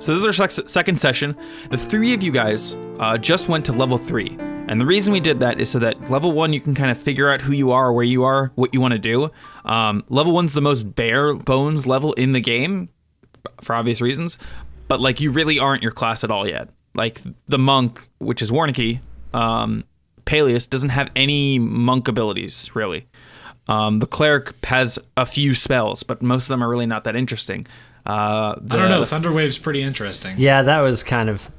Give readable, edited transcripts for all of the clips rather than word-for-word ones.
So this is our second session. The three of you guys just went to level 3. And the reason we did that is so that level 1, you can kind of figure out who you are, where you are, what you want to do. Level 1's the most bare bones level in the game, for obvious reasons. But like, you really aren't your class at all yet. Like the monk, which is Warncke, Paelius doesn't have any monk abilities, really. The cleric has a few spells, but most of them are really not that interesting. I don't know. Thunderwave's pretty interesting. Yeah, that was kind of...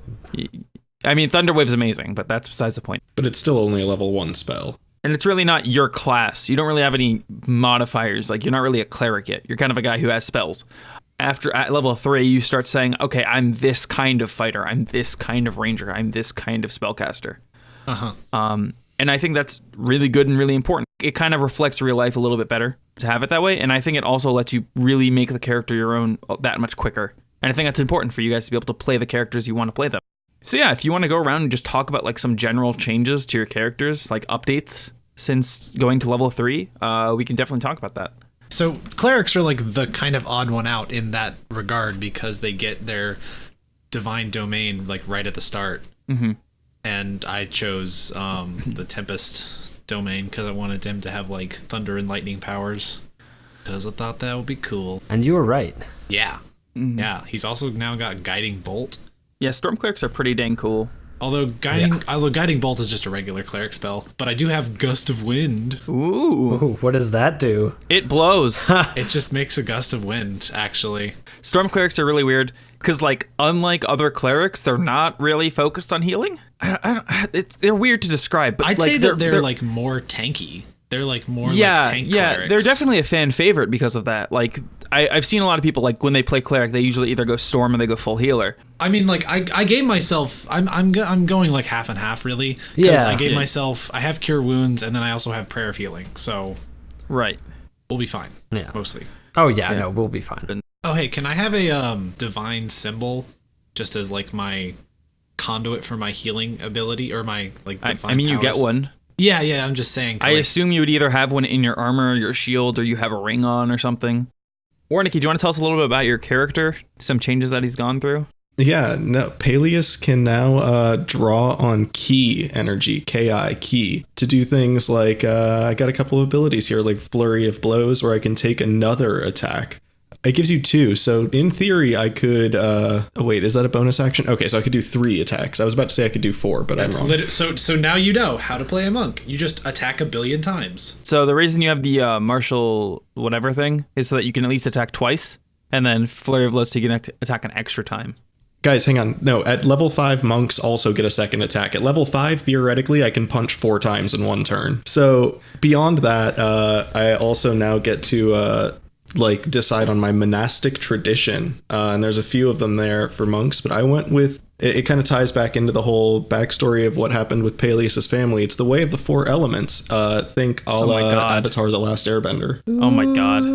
I mean, Thunderwave's amazing, but that's besides the point. But it's still only a level 1 spell. And it's really not your class. You don't really have any modifiers. Like, you're not really a cleric yet. You're kind of a guy who has spells. At level 3, you start saying, okay, I'm this kind of fighter. I'm this kind of ranger. I'm this kind of spellcaster. And I think that's really good and really important. It kind of reflects real life a little bit better to have it that way. And I think it also lets you really make the character your own that much quicker. And I think that's important for you guys to be able to play the characters you want to play them. So yeah, if you want to go around and just talk about like some general changes to your characters, like updates since going to level 3, we can definitely talk about that. So clerics are like the kind of odd one out in that regard because they get their divine domain like right at the start. Mm-hmm. And I chose the Tempest domain because I wanted him to have like thunder and lightning powers because I thought that would be cool. And you were right. Yeah. Mm-hmm. Yeah. He's also now got Guiding Bolt. Yeah, Storm Clerics are pretty dang cool. Although Guiding Bolt is just a regular cleric spell, but I do have Gust of Wind. Ooh, what does that do? It blows. It just makes a gust of wind, actually. Storm Clerics are really weird because, like, unlike other clerics, they're not really focused on healing. They're weird to describe, but I'd like, say that they're like more tanky. They're like more like tank clerics. They're definitely a fan favorite because of that. Like, I've seen a lot of people, like, when they play cleric, they usually either go storm or they go full healer. I mean, like, I gave myself, I'm going like half and half, really. Because I gave myself, I have Cure Wounds, and then I also have Prayer of Healing, so... Right. We'll be fine. Yeah. Mostly. Oh, yeah, no, we'll be fine. Oh, hey, can I have a divine symbol just as, like, my conduit for my healing ability, or my, like, divine I mean, powers? you get one. Yeah, I'm just saying. I assume you would either have one in your armor or your shield, or you have a ring on or something. Warncke, do you want to tell us a little bit about your character? Some changes that he's gone through? Yeah, no, Paelius can now draw on ki energy, Ki, ki, to do things like, I got a couple of abilities here, like Flurry of Blows, where I can take another attack. It gives you 2, so in theory I could, oh wait, is that a bonus action? Okay, so I could do 3 attacks. I was about to say I could do 4, but I'm wrong. So now you know how to play a monk. You just attack a billion times. So the reason you have the martial whatever thing is so that you can at least attack twice, and then Flurry of Blows so you can attack an extra time. Guys, hang on. No, at level 5, monks also get a second attack. At level 5, theoretically, I can punch 4 times in one turn. So beyond that, I also now get to... like decide on my monastic tradition, and there's a few of them there for monks, but I went with it kind of ties back into the whole backstory of what happened with Paelius' family. It's the way of the 4 elements. Think Avatar: The Last Airbender. Oh my god.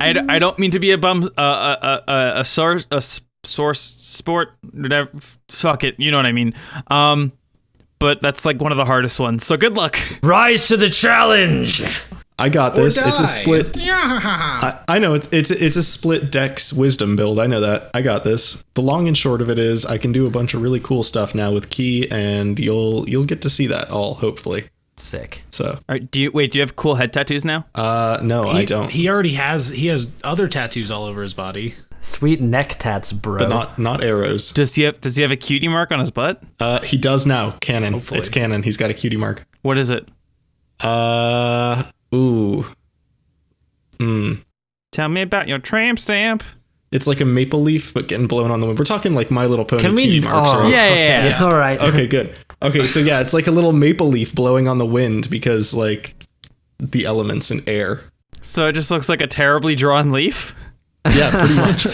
I don't mean to be a source sport, whatever, fuck it, you know what I mean. But that's like one of the hardest ones, so good luck. Rise to the challenge. I got this. It's a split. Yeah. I know it's a split dex wisdom build. I know that. I got this. The long and short of it is I can do a bunch of really cool stuff now with ki, and you'll get to see that all, hopefully. Sick. So. All right, do you have cool head tattoos now? No, I don't. He already has other tattoos all over his body. Sweet neck tats, bro. But not arrows. Does he have a cutie mark on his butt? He does now. Canon. Hopefully. It's canon. He's got a cutie mark. What is it? Ooh. Tell me about your tramp stamp. It's like a maple leaf, but getting blown on the wind. We're talking like My Little Pony cutie marks, right? Yeah. All right. Okay, good. Okay, so yeah, it's like a little maple leaf blowing on the wind because like the elements in air. So it just looks like a terribly drawn leaf? Yeah, pretty much.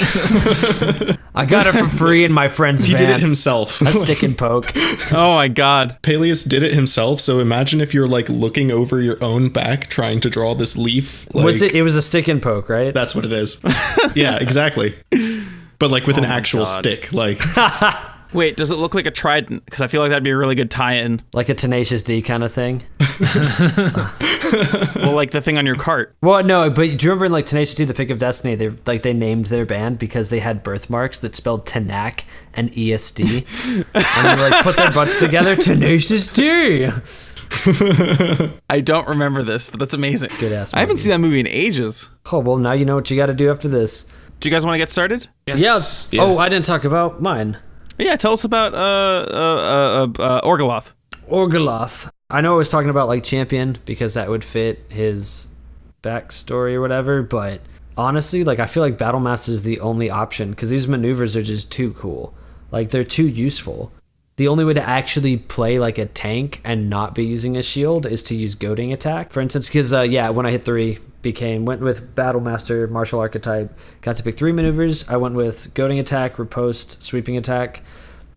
I got it for free in my friend's He van. did it himself. A stick and poke. Oh my god. Paelius did it himself, so imagine if you're like looking over your own back trying to draw this leaf. Like, It was a stick and poke, right? That's what it is. Yeah, exactly. But like with an actual stick, like. Wait, does it look like a trident? Because I feel like that'd be a really good tie-in. Like a Tenacious D kind of thing. Well, like the thing on your cart. Well, no, but do you remember in like Tenacious D, The Pick of Destiny, they named their band because they had birthmarks that spelled Tenac and ESD, and they like put their butts together, Tenacious D. I don't remember this, but that's amazing. Good ass I haven't movie. seen that movie in ages. Oh well, now you know what you got to do after this. Do you guys want to get started? Yes. Yeah. Oh, I didn't talk about mine. Yeah, tell us about Orgoloth. Orgoloth. I know I was talking about like champion because that would fit his backstory or whatever, but honestly, like I feel like Battlemaster is the only option because these maneuvers are just too cool. Like they're too useful. The only way to actually play like a tank and not be using a shield is to use goading attack, for instance. Because when I hit 3, went with Battlemaster, martial archetype, got to pick 3 maneuvers. I went with goading attack, riposte, sweeping attack.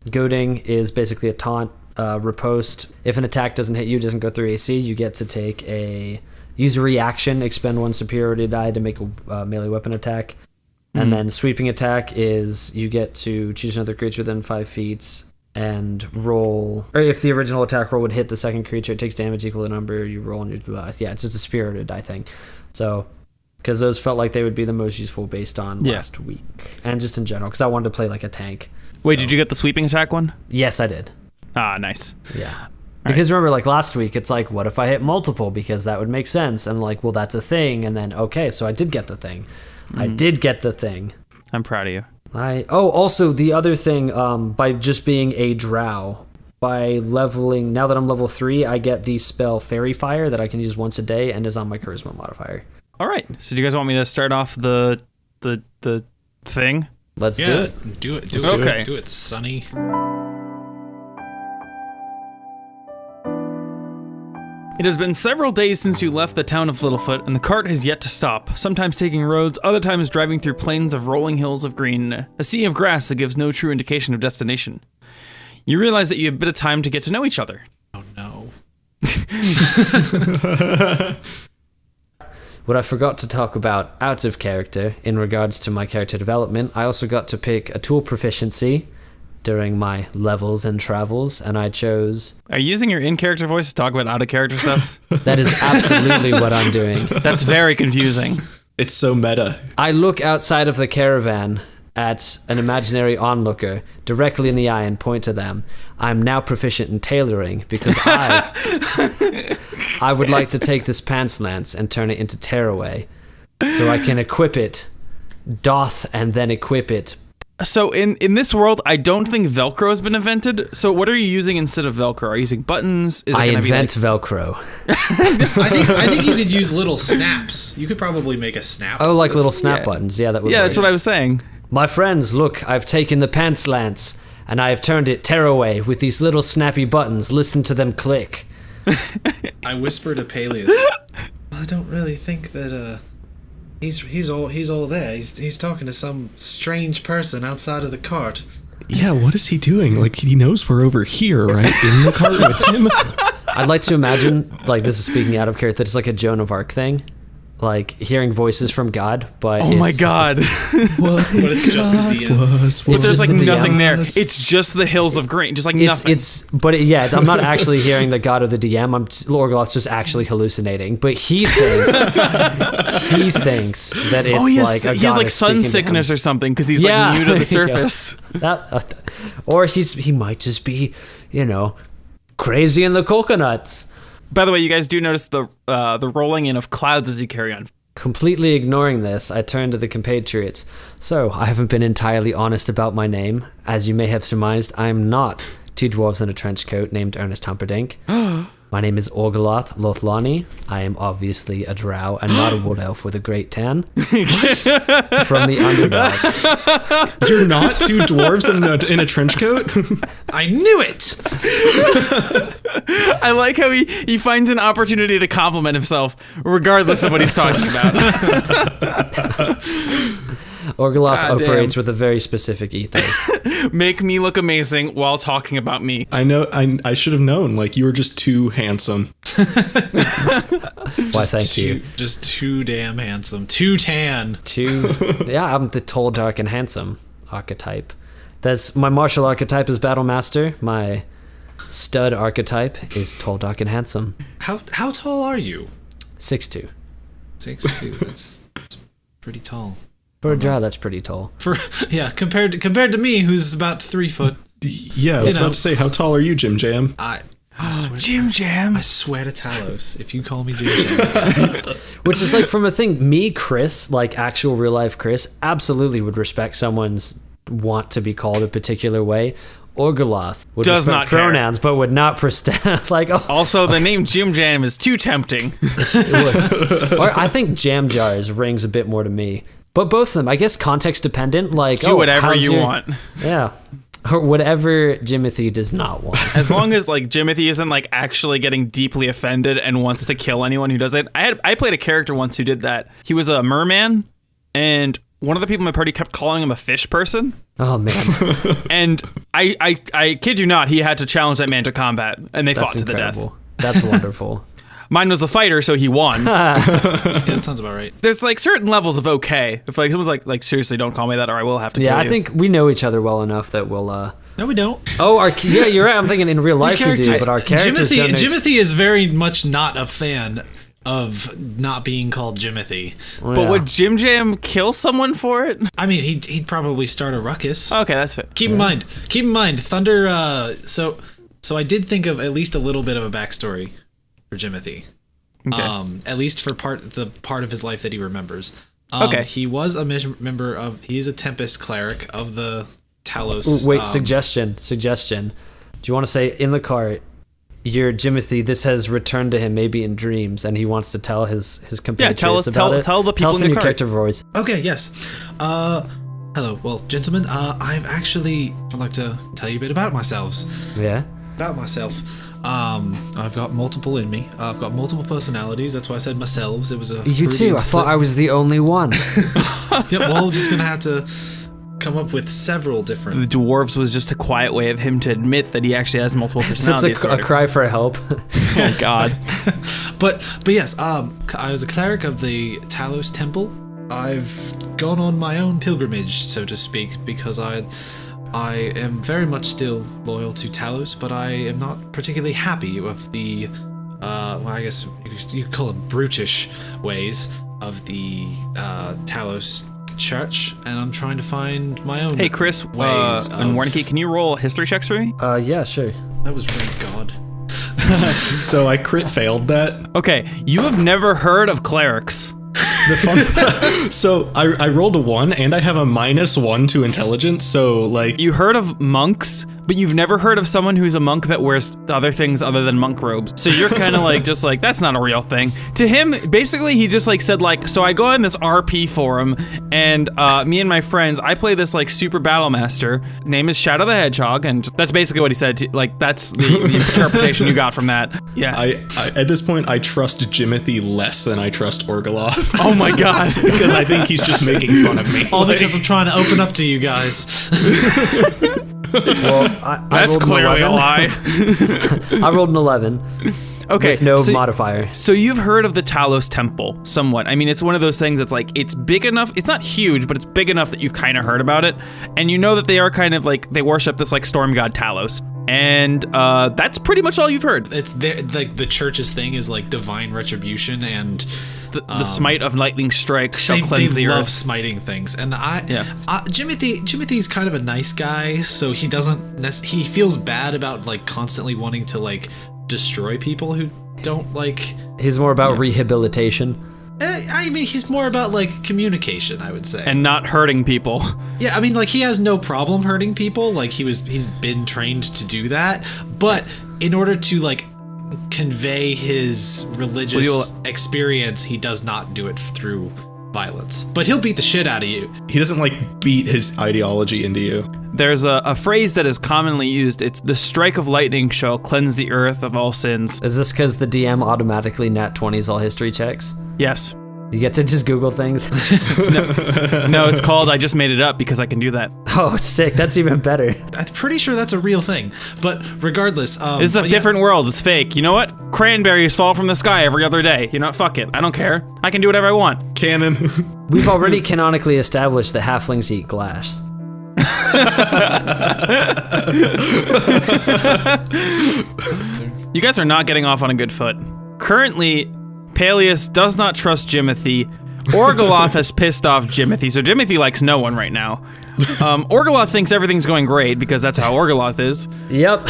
Goading is basically a taunt. Riposte, if an attack doesn't hit you, doesn't go through AC, you get to use a reaction, expend 1 superiority die to make a melee weapon attack. And then sweeping attack is you get to choose another creature within 5 feet and roll, or if the original attack roll would hit the second creature, it takes damage equal to the number you roll on your it's just a spirited die thing. So because those felt like they would be the most useful based on last week and just in general, because I wanted to play like a tank. Wait, did you get the sweeping attack one? Yes, I did. Ah, nice. Yeah. Because remember, like last week, it's like, what if I hit multiple? Because that would make sense. And like, well, that's a thing. And then, okay, so I did get the thing. I did get the thing. I'm proud of you. Also the other thing, by just being a drow, by leveling, now that I'm level 3, I get the spell Fairy Fire that I can use once a day and is on my charisma modifier. All right. So do you guys want me to start off the thing? Let's do it. Do it. Okay. Do it, Sonny. It has been several days since you left the town of Littlefoot, and the cart has yet to stop, sometimes taking roads, other times driving through plains of rolling hills of green, a sea of grass that gives no true indication of destination. You realize that you have a bit of time to get to know each other. Oh no. What I forgot to talk about out of character in regards to my character development, I also got to pick a tool proficiency during my levels and travels, and I chose... Are you using your in-character voice to talk about out-of-character stuff? That is absolutely what I'm doing. That's very confusing. It's so meta. I look outside of the caravan at an imaginary onlooker directly in the eye and point to them. I'm now proficient in tailoring because I would like to take this pants lance and turn it into tearaway so I can equip it, doth, and then equip it. So in this world, I don't think Velcro has been invented. So what are you using instead of Velcro? Are you using buttons? Is it I gonna invent be like... Velcro. I think you could use little snaps. You could probably make a snap. Oh, like little snap buttons. Yeah, that would Yeah, work. that's what I was saying. My friends, look, I've taken the pants lance and I have turned it tearaway with these little snappy buttons. Listen to them click. I whisper to Paelius. I don't really think that he's all there. He's talking to some strange person outside of the cart. Yeah, what is he doing? Like, he knows we're over here, right? In the cart with him? I'd like to imagine, like, this is speaking out of character, that it's like a Joan of Arc thing. Like, hearing voices from God, but Oh my god. But it's just the DM. But It's there's just like the DM. nothing there. It's just the hills of green. Just like nothing. I'm not actually hearing the God of the DM. Orgoloth's just actually hallucinating. But he thinks that it's like a he has like goddess sun speaking to him. sickness or something because he's Yeah, like new to there the you go. surface. Or he might just be, crazy in the coconuts. By the way, you guys do notice the rolling in of clouds as you carry on. Completely ignoring this, I turn to the compatriots. So, I haven't been entirely honest about my name. As you may have surmised, I am not 2 dwarves in a trench coat named Ernest Humperdinck. My name is Orgoloth Lothlani. I am obviously a drow and not a wood elf with a great tan. From the underdog. You're not 2 dwarves in a trench coat? I knew it. I like how he finds an opportunity to compliment himself regardless of what he's talking about. Orgoloth God operates damn. with a very specific ethos. Make me look amazing while talking about me. I know, I should have known. Like, you were just too handsome. Why, thank you. Just too damn handsome. Too tan. Yeah, I'm the tall, dark, and handsome archetype. That's my martial archetype is Battlemaster. My stud archetype is tall, dark, and handsome. How tall are you? 6'2". 6'2". That's pretty tall. For a drow, that's pretty tall. Compared to me, who's about 3 foot. Yeah, I was about to say, how tall are you, Jim Jam? I swear, Jim Jam. I swear to Talos, if you call me Jim Jam. Which is like, from a thing, me, Chris, like actual real life Chris, absolutely would respect someone's want to be called a particular way. Orgoloth would Does respect not care. pronouns, but would not like. Oh, Also, the name Jim Jam is too tempting. or I think Jam Jars rings a bit more to me. But both of them, I guess, context dependent. Like, Do whatever how's you want. Yeah, or whatever Jimothy does not want. As long as like Jimothy isn't like actually getting deeply offended and wants to kill anyone who does it. I played a character once who did that. He was a merman, and one of the people in my party kept calling him a fish person. Oh man! And I kid you not, he had to challenge that man to combat, and they fought That's to the death. incredible. That's wonderful. Mine was the fighter, so he won. Yeah, that sounds about right. There's like certain levels of okay. If like someone's like seriously, don't call me that, or I will have to Yeah, kill I you. think we know each other well enough that we'll. No, we don't. Oh, yeah, you're right. I'm thinking in real life we do, but our characters don't. Jimothy is very much not a fan of not being called Jimothy. But would Jim Jam kill someone for it? I mean, he'd probably start a ruckus. Okay, that's it. Keep in mind, Thunder. So I did think of at least a little bit of a backstory for Jimothy. Okay. At least for the part of his life that he remembers. Okay. He was a member of. He's a Tempest cleric of the Talos. Wait, suggestion. Do you want to say in the cart? You're Jimothy. This has returned to him, maybe in dreams, and he wants to tell his compatriots about it. Tell the people us in the your cart. character voice. Okay, yes. Hello, well, gentlemen, I'd like to tell you a bit about myself. Yeah. About myself. I've got multiple in me. I've got multiple personalities. That's why I said myself. It was a. You too. I thought I was the only one. Yep. Well, just gonna have to come up with several different. The dwarves was just a quiet way of him to admit that he actually has multiple personalities. It's a cry for help. Oh God. But yes, I was a cleric of the Talos Temple. I've gone on my own pilgrimage, so to speak, because I am very much still loyal to Talos, but I am not particularly happy with the, well, I guess you could call them brutish ways of the Talos Church, and I'm trying to find my own. Hey Chris, ways. and Warncke, can you roll history checks for me? Yeah, sure. That was really God. So I crit failed that. Okay, you have never heard of clerics. So I rolled a 1 and I have a -1 to intelligence, so like You heard of monks, but you've never heard of someone who's a monk that wears other things other than monk robes. So you're kind of like, just like, that's not a real thing. To him, basically, he just like said like, so I go on this RP forum, and me and my friends, I play this like super battle master. Name is Shadow the Hedgehog, and that's basically what he said. Like that's the interpretation you got from that. Yeah. I at this point I trust Jimothy less than I trust Orgoloth. Oh my God. Because I think he's just making fun of me. All because I'm trying to open up to you guys. Well, I That's rolled an clearly a 11. lie. I rolled an 11. Okay. With no so- modifier. So you've heard of the Talos Temple, somewhat. I mean, it's one of those things that's like, it's big enough, it's not huge, but it's big enough that you've kind of heard about it. And you know that they are kind of like, they worship this like storm god Talos. And that's pretty much all you've heard. It's there, like the church's thing is like divine retribution and The smite of lightning strikes shall they cleanse the love earth. smiting things. And Yeah. Jimothy's kind of a nice guy, so he doesn't he feels bad about like constantly wanting to like destroy people who don't like. He's more about rehabilitation. I mean, he's more about like communication, I would say. And not hurting people. Yeah, I mean, like he has no problem hurting people. Like he's been trained to do that. But in order to like convey his religious experience, he does not do it through violence. But he'll beat the shit out of you. He doesn't like beat his ideology into you. There's a phrase that is commonly used. It's the strike of lightning shall cleanse the earth of all sins. Is this because the DM automatically nat 20s all history checks? Yes. You get to just Google things? No, it's called I just made it up because I can do that. Oh, sick. That's even better. I'm pretty sure that's a real thing. But regardless, This is a different world. It's fake. You know what? Cranberries fall from the sky every other day. You know what? Fuck it. I don't care. I can do whatever I want. Canon. We've already canonically established that halflings eat glass. You guys are not getting off on a good foot. Currently, Paelius does not trust Jimothy. Orgoloth has pissed off Jimothy, so Jimothy likes no one right now. Orgoloth thinks everything's going great because that's how Orgoloth is. Yep.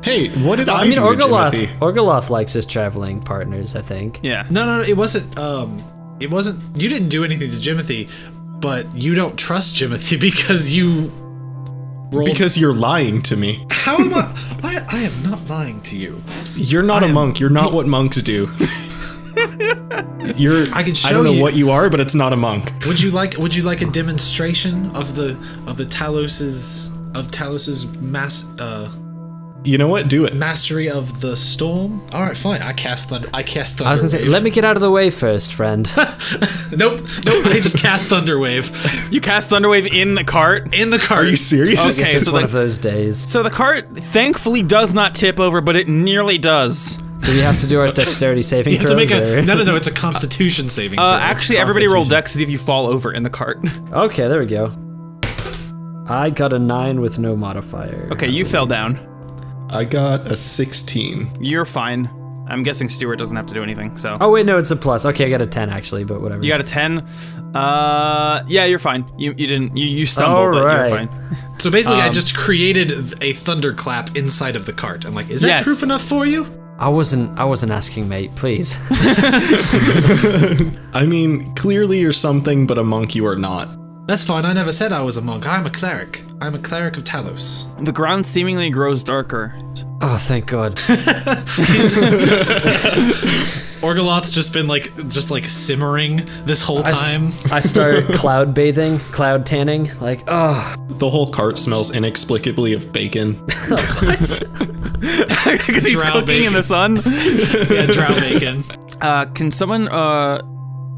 Hey, what did I I mean, do, Jimothy? Orgoloth likes his traveling partners, I think. Yeah. No, it wasn't. It wasn't. You didn't do anything to Jimothy, but you don't trust Jimothy because you rolled. Because you're lying to me. How am I? I am not lying to you. You're not a monk. You're not what monks do. I can show I don't know you. what you are, but it's not a monk. Would you like a demonstration of the Talos's mass You know what? Do it. mastery of the storm? All right, fine. I cast thunder. I was gonna say, Thunderwave. let me get out of the way first, friend. Nope. I just cast Thunderwave You cast Thunderwave in the cart. in the cart. Are you serious? Okay. It's so one like- of those days. So the cart thankfully does not tip over, but it nearly does. Do we have to do our dexterity saving You have throws? to make a or- no. It's a Constitution saving throw. Actually, everybody roll dex to see if you fall over in the cart. Okay, there we go. I got a 9 with no modifier. Okay, you fell down. I got a 16. You're fine. I'm guessing Stewart doesn't have to do anything, so. Oh wait, no, it's a plus. Okay, I got a 10 actually, but whatever. You got a 10? Yeah, you're fine. You didn't, you stumbled, but Alright. you're fine. So basically, I just created a thunderclap inside of the cart. I'm like, is that Yes. proof enough for you? I wasn't asking, mate. Please. I mean, clearly you're something, but a monk you are not. That's fine. I never said I was a monk. I'm a cleric. I'm a cleric of Talos. The ground seemingly grows darker. Oh, thank God. Orgoloth's just been like simmering this whole time. I start cloud bathing, cloud tanning. Like, oh, The whole cart smells inexplicably of bacon. Because he's Drow cooking in bacon. the sun. Yeah, drow bacon. Can someone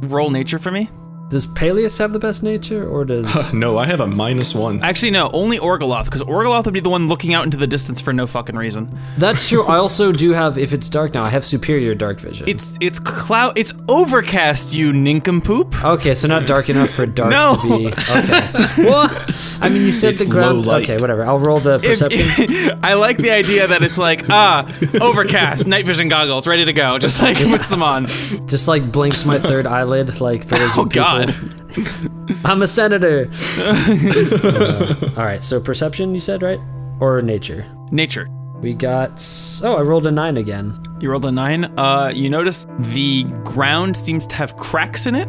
roll nature for me? does Paelius have the best nature, or does? No, I have a -1. Actually, no, only Orgoloth, because Orgoloth would be the one looking out into the distance for no fucking reason. That's true. I also do have, if it's dark now, I have superior dark vision. It's cloud. It's overcast, you nincompoop. Okay, so not dark enough for dark No. to be. Okay. Well, I mean, you said It's the ground. low light. Okay, whatever. I'll roll the perception. I like the idea that it's like, overcast, night vision goggles, ready to go. Just like puts them on. Just like blinks my third eyelid, like the lizard Oh God. people. I'm a senator. All right, so perception, you said, right? Or nature? Nature. We got. Oh, I rolled a 9 again. You rolled a 9. You notice the ground seems to have cracks in it,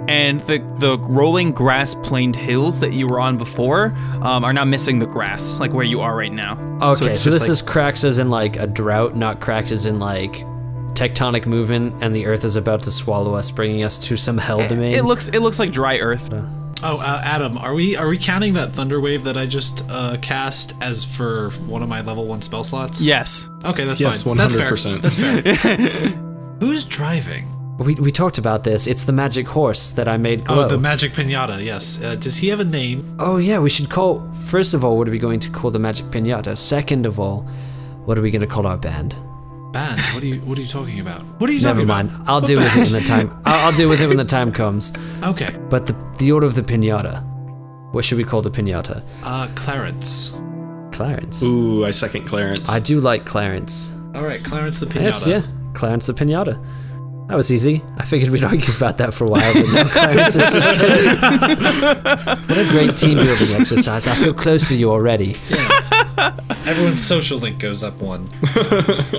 and the rolling grass planed hills that you were on before are now missing the grass, like where you are right now. Okay, it's so just this is cracks as in like a drought, not cracks as in like tectonic movement, and the Earth is about to swallow us, bringing us to some hell domain. It looks like dry earth. Oh, Adam, are we counting that thunder wave that I just cast as for one of my level 1 spell slots? Yes. Okay, that's Yes, fine. 100%. That's fair. That's fair. Who's driving? We talked about this. It's the magic horse that I made glow. Oh, the magic pinata. Yes. Does he have a name? Oh yeah, we should call. First of all, what are we going to call the magic pinata? Second of all, what are we going to call our band? Band. What are you talking about? What are you Never talking mind. about? I'll deal with it when the time. I'll deal with it when the time comes. Okay. But the order of the pinata. What should we call the pinata? Clarence. Clarence. Ooh, I second Clarence. I do like Clarence. All right, Clarence the pinata. Yes, yeah. Clarence the pinata. That was easy. I figured we'd argue about that for a while, but now Clarence is just What a great team building exercise. I feel close to you already. Everyone's social link goes up 1.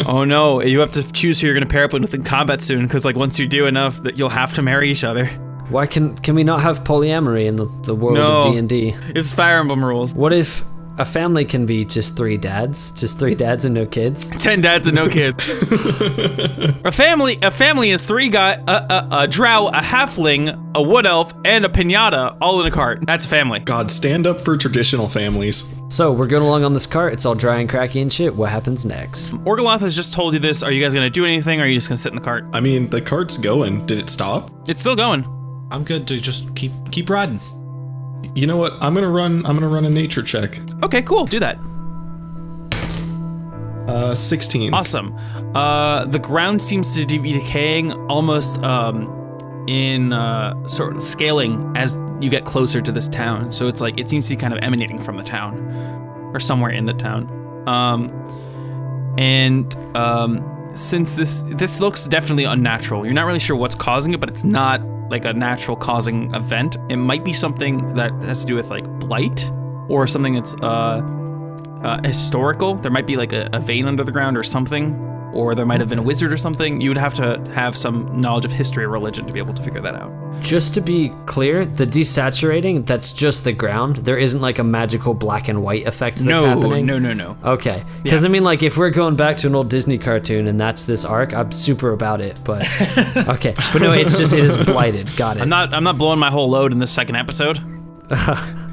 Oh no, you have to choose who you're gonna pair up with in combat soon, because like once you do enough, that you'll have to marry each other. Why can we not have polyamory in the world of No. D&D? It's Fire Emblem rules. What if a family can be just 3 dads? Just 3 dads and no kids? 10 dads and no kids. A family is 3 guys, a drow, a halfling, a wood elf, and a pinata all in a cart. That's a family. God, stand up for traditional families. So, we're going along on this cart. It's all dry and cracky and shit. What happens next? Orgoloth has just told you this. Are you guys gonna do anything, or are you just gonna sit in the cart? I mean, the cart's going. Did it stop? It's still going. I'm good to just keep riding. You know what? I'm gonna run a nature check. Okay, cool. Do that. 16. Awesome. The ground seems to be decaying almost in sort of scaling as you get closer to this town. So it's like it seems to be kind of emanating from the town or somewhere in the town. since this looks definitely unnatural, you're not really sure what's causing it, but it's not like a natural causing event. It might be something that has to do with like blight or something that's historical. There might be like a vein under the ground or something, or there might have been a wizard or something. You would have to have some knowledge of history or religion to be able to figure that out. Just to be clear, the desaturating, that's just the ground. There isn't like a magical black and white effect that's happening? No. Okay. Because, I mean, like, if we're going back to an old Disney cartoon and that's this arc, I'm super about it, but... Okay. But no, it is blighted. Got it. I'm not blowing my whole load in this second episode.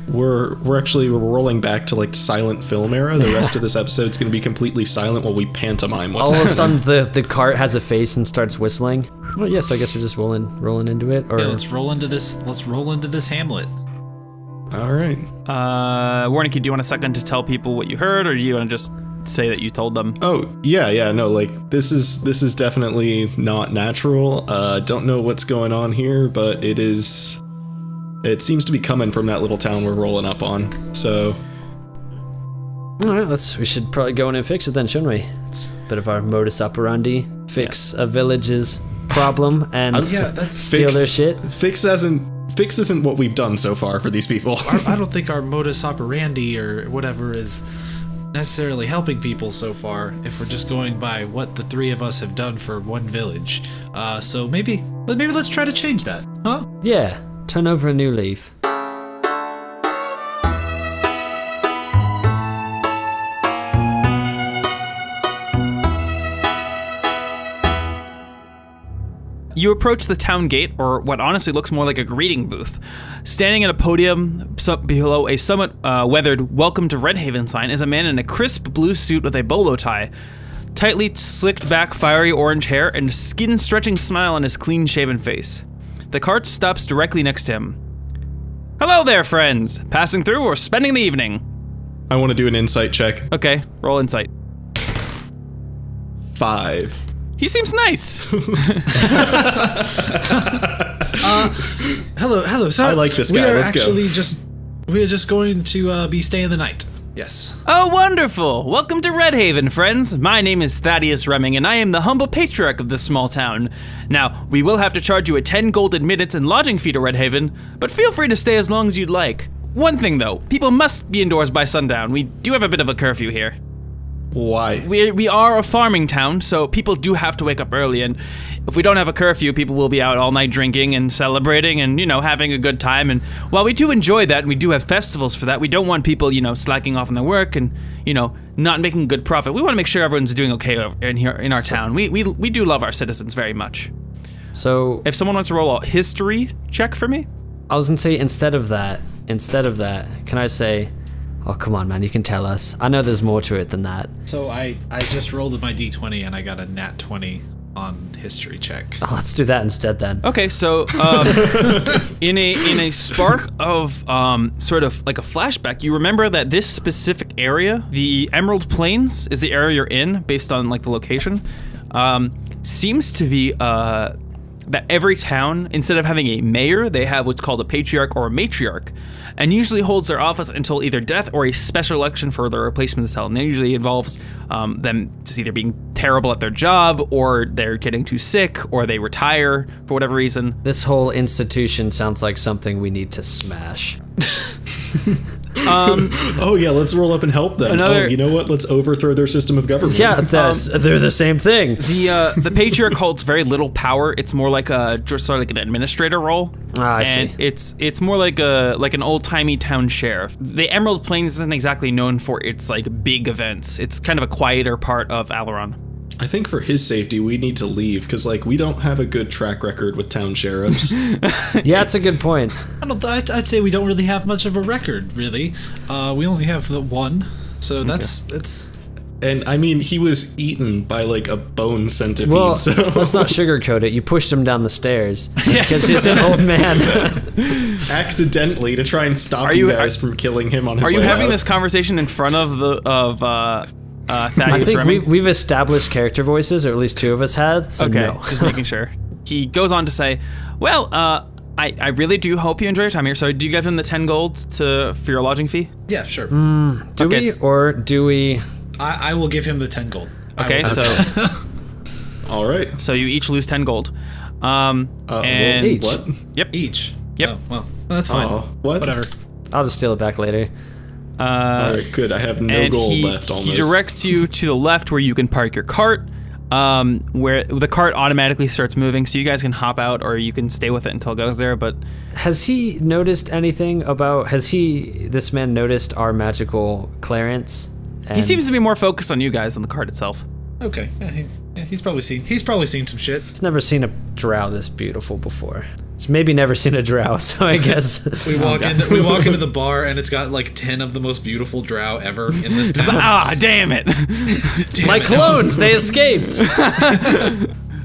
We're rolling back to like silent film era. The rest of this episode's going to be completely silent while we pantomime what's All of a happening. sudden, the cart has a face and starts whistling. Well, yeah, so I guess we're just rolling into it. Or let's roll into this hamlet. All right. Warncke, do you want a second to tell people what you heard, or do you want to just say that you told them? Oh, yeah, no, like, this is definitely not natural. Don't know what's going on here, but it seems to be coming from that little town we're rolling up on, so... All right, we should probably go in and fix it then, shouldn't we? It's a bit of our modus operandi. Fix a village's problem and steal their shit. Fix isn't what we've done so far for these people. I don't think our modus operandi or whatever is necessarily helping people so far if we're just going by what the three of us have done for one village. So maybe let's try to change that, huh? Yeah, turn over a new leaf. You approach the town gate, or what honestly looks more like a greeting booth. Standing at a podium below a somewhat weathered "Welcome to Redhaven" sign is a man in a crisp blue suit with a bolo tie, tightly slicked back fiery orange hair, and a skin-stretching smile on his clean-shaven face. The cart stops directly next to him. "Hello there, friends. Passing through or spending the evening?" I want to do an insight check. Okay, roll insight. 5. He seems nice. Hello, sir. I like this guy. Let's go. We are just going to be staying the night. Yes. Oh, wonderful! Welcome to Redhaven, friends. My name is Thaddeus Remming, and I am the humble patriarch of this small town. Now, we will have to charge you a 10 gold admittance and lodging fee to Redhaven, but feel free to stay as long as you'd like. One thing, though, people must be indoors by sundown. We do have a bit of a curfew here. Why? We are a farming town, so people do have to wake up early, and if we don't have a curfew, people will be out all night drinking and celebrating and, having a good time. And while we do enjoy that, and we do have festivals for that, we don't want people, slacking off on their work and, not making good profit. We want to make sure everyone's doing okay in our town. We do love our citizens very much. So if someone wants to roll a history check for me? I was going to say, instead of that, can I say... Oh, come on, man, you can tell us. I know there's more to it than that. So I just rolled my d20 and I got a nat 20 on history check. Oh, let's do that instead then. Okay, so in a spark of sort of like a flashback, you remember that this specific area, the Emerald Plains, is the area you're in based on like the location. Seems to be that every town, instead of having a mayor, they have what's called a patriarch or a matriarch, and usually holds their office until either death or a special election for their replacement is held. And that usually involves them just either being terrible at their job, or they're getting too sick, or they retire for whatever reason. This whole institution sounds like something we need to smash. Oh yeah, let's roll up and help them. You know what? Let's overthrow their system of government. Yeah, they're the same thing. The patriarch holds very little power. It's more like just sort of like an administrator role. I see. It's more like an old timey town sheriff. The Emerald Plains isn't exactly known for its like big events. It's kind of a quieter part of Alaron. I think for his safety, we need to leave, because we don't have a good track record with town sheriffs. Yeah, that's a good point. I'd say we don't really have much of a record, really. We only have the one, so that's... And I mean, he was eaten by a bone centipede. Well, so let's not sugarcoat it. You pushed him down the stairs because he's an old man. Accidentally, to try and stop you guys from killing him on his way out. Are you having this conversation in front of Thaddeus I think Remming? we've established character voices, or at least two of us have. So okay, no. Just making sure. He goes on to say, "Well, I really do hope you enjoy your time here. So, do you give him the 10 gold for your lodging fee?" Yeah, sure. Do we, or do we? I will give him the 10 gold. Okay, so All right. So you each lose 10 gold. And each. What? Yep. Each. Yep. Oh, well, that's fine. Oh, what? Whatever. I'll just steal it back later. All right, good. I have no And gold he, left almost. he directs you to the left where you can park your cart, where the cart automatically starts moving, so you guys can hop out or you can stay with it until it goes there. But Has he noticed anything about? This man noticed our magical clearance? he seems to be more focused on you guys than the cart itself. Okay. Yeah, he's probably seen some shit. He's never seen a drow this beautiful before. He's maybe never seen a drow, so I guess. We walk into the bar and it's got like 10 of the most beautiful drow ever in this town. Ah, damn it! My clones, they escaped.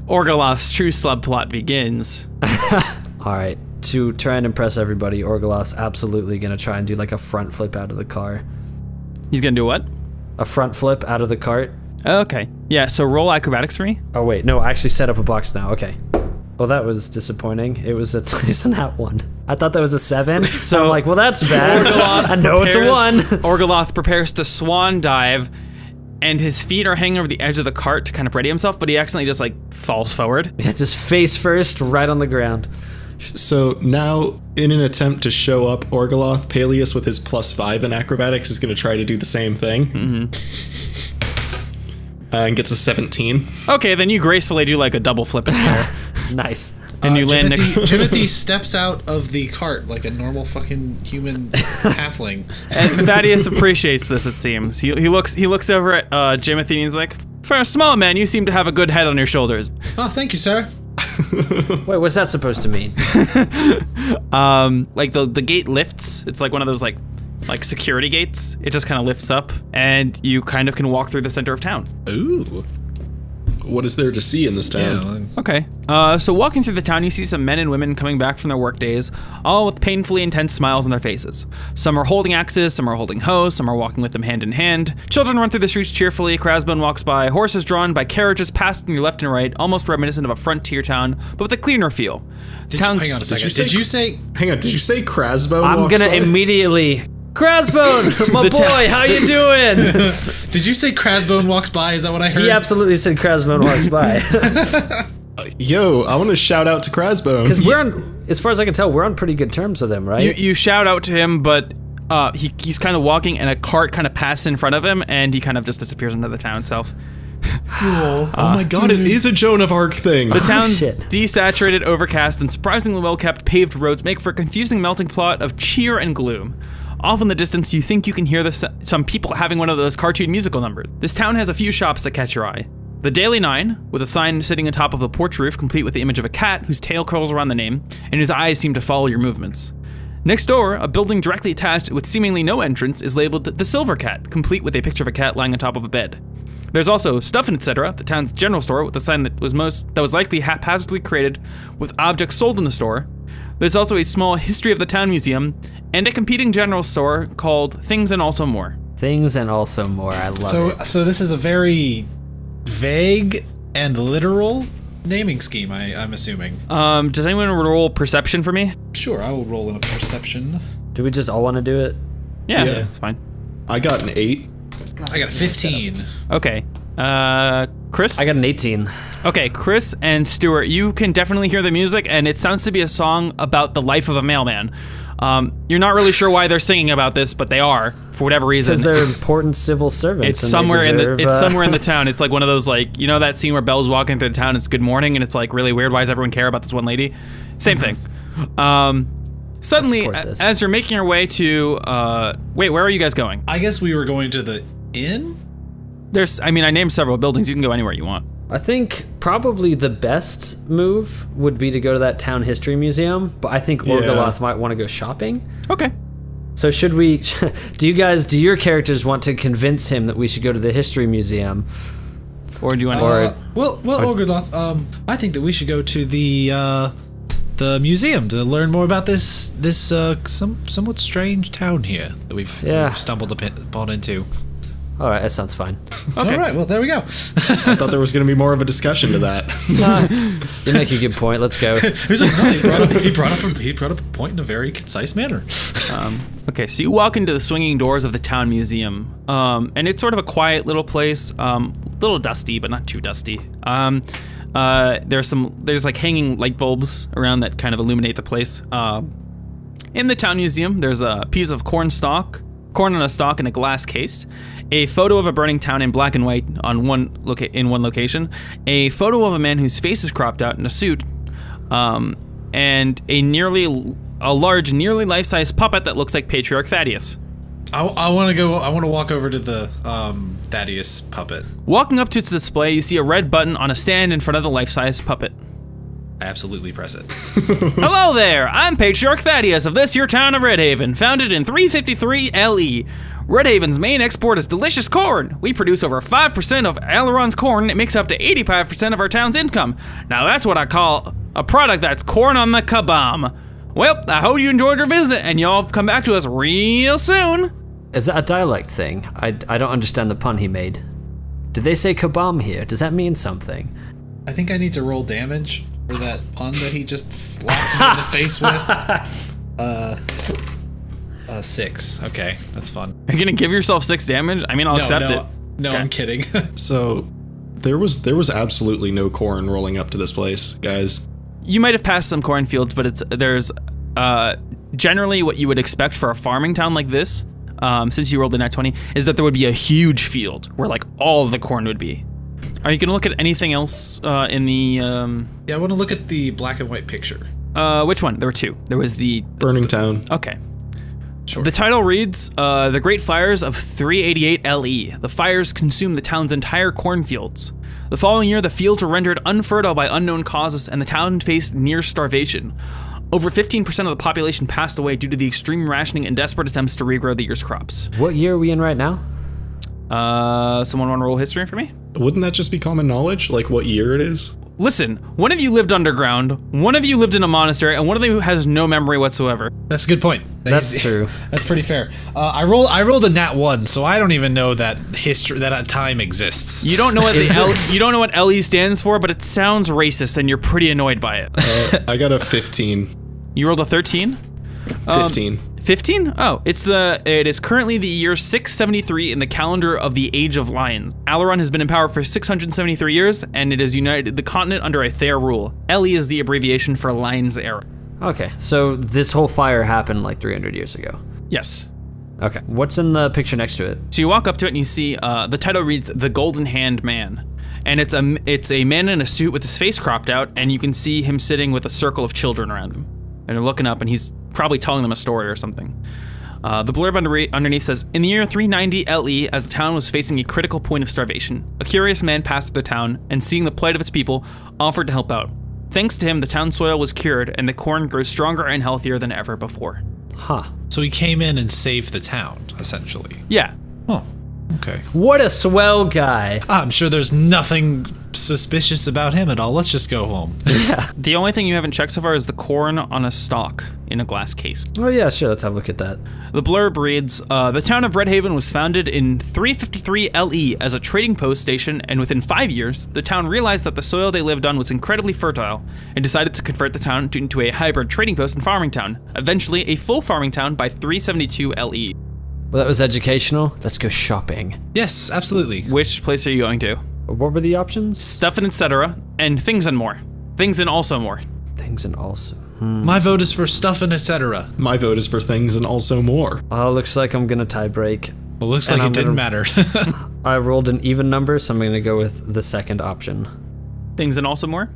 Orgoloth's true subplot begins. All right, to try and impress everybody, Orgoloth's absolutely gonna try and do like a front flip out of the car. He's gonna do what? A front flip out of the cart. Okay. Yeah, so roll acrobatics for me. Oh wait, no, I actually set up a box now. Okay. Well, that was disappointing. It was a that one. I thought that was a 7. So I'm like, well, that's bad. I know it's a 1. Orgoloth prepares to swan dive, and his feet are hanging over the edge of the cart to kind of ready himself, but he accidentally just like falls forward. It's his face first, right on the ground. So now, in an attempt to show up Orgoloth, Paelius with his +5 in acrobatics is going to try to do the same thing. Mm-hmm. And gets a 17. Okay, then you gracefully do like a double flip in the air. Nice. And you land next. Jimothy steps out of the cart like a normal fucking human halfling. And Thaddeus appreciates this. It seems he looks over at Jimothy and he's like, "For a small man, you seem to have a good head on your shoulders." Oh, thank you, sir. Wait, what's that supposed to mean? Like the gate lifts. It's like one of those like security gates. It just kind of lifts up, and you kind of can walk through the center of town. Ooh. What is there to see in this town? Yeah. Okay. So walking through the town, you see some men and women coming back from their work days, all with painfully intense smiles on their faces. Some are holding axes, some are holding hoes, some are walking with them hand in hand. Children run through the streets cheerfully, Crasbone walks by, horses drawn by carriages passed on your left and right, almost reminiscent of a frontier town, but with a cleaner feel. Hang on a second. Did you say Crasbone I'm walks gonna by? immediately. Crasbone, my boy, how you doing? Did you say Crasbone walks by? Is that what I heard? He absolutely said Crasbone walks by. Yo, I want to shout out to Crasbone. Because we're on, as far as I can tell, we're on pretty good terms with him, right? You shout out to him, but he's kind of walking, and a cart kind of passes in front of him, and he kind of just disappears into the town itself. Oh my god, it is a Joan of Arc thing. The town's shit. desaturated, overcast, and surprisingly well-kept paved roads make for a confusing melting pot of cheer and gloom. Off in the distance, you think you can hear some people having one of those cartoon musical numbers. This town has a few shops that catch your eye. The Daily Nine, with a sign sitting atop of the porch roof, complete with the image of a cat whose tail curls around the name, and whose eyes seem to follow your movements. Next door, a building directly attached with seemingly no entrance is labeled the Silver Cat, complete with a picture of a cat lying on top of a bed. There's also Stuff and Etc., the town's general store, with a sign that was likely haphazardly created with objects sold in the store. There's also a small History of the Town museum, and a competing general store called Things and Also More. Things and also more. I love it. So this is a very vague and literal naming scheme, I'm assuming. Does anyone roll perception for me? Sure, I will roll in a perception. Do we just all want to do it? Yeah, Yeah. it's fine. I got an 8. I got a 15. Okay. Chris? I got an 18. Okay, Chris and Stewart, you can definitely hear the music, and it sounds to be a song about the life of a mailman. You're not really sure why they're singing about this, but they are, for whatever reason. Because they're important civil servants. It's and somewhere they deserve, it's somewhere in the town. It's like one of those, like, you know that scene where Belle's walking through the town, it's good morning, and it's like really weird, why does everyone care about this one lady? Same thing. Suddenly, support this. as you're making your way to wait, where are you guys going? I guess we were going to the inn? I named several buildings. You can go anywhere you want. I think probably the best move would be to go to that town history museum, but I think Orgoloth might want to go shopping. Okay. So should we, do your characters want to convince him that we should go to the history museum? Or do you want Well, Orgoloth, I think that we should go to the museum to learn more about this somewhat strange town here that we've stumbled upon into. All right, that sounds fine. Okay. All right, well, there we go. I thought there was going to be more of a discussion to that. You make a good point. Let's go. He's like, no, he brought up a point in a very concise manner. Okay, so you walk into the swinging doors of the town museum, and it's sort of a quiet little place, little dusty, but not too dusty. There's like hanging light bulbs around that kind of illuminate the place. In the town museum, there's a piece of corn on a stalk in a glass case, a photo of a burning town in black and white in one location, a photo of a man whose face is cropped out in a suit, and a large, nearly life-size puppet that looks like Patriarch Thaddeus. I want to walk over to the Thaddeus puppet. Walking up to its display, you see a red button on a stand in front of the life-size puppet. I absolutely press it. Hello there, I'm Patriarch Thaddeus of this here town of Redhaven, founded in 353 LE. Redhaven's main export is delicious corn. We produce over 5% of Aileron's corn. It makes up to 85% of our town's income. Now that's what I call a product that's corn on the kabam. Well, I hope you enjoyed your visit and y'all come back to us real soon. Is that a dialect thing? I don't understand the pun he made. Did they say kabam here? Does that mean something? I think I need to roll damage for that pun that he just slapped me in the face with. 6. Okay, that's fun. You're gonna give yourself 6 damage? I mean, I'll accept it. No, Okay. I'm kidding. So there was absolutely no corn rolling up to this place, guys. You might have passed some cornfields, but there's generally what you would expect for a farming town like this, since you rolled a nat 20, is that there would be a huge field where like all of the corn would be. Are you gonna look at anything else in the? Yeah, I want to look at the black and white picture. Which one? There were 2. There was the Burning town. Okay. Sure. The title reads, The Great Fires of 388 LE. The fires consumed the town's entire cornfields. The following year, the fields were rendered unfertile by unknown causes, and the town faced near starvation. Over 15% of the population passed away due to the extreme rationing and desperate attempts to regrow the year's crops. What year are we in right now? Someone want to roll history for me? Wouldn't that just be common knowledge? Like what year it is? Listen, one of you lived underground, one of you lived in a monastery, and one of you has no memory whatsoever. That's a good point. That's true. That's pretty fair. I rolled a nat 1, so I don't even know that time exists. You don't know what you don't know what LE stands for, but it sounds racist, and you're pretty annoyed by it. I got a 15. You rolled a 13? 15. 15? Oh, it is currently the year 673 in the calendar of the Age of Lions. Aileron has been in power for 673 years, and it has united the continent under a fair rule. LE is the abbreviation for Lion's Era. Okay, so this whole fire happened like 300 years ago. Yes. Okay, what's in the picture next to it? So you walk up to it and you see the title reads The Golden Hand Man. And it's a man in a suit with his face cropped out, and you can see him sitting with a circle of children around him. And they're looking up, and he's probably telling them a story or something. The blurb underneath says, In the year 390 LE, as the town was facing a critical point of starvation, a curious man passed through the town, and seeing the plight of its people, offered to help out. Thanks to him, the town soil was cured, and the corn grows stronger and healthier than ever before. Huh. So he came in and saved the town, essentially. Yeah. Oh, okay. What a swell guy. I'm sure there's nothing suspicious about him at all. Let's just go home. The only thing you haven't checked so far is the corn on a stalk in a glass case. Oh yeah, sure, let's have a look at that. The blurb reads, the town of Redhaven was founded in 353 LE as a trading post station, and within 5 years, the town realized that the soil they lived on was incredibly fertile, and decided to convert the town into a hybrid trading post and farming town, eventually a full farming town by 372 LE. Well, that was educational. Let's go shopping. Yes, absolutely. Which place are you going to? What were the options? Stuff and etc., and things and more. Things and also more. Things and also. My vote is for stuff and etc. My vote is for things and also more. Oh, looks like I'm gonna tie break. Well, looks And like I'm it didn't gonna- matter. I rolled an even number, so I'm gonna go with the second option. Things and also more?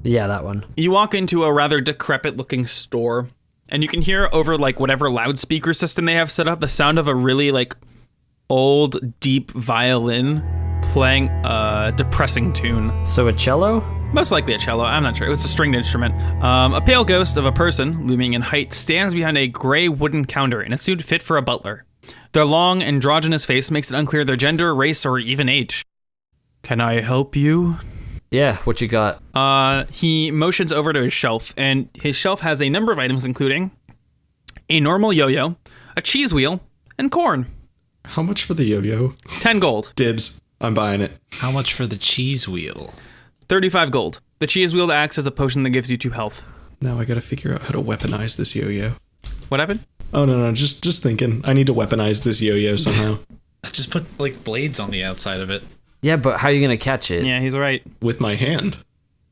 Yeah, that one. You walk into a rather decrepit looking store, and you can hear over like whatever loudspeaker system they have set up, the sound of a really like old, deep violin playing a depressing tune. So a cello? Most likely a cello, I'm not sure. It was a stringed instrument. A pale ghost of a person, looming in height, stands behind a gray wooden counter in a suit fit for a butler. Their long, androgynous face makes it unclear their gender, race, or even age. Can I help you? Yeah, what you got? He motions over to his shelf, and his shelf has a number of items, including a normal yo-yo, a cheese wheel, and corn. How much for the yo-yo? 10 gold. Dibs. I'm buying it. How much for the cheese wheel? 35 gold. The cheese wheel acts as a potion that gives you 2 health. Now I gotta figure out how to weaponize this yo-yo. What happened? Oh, no, just thinking. I need to weaponize this yo-yo somehow. Just put like blades on the outside of it. Yeah, but how are you gonna catch it? Yeah, he's right. With my hand.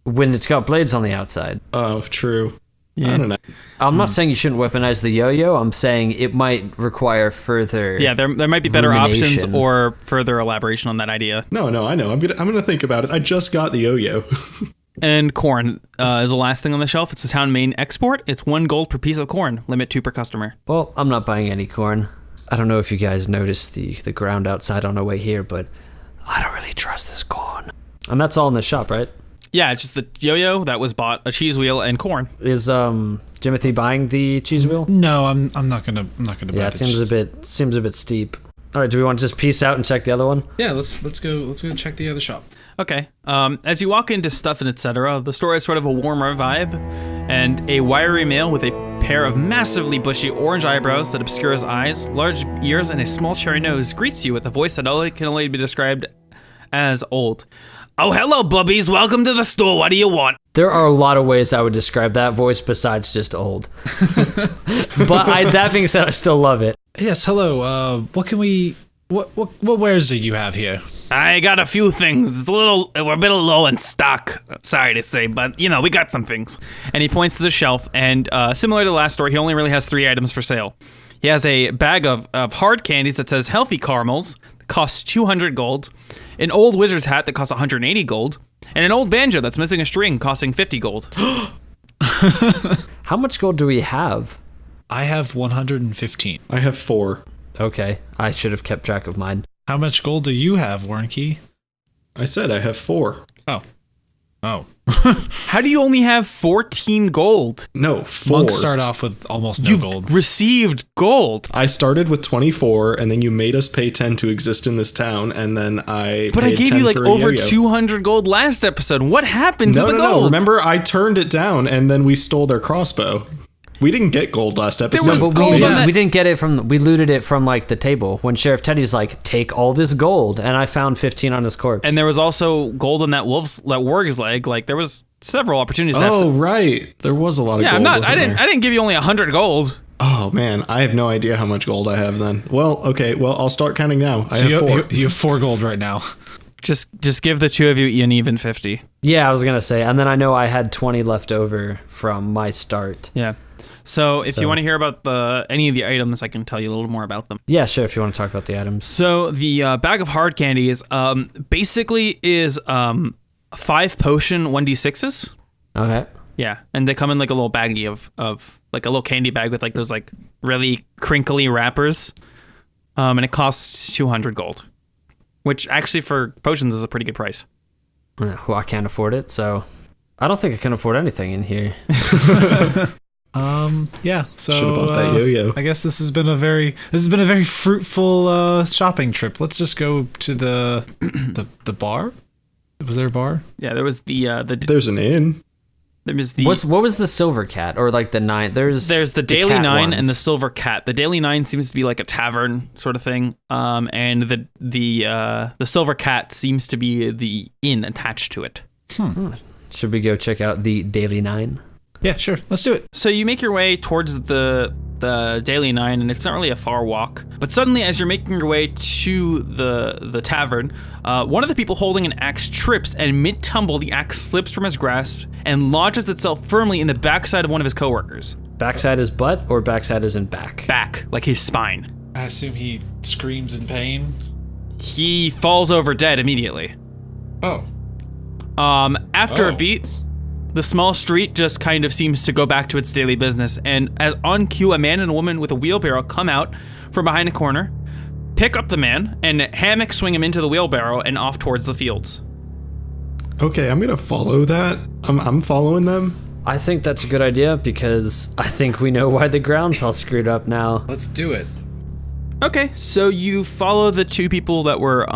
when it's got blades on the outside. Oh, true. I don't know. I'm not saying you shouldn't weaponize the yo-yo. I'm saying it might require further. Yeah, there might be better options rumination. or further elaboration on that idea. No, I know. I'm gonna think about it. I just got the yo-yo. And corn is the last thing on the shelf. It's the town main export. It's 1 gold per piece of corn. Limit 2 per customer. Well, I'm not buying any corn. I don't know if you guys noticed the ground outside on our way here, but I don't really trust this corn. And that's all in the shop, right? Yeah, it's just the yo-yo that was bought, a cheese wheel, and corn. Is Jimothy buying the cheese wheel? No, I'm not gonna buy Yeah, it seems a bit steep. All right, do we want to just peace out and check the other one? Yeah, let's go check the other shop. Okay. As you walk into stuff and etc., the store has sort of a warmer vibe, and a wiry male with a pair of massively bushy orange eyebrows that obscure his eyes, large ears, and a small cherry nose greets you with a voice that can only be described as old. Oh, hello, bubbies. Welcome to the store. What do you want? There are a lot of ways I would describe that voice besides just old. But that being said, I still love it. Yes, hello. What wares do you have here? I got a few things. We're a bit low in stock. Sorry to say, but we got some things. And he points to the shelf, and similar to the last store, he only really has 3 items for sale. He has a bag of hard candies that says healthy caramels, that costs 200 gold, an old wizard's hat that costs 180 gold, and an old banjo that's missing a string costing 50 gold. How much gold do we have? I have 115. I have 4. Okay, I should have kept track of mine. How much gold do you have, Warncke? I said I have 4. Oh. How do you only have 14 gold? No, 4. Monks start off with almost no You've gold. received gold. I started with 24, and then you made us pay 10 to exist in this town, and then I But I paid gave 10 you like for a over yo-yo. 200 gold last episode. What happened to the gold? No. Remember, I turned it down, and then we stole their crossbow. We didn't get gold last episode. was But gold on that- we didn't get it we looted it from like the table when Sheriff Teddy's like, take all this gold, and I found 15 on his corpse. And there was also gold on that warg's leg. Like there was several opportunities to have Oh, right. There was a lot of Yeah, gold, I wasn't there? didn't give you only 100 gold. Oh, man. I have no idea how much gold I have then. Well, okay. Well, I'll start counting now. I have 4. You have 4 gold right now. Just give the two of you an even 50. Yeah, I was gonna say, and then I know I had 20 left over from my start. Yeah. So if you want to hear about any of the items, I can tell you a little more about them. Yeah, sure. If you want to talk about the items. So the bag of hard candies basically is 5 potion 1d6s. Okay. Yeah, and they come in like a little baggie of like a little candy bag with like those like really crinkly wrappers, and it costs 200 gold, which actually for potions is a pretty good price. Well, I can't afford it, so I don't think I can afford anything in here. Yeah. So Should've bought that yo-yo. I guess this has been a very fruitful shopping trip. Let's just go to the bar. Was there a bar? Yeah, there was There's an inn. there was the What was the Silver Cat or like the 9? There's the Daily cat Nine ones. and the Silver Cat. The Daily Nine seems to be like a tavern sort of thing, and the Silver Cat seems to be the inn attached to it. Should we go check out the Daily 9? Yeah, sure. Let's do it. So you make your way towards the Daily Nine, and it's not really a far walk. But suddenly, as you're making your way to the tavern, one of the people holding an axe trips, and mid-tumble, the axe slips from his grasp and lodges itself firmly in the backside of one of his coworkers. Backside is butt or backside is in back? Back, like his spine. I assume he screams in pain. He falls over dead immediately. Oh. After a Oh. beat, the small street just kind of seems to go back to its daily business, and as on cue, a man and a woman with a wheelbarrow come out from behind a corner, pick up the man, and hammock swing him into the wheelbarrow and off towards the fields. Okay, I'm going to follow that. I'm following them. I think that's a good idea because I think we know why the ground's all screwed up now. Let's do it. Okay, so you follow the two people that were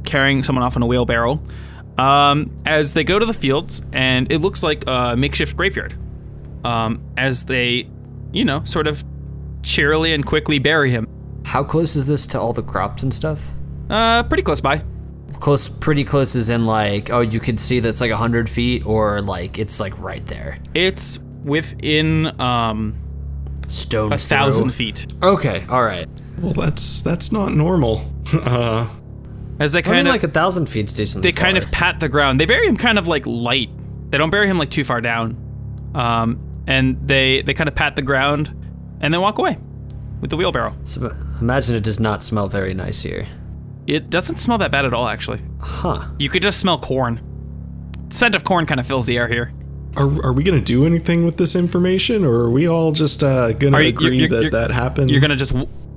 carrying someone off in a wheelbarrow as they go to the fields, and it looks like a makeshift graveyard. As they, sort of cheerily and quickly bury him. How close is this to all the crops and stuff? Pretty close by. Pretty close as in like, oh, you could see that's like 100 feet or like it's like right there. It's within Stone 1,000 feet. Okay, all right. Well, that's not normal. As they I kind mean, of like 1,000 feet's decent. they kind of pat the ground. They bury him kind of like light, They don't bury him like too far down. And they kind of pat the ground and then walk away with the wheelbarrow. So imagine it does not smell very nice here. It doesn't smell that bad at all, actually. Huh. You could just smell corn. Scent of corn kind of fills the air here. Are we gonna do anything with this information, or are we all just gonna agree that happened? You're gonna just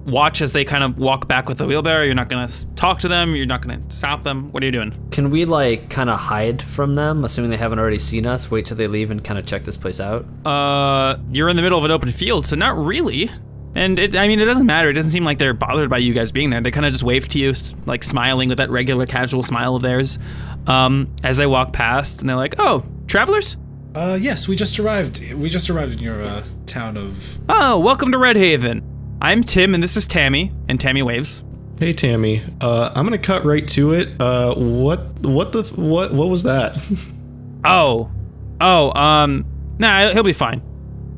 watch as they kind of walk back with the wheelbarrow. You're not gonna talk to them. You're not gonna stop them. What are you doing? Can we like kind of hide from them, assuming they haven't already seen us? Wait till they leave and kind of check this place out. You're in the middle of an open field, so not really. And it doesn't matter. It doesn't seem like they're bothered by you guys being there. They kind of just wave to you, like smiling with that regular casual smile of theirs, as they walk past. And they're like, "Oh, travelers? Yes, we just arrived. We just arrived in your town of. Oh, welcome to Redhaven. I'm Tim, and this is Tammy." And Tammy waves. Hey Tammy, I'm gonna cut right to it. What was that? Nah, he'll be fine.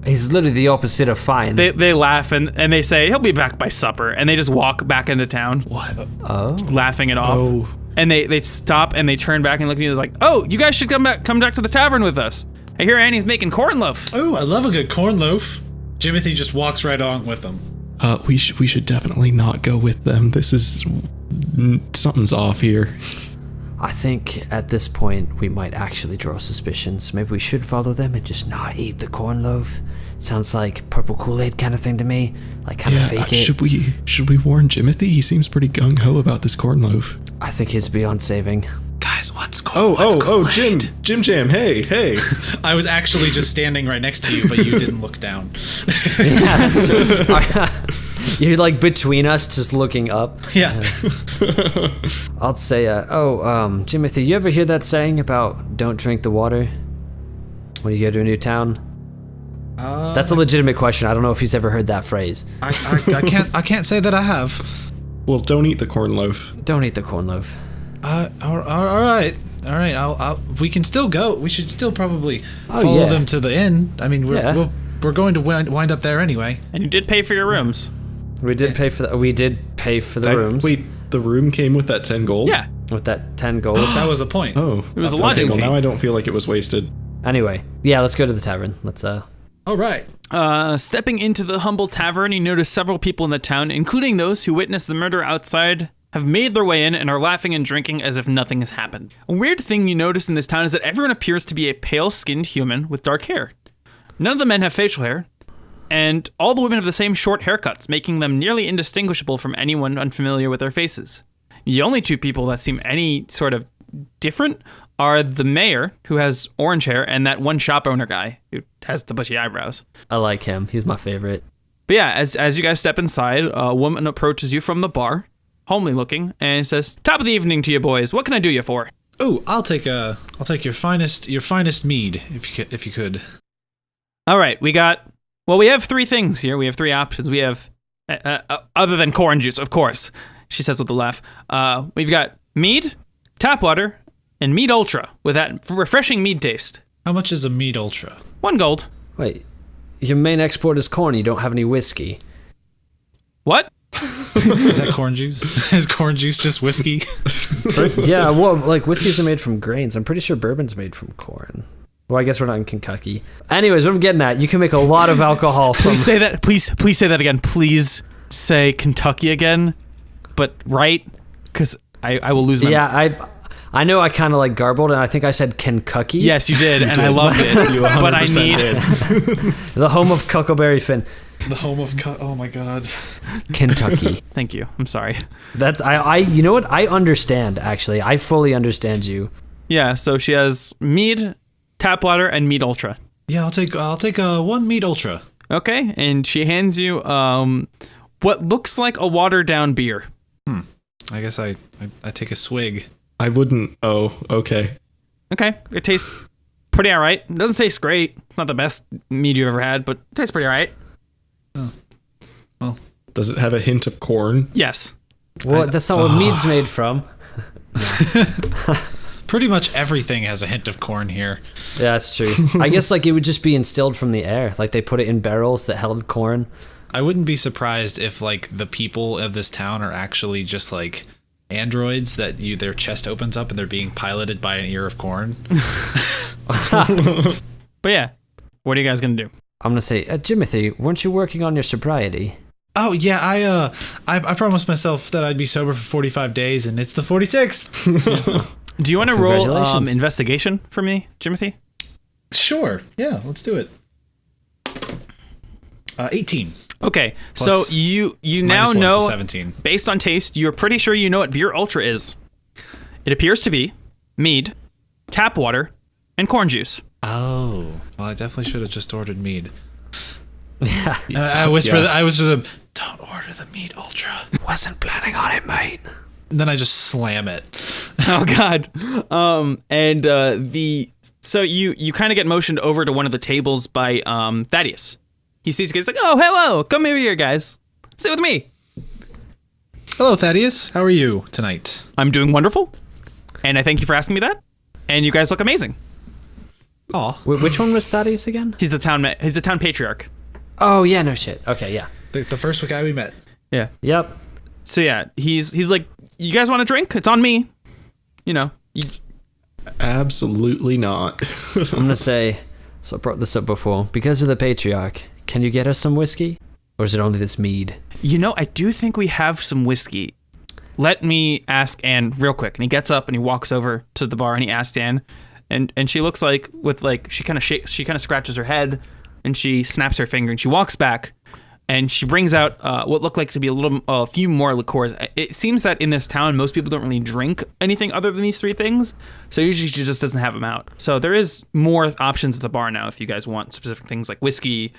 He's literally the opposite of fine. They laugh and they say he'll be back by supper, and they just walk back into town. What? Oh. Laughing it off. Oh. And they stop and they turn back and look at you like, "Oh, you guys should come back to the tavern with us. I hear Annie's making corn loaf." Oh, I love a good corn loaf. Jimothy just walks right on with them. We should definitely not go with them. This is something's off here. I think at this point we might actually draw suspicions. Maybe we should follow them and just not eat the corn loaf. Sounds like purple Kool-Aid kind of thing to me. Like kind of fake it. Should we warn Jimothy? He seems pretty gung-ho about this corn loaf. I think he's beyond saving. Guys, what's going on? Oh, Jim Jam, hey. I was actually just standing right next to you, but you didn't look down. Yeah, that's true. You're like between us, just looking up. Yeah. I'll say, Jimothy, you ever hear that saying about don't drink the water when you go to a new town? That's a legitimate question. I don't know if he's ever heard that phrase. I can't say that I have. Well, don't eat the corn loaf. Don't eat the corn loaf. All right. We can still go. We should still probably follow them to the inn. I mean, we're going to wind up there anyway. And you did pay for your rooms. We did pay for the rooms. Wait, the room came with that 10 gold? Yeah. With that 10 gold. That was the point. Oh. It was a okay, lodging well, fee. now I don't feel like it was wasted. Anyway, yeah, let's go to the tavern. Let's All right. Stepping into the humble tavern, you notice several people in the town, including those who witnessed the murder outside, have made their way in and are laughing and drinking as if nothing has happened. A weird thing you notice in this town is that everyone appears to be a pale-skinned human with dark hair. None of the men have facial hair, and all the women have the same short haircuts, making them nearly indistinguishable from anyone unfamiliar with their faces. The only two people that seem any sort of different are the mayor, who has orange hair, and that one shop owner guy who has the bushy eyebrows. I like him. He's my favorite. But yeah, as you guys step inside, a woman approaches you from the bar, homely looking, and says, "Top of the evening to you boys. What can I do you for?" Oh, I'll take your finest mead if you could. All right, we have three things here. We have three options. We have other than corn juice, of course, she says with a laugh. We've got mead, tap water, and mead ultra with that refreshing mead taste. How much is a mead ultra? 1 gold. Wait, your main export is corn. You don't have any whiskey. What? Is that corn juice? Is corn juice just whiskey? Yeah, well, like whiskeys are made from grains. I'm pretty sure bourbon's made from corn. Well, I guess we're not in Kentucky. Anyways, what I'm getting at, you can make a lot of alcohol from... Please say that. Please say that again. Please say Kentucky again, but right, because I will lose my... Yeah, I know I kind of like garbled, and I think I said Kentucky. Yes, you did, and I loved it. But I need the home of Cuckleberry Finn. The home of oh my god, Kentucky. Thank you. I'm sorry. That's I. You know what? I understand. Actually, I fully understand you. Yeah. So she has mead, tap water, and mead ultra. Yeah, I'll take one mead ultra. Okay, and she hands you what looks like a watered down beer. I guess I take a swig. I wouldn't. Oh, okay. Okay, it tastes pretty alright. It doesn't taste great. It's not the best mead you've ever had, but it tastes pretty alright. Oh. Well, does it have a hint of corn? Yes. Well, that's not what mead's made from. Pretty much everything has a hint of corn here. Yeah, that's true. I guess like it would just be instilled from the air. Like they put it in barrels that held corn. I wouldn't be surprised if like the people of this town are actually just like androids that their chest opens up and they're being piloted by an ear of corn. But yeah, what are you guys gonna do? I'm gonna say, Jimothy, weren't you working on your sobriety? Oh yeah, I promised myself that I'd be sober for 45 days, and it's the 46th. Do you want to roll Congratulations. investigation for me, Jimothy? Sure. Yeah, let's do it. 18. Okay, Plus so you now minus 1, so know, 17. based on taste, you're pretty sure you know what beer ultra is. It appears to be mead, tap water, and corn juice. Oh, well, I definitely should have just ordered mead. Yeah. I whisper to them, don't order the mead ultra. Wasn't planning on it, mate. And then I just slam it. Oh God. So you kind of get motioned over to one of the tables by Thaddeus. He sees you guys like, oh hello, come over here guys, sit with me. Hello, Thaddeus. How are you tonight? I'm doing wonderful, and I thank you for asking me that. And you guys look amazing. Aw. Which one was Thaddeus again? He's the town patriarch. Oh, yeah, no shit. Okay, yeah. The first guy we met. Yeah. Yep. So yeah, he's like, you guys want a drink? It's on me. You know. Absolutely not. I'm gonna say, so I brought this up before. Because of the patriarch, can you get us some whiskey? Or is it only this mead? You know, I do think we have some whiskey. Let me ask Anne real quick. And he gets up and he walks over to the bar and he asks Anne, and she looks like she kind of scratches her head and she snaps her finger and she walks back and she brings out what look like to be a few more liqueurs. It seems that in this town most people don't really drink anything other than these three things, so usually she just doesn't have them out. So there is more options at the bar now if you guys want specific things like whiskey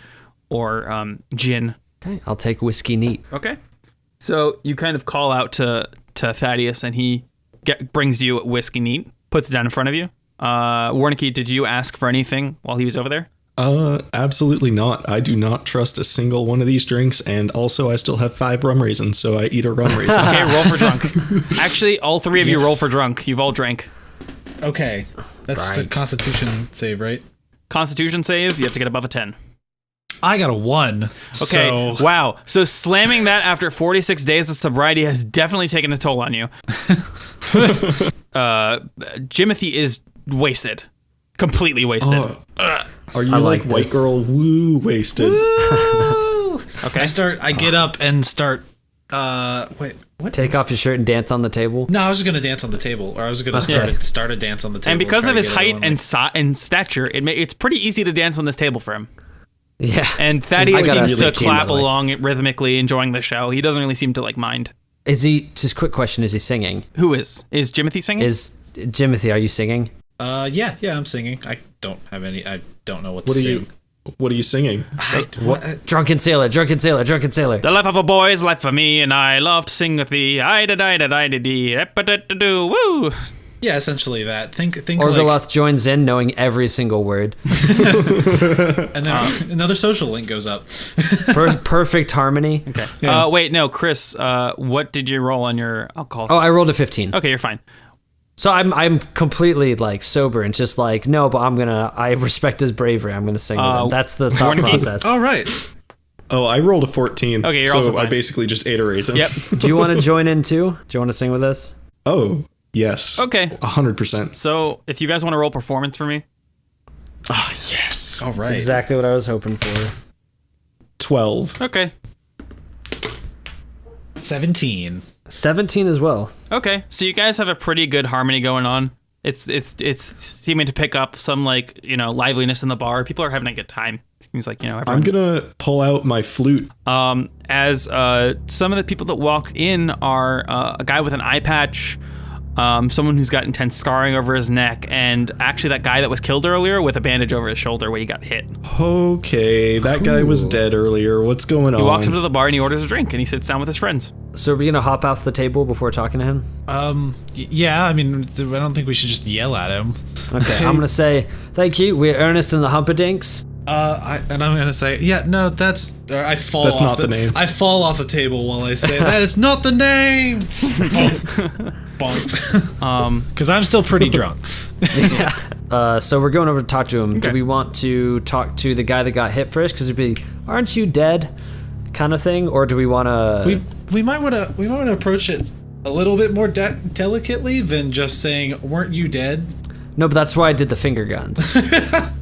or gin. Okay, I'll take whiskey neat. Okay. So you kind of call out to Thaddeus, and he brings you whiskey neat, puts it down in front of you. Warncke, did you ask for anything while he was over there? Absolutely not. I do not trust a single one of these drinks, and also I still have 5 rum raisins, so I eat a rum raisin. Okay, roll for drunk. Actually, all 3 of you roll for drunk. You've all drank. Okay. That's a Right. Constitution save, right? Constitution save, you have to get above a 10. I got a 1. Okay, wow. So slamming that after 46 days of sobriety has definitely taken a toll on you. Jimothy is wasted. Completely wasted. Are you I like like white this. girl woo wasted? Okay. I get up and start, wait, what? Take off your shirt and dance on the table. No, I was just going to dance on the table, or I was going to start a dance on the table. And because try of to his get height everyone, and stature, it's pretty easy to dance on this table for him. Yeah. And Thaddeus I gotta seems to really team clap that way. along rhythmically, enjoying the show. He doesn't really seem to mind. Is he, just quick question, is he singing? Who is? Is Jimothy singing? Is Jimothy, are you singing? yeah, I'm singing. I don't know what to sing. What are you singing? Drunken Sailor, Drunken Sailor, Drunken Sailor. The life of a boy is life for me, and I love to sing with thee. I-da-di-da-di-da-dee, da-da-da-do, woo. Yeah, essentially that. Think Orgoloth like, joins in, knowing every single word. and then another social link goes up. Perfect harmony. Okay. Wait, no, Chris, what did you roll on your alcohol? Oh, I rolled a 15. Okay, you're fine. So I'm completely sober and just no, but I respect his bravery. I'm gonna sing with him. That's the thought process. All right. Oh, I rolled a 14. Okay, you're so also I fine. basically just ate a raisin. Yep. Do you want to join in too? Do you want to sing with us? Oh, yes. Okay. 100%. So if you guys want to roll performance for me. Ah, yes. All right. That's exactly what I was hoping for. 12. Okay. 17. 17 as well. Okay. So you guys have a pretty good harmony going on. It's seeming to pick up some liveliness in the bar. People are having a good time. It seems like I'm everyone's gonna pull out my flute. as some of the people that walk in are a guy with an eye patch, someone who's got intense scarring over his neck, and actually that guy that was killed earlier with a bandage over his shoulder where he got hit. Okay, that guy was dead earlier. What's going on? He walks up to the bar and he orders a drink and he sits down with his friends. So are we gonna hop off the table before talking to him? Yeah, I mean, I don't think we should just yell at him. Okay, I'm gonna say thank you. We're Ernest and the Humpadinks. I'm gonna say, yeah, no, I fall That's off not the name. I fall off the table while I say that. It's not the name. Bonk. Because I'm still pretty drunk. So we're going over to talk to him. Okay. Do we want to talk to the guy that got hit first? Because it'd be, aren't you dead, kind of thing, or do we want to? We might want to approach it a little bit more delicately than just saying, "Weren't you dead?" No, but that's why I did the finger guns.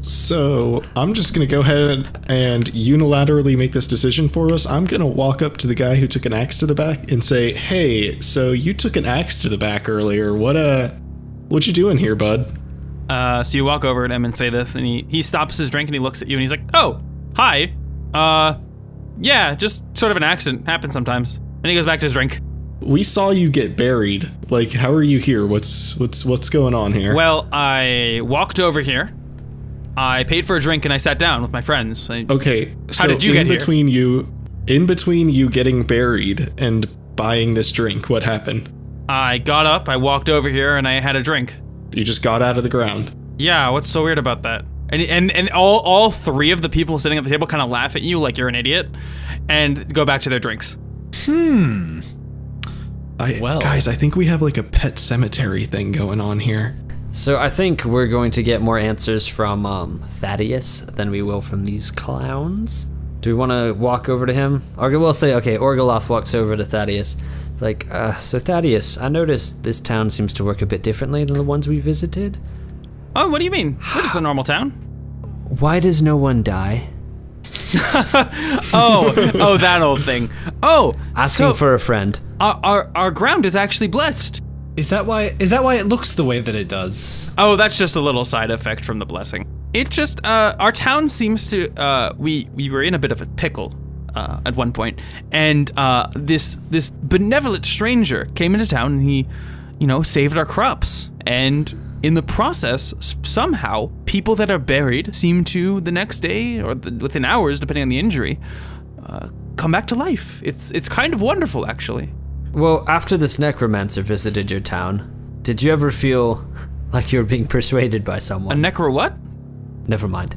So I'm just going to go ahead and unilaterally make this decision for us. I'm going to walk up to the guy who took an axe to the back and say, hey, so you took an axe to the back earlier. What you doing here, bud? So you walk over to him and say this, and he stops his drink and he looks at you and he's like, oh, hi. Yeah, just sort of an accident. Happens sometimes. And he goes back to his drink. We saw you get buried. Like, how are you here? What's going on here? Well, I walked over here. I paid for a drink and I sat down with my friends. Okay, so how did you get here? In between you getting buried and buying this drink, what happened? I got up, I walked over here, and I had a drink. You just got out of the ground. Yeah, what's so weird about that? And all three of the people sitting at the table kind of laugh at you like you're an idiot and go back to their drinks. Guys, I think we have like a pet cemetery thing going on here. So I think we're going to get more answers from Thaddeus than we will from these clowns. Do we want to walk over to him? Or we'll say, okay, Orgoloth walks over to Thaddeus. Like, so Thaddeus, I noticed this town seems to work a bit differently than the ones we visited. Oh, what do you mean? We're just a normal town. Why does no one die? Oh, that old thing. Oh, asking for a friend. Our ground is actually blessed. Is that why it looks the way that it does? Oh, that's just a little side effect from the blessing. It just our town seems to we were in a bit of a pickle at one point, and this benevolent stranger came into town and he, saved our crops. And in the process, somehow people that are buried seem to the next day or within hours, depending on the injury, come back to life. It's kind of wonderful, actually. Well, after this necromancer visited your town, did you ever feel like you were being persuaded by someone? A necro what? Never mind.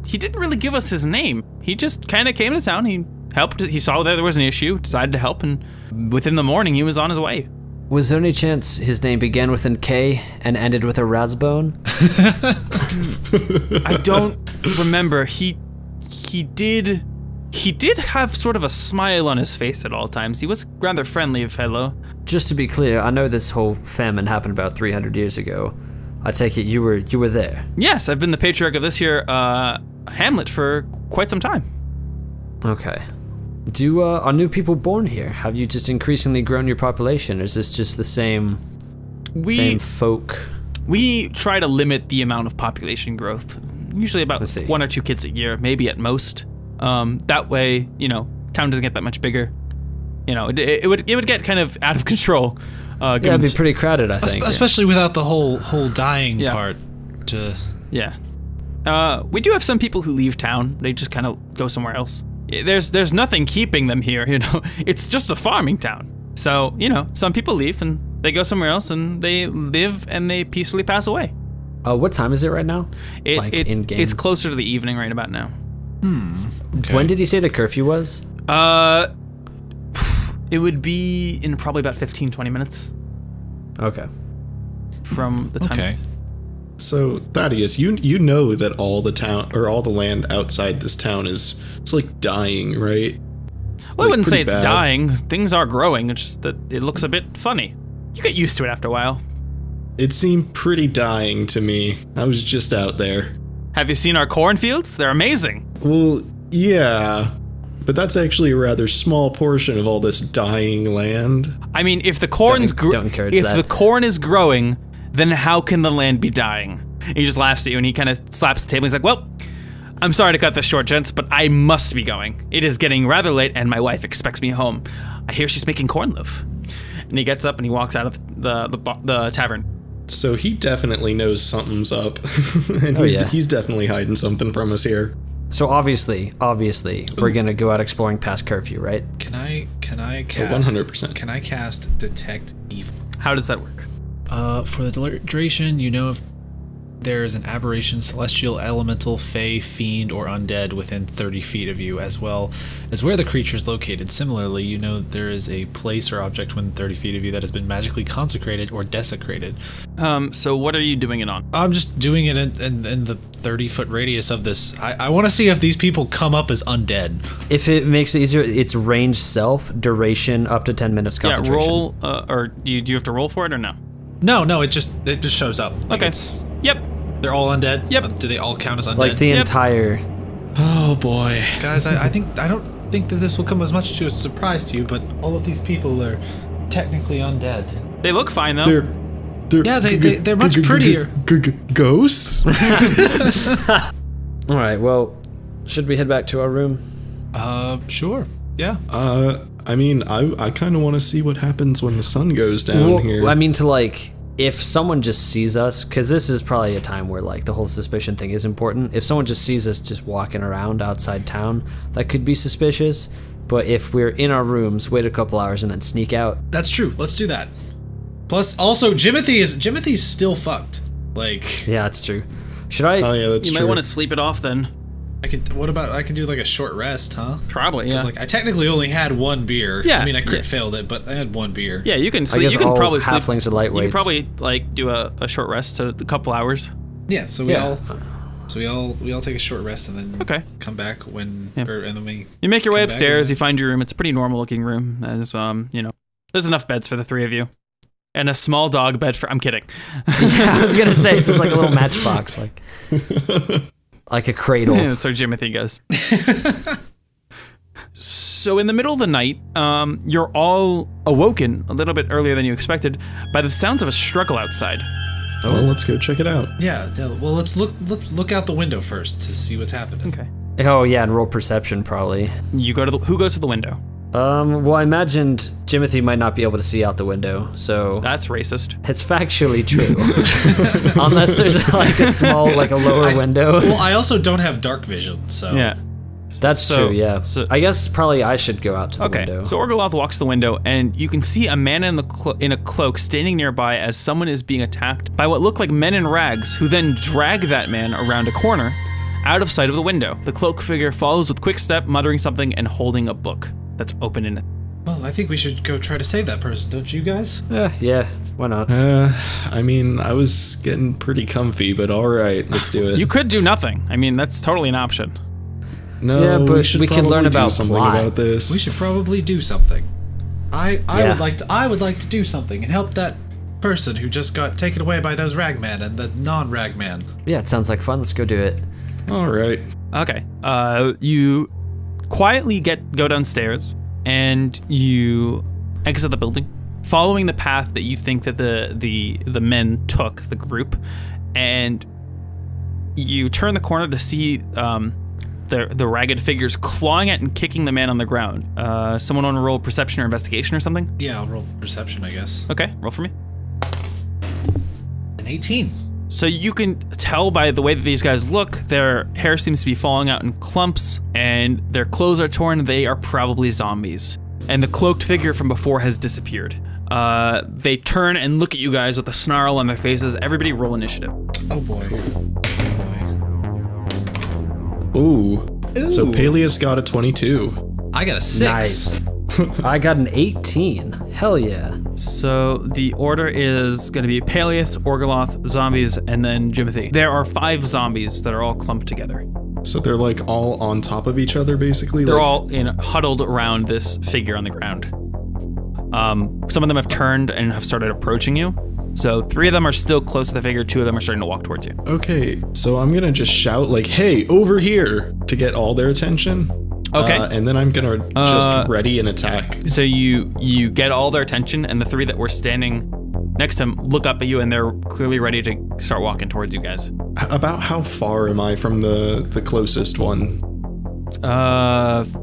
He didn't really give us his name. He just kind of came to town. He helped. He saw that there was an issue, decided to help, and within the morning, he was on his way. Was there any chance his name began with an K and ended with a Razbone? I don't remember. He did have sort of a smile on his face at all times. He was rather friendly fellow. Just to be clear, I know this whole famine happened about 300 years ago. I take it you were there. Yes, I've been the patriarch of this here hamlet for quite some time. Okay. Are new people born here? Have you just increasingly grown your population, or is this just the same folk? We try to limit the amount of population growth. Usually about 1 or 2 kids a year, maybe at most. That way, town doesn't get that much bigger. It would get kind of out of control. It'd be pretty crowded, I think. Especially without the whole dying part. Yeah. We do have some people who leave town. They just kind of go somewhere else. There's nothing keeping them here, It's just a farming town. So, some people leave and they go somewhere else and they live and they peacefully pass away. What time is it right now? In-game? It's closer to the evening right about now. Okay. When did he say the curfew was? It would be in probably about 15-20 minutes. Okay. From the time. Okay. So Thaddeus, you know that all the town or all the land outside this town it's like dying, right? Well, I wouldn't say it's bad. dying. Things are growing. It's just that it looks a bit funny. You get used to it after a while. It seemed pretty dying to me. I was just out there. Have you seen our cornfields? They're amazing. Well, yeah, but that's actually a rather small portion of all this dying land. I mean, if the corn's the corn is growing, then how can the land be dying? And he just laughs at you and he kind of slaps the table. He's like, well, I'm sorry to cut this short, gents, but I must be going. It is getting rather late and my wife expects me home. I hear she's making corn loaf. And he gets up and he walks out of the tavern. So he definitely knows something's up. And he's definitely hiding something from us here. So obviously, we're gonna go out exploring past curfew, right? Can I cast 100%. Can I cast Detect Evil? How does that work? For the duration, if there is an aberration, celestial, elemental, fey, fiend, or undead within 30 feet of you, as well as where the creature is located. Similarly, there is a place or object within 30 feet of you that has been magically consecrated or desecrated. So what are you doing it on? I'm just doing it in the 30-foot radius of this. I want to see if these people come up as undead. If it makes it easier, it's range self, duration up to 10 minutes concentration. Yeah, roll, or do you have to roll for it or no? No, it just shows up. Okay. Yep. They're all undead? Yep. Do they all count as undead? Like the entire. Oh boy. Guys, I don't think that this will come as much to a surprise to you, but all of these people are technically undead. They look fine though. They're much prettier. Ghosts? All right. Well, should we head back to our room? Sure. Yeah. I mean, I kind of want to see what happens when the sun goes down here. I mean, to like, if someone just sees us, because this is probably a time where like the whole suspicion thing is important. If someone just sees us just walking around outside town, that could be suspicious. But if we're in our rooms, wait a couple hours and then sneak out. That's true. Let's do that. Plus, also, Jimothy's still fucked. Like, Yeah, that's true. Should I? Oh yeah, that's You true. might want to sleep it off then. I could do like a short rest, huh? Probably, yeah. Like, I technically only had one beer. Yeah, I mean, I crit yeah. failed it, but I had one beer. Yeah, you can I sleep. guess You can all probably sleep. halflings are lightweights. You can probably like do a short rest, a couple hours. Yeah. So we all take a short rest and then Okay. come back when Yeah. and then we You make your way come back upstairs. and- You find your room. It's a pretty normal looking room. As there's enough beds for the three of you, and a small dog bed for. I'm kidding. Yeah, I was gonna say it's just like a little matchbox, like a cradle. That's where Jimothy goes. So in the middle of the night, you're all awoken a little bit earlier than you expected by the sounds of a struggle outside. Well, let's go check it out. Yeah. Well, let's look out the window first to see what's happening. Okay. Oh yeah, and roll perception probably. You go to who goes to the window? Well, I imagined Jimothy might not be able to see out the window, so That's racist. it's factually true. Unless there's like a small, like a lower window. Well, I also don't have dark vision, so Yeah. That's So- true, yeah. so- I guess probably I should go out to the Okay. window. So Orgoloth walks to the window, and you can see a man in a cloak standing nearby as someone is being attacked by what look like men in rags, who then drag that man around a corner, out of sight of the window. The cloaked figure follows with quick step, muttering something and holding a book that's open in it. Well, I think we should go try to save that person, don't you guys? Yeah, why not? I mean, I was getting pretty comfy, but all right, let's do it. You could do nothing. I mean, that's totally an option. No, Yeah, but should we can learn probably do about something plot. about this. We should probably do something. I Yeah. would like to do something and help that person who just got taken away by those ragman and the non-ragman. Yeah, it sounds like fun. Let's go do it. All right. Okay. You quietly go downstairs and you exit the building, following the path that you think that the men took, the group, and you turn the corner to see the ragged figures clawing at and kicking the man on the ground. Someone want to roll perception or investigation or something? Yeah, I'll roll perception, I guess. Okay, roll for me. An 18. So you can tell by the way that these guys look, their hair seems to be falling out in clumps, and their clothes are torn. They are probably zombies. And the cloaked figure from before has disappeared. They turn and look at you guys with a snarl on their faces. Everybody roll initiative. Oh boy. Ooh. So Paelius got a 22. I got a 6. Nice. I got an 18. Hell yeah. So the order is going to be Paelius, Orgoloth, zombies, and then Jimothy. There are 5 zombies that are all clumped together. So they're like all on top of each other, basically? They're like, all huddled around this figure on the ground. Some of them have turned and have started approaching you. So 3 of them are still close to the figure, 2 of them are starting to walk towards you. Okay, so I'm gonna just shout like, hey, over here, to get all their attention. Okay. And then I'm gonna just ready an attack. So you get all their attention, and the 3 that were standing next to him look up at you, and they're clearly ready to start walking towards you guys. About how far am I from the closest one?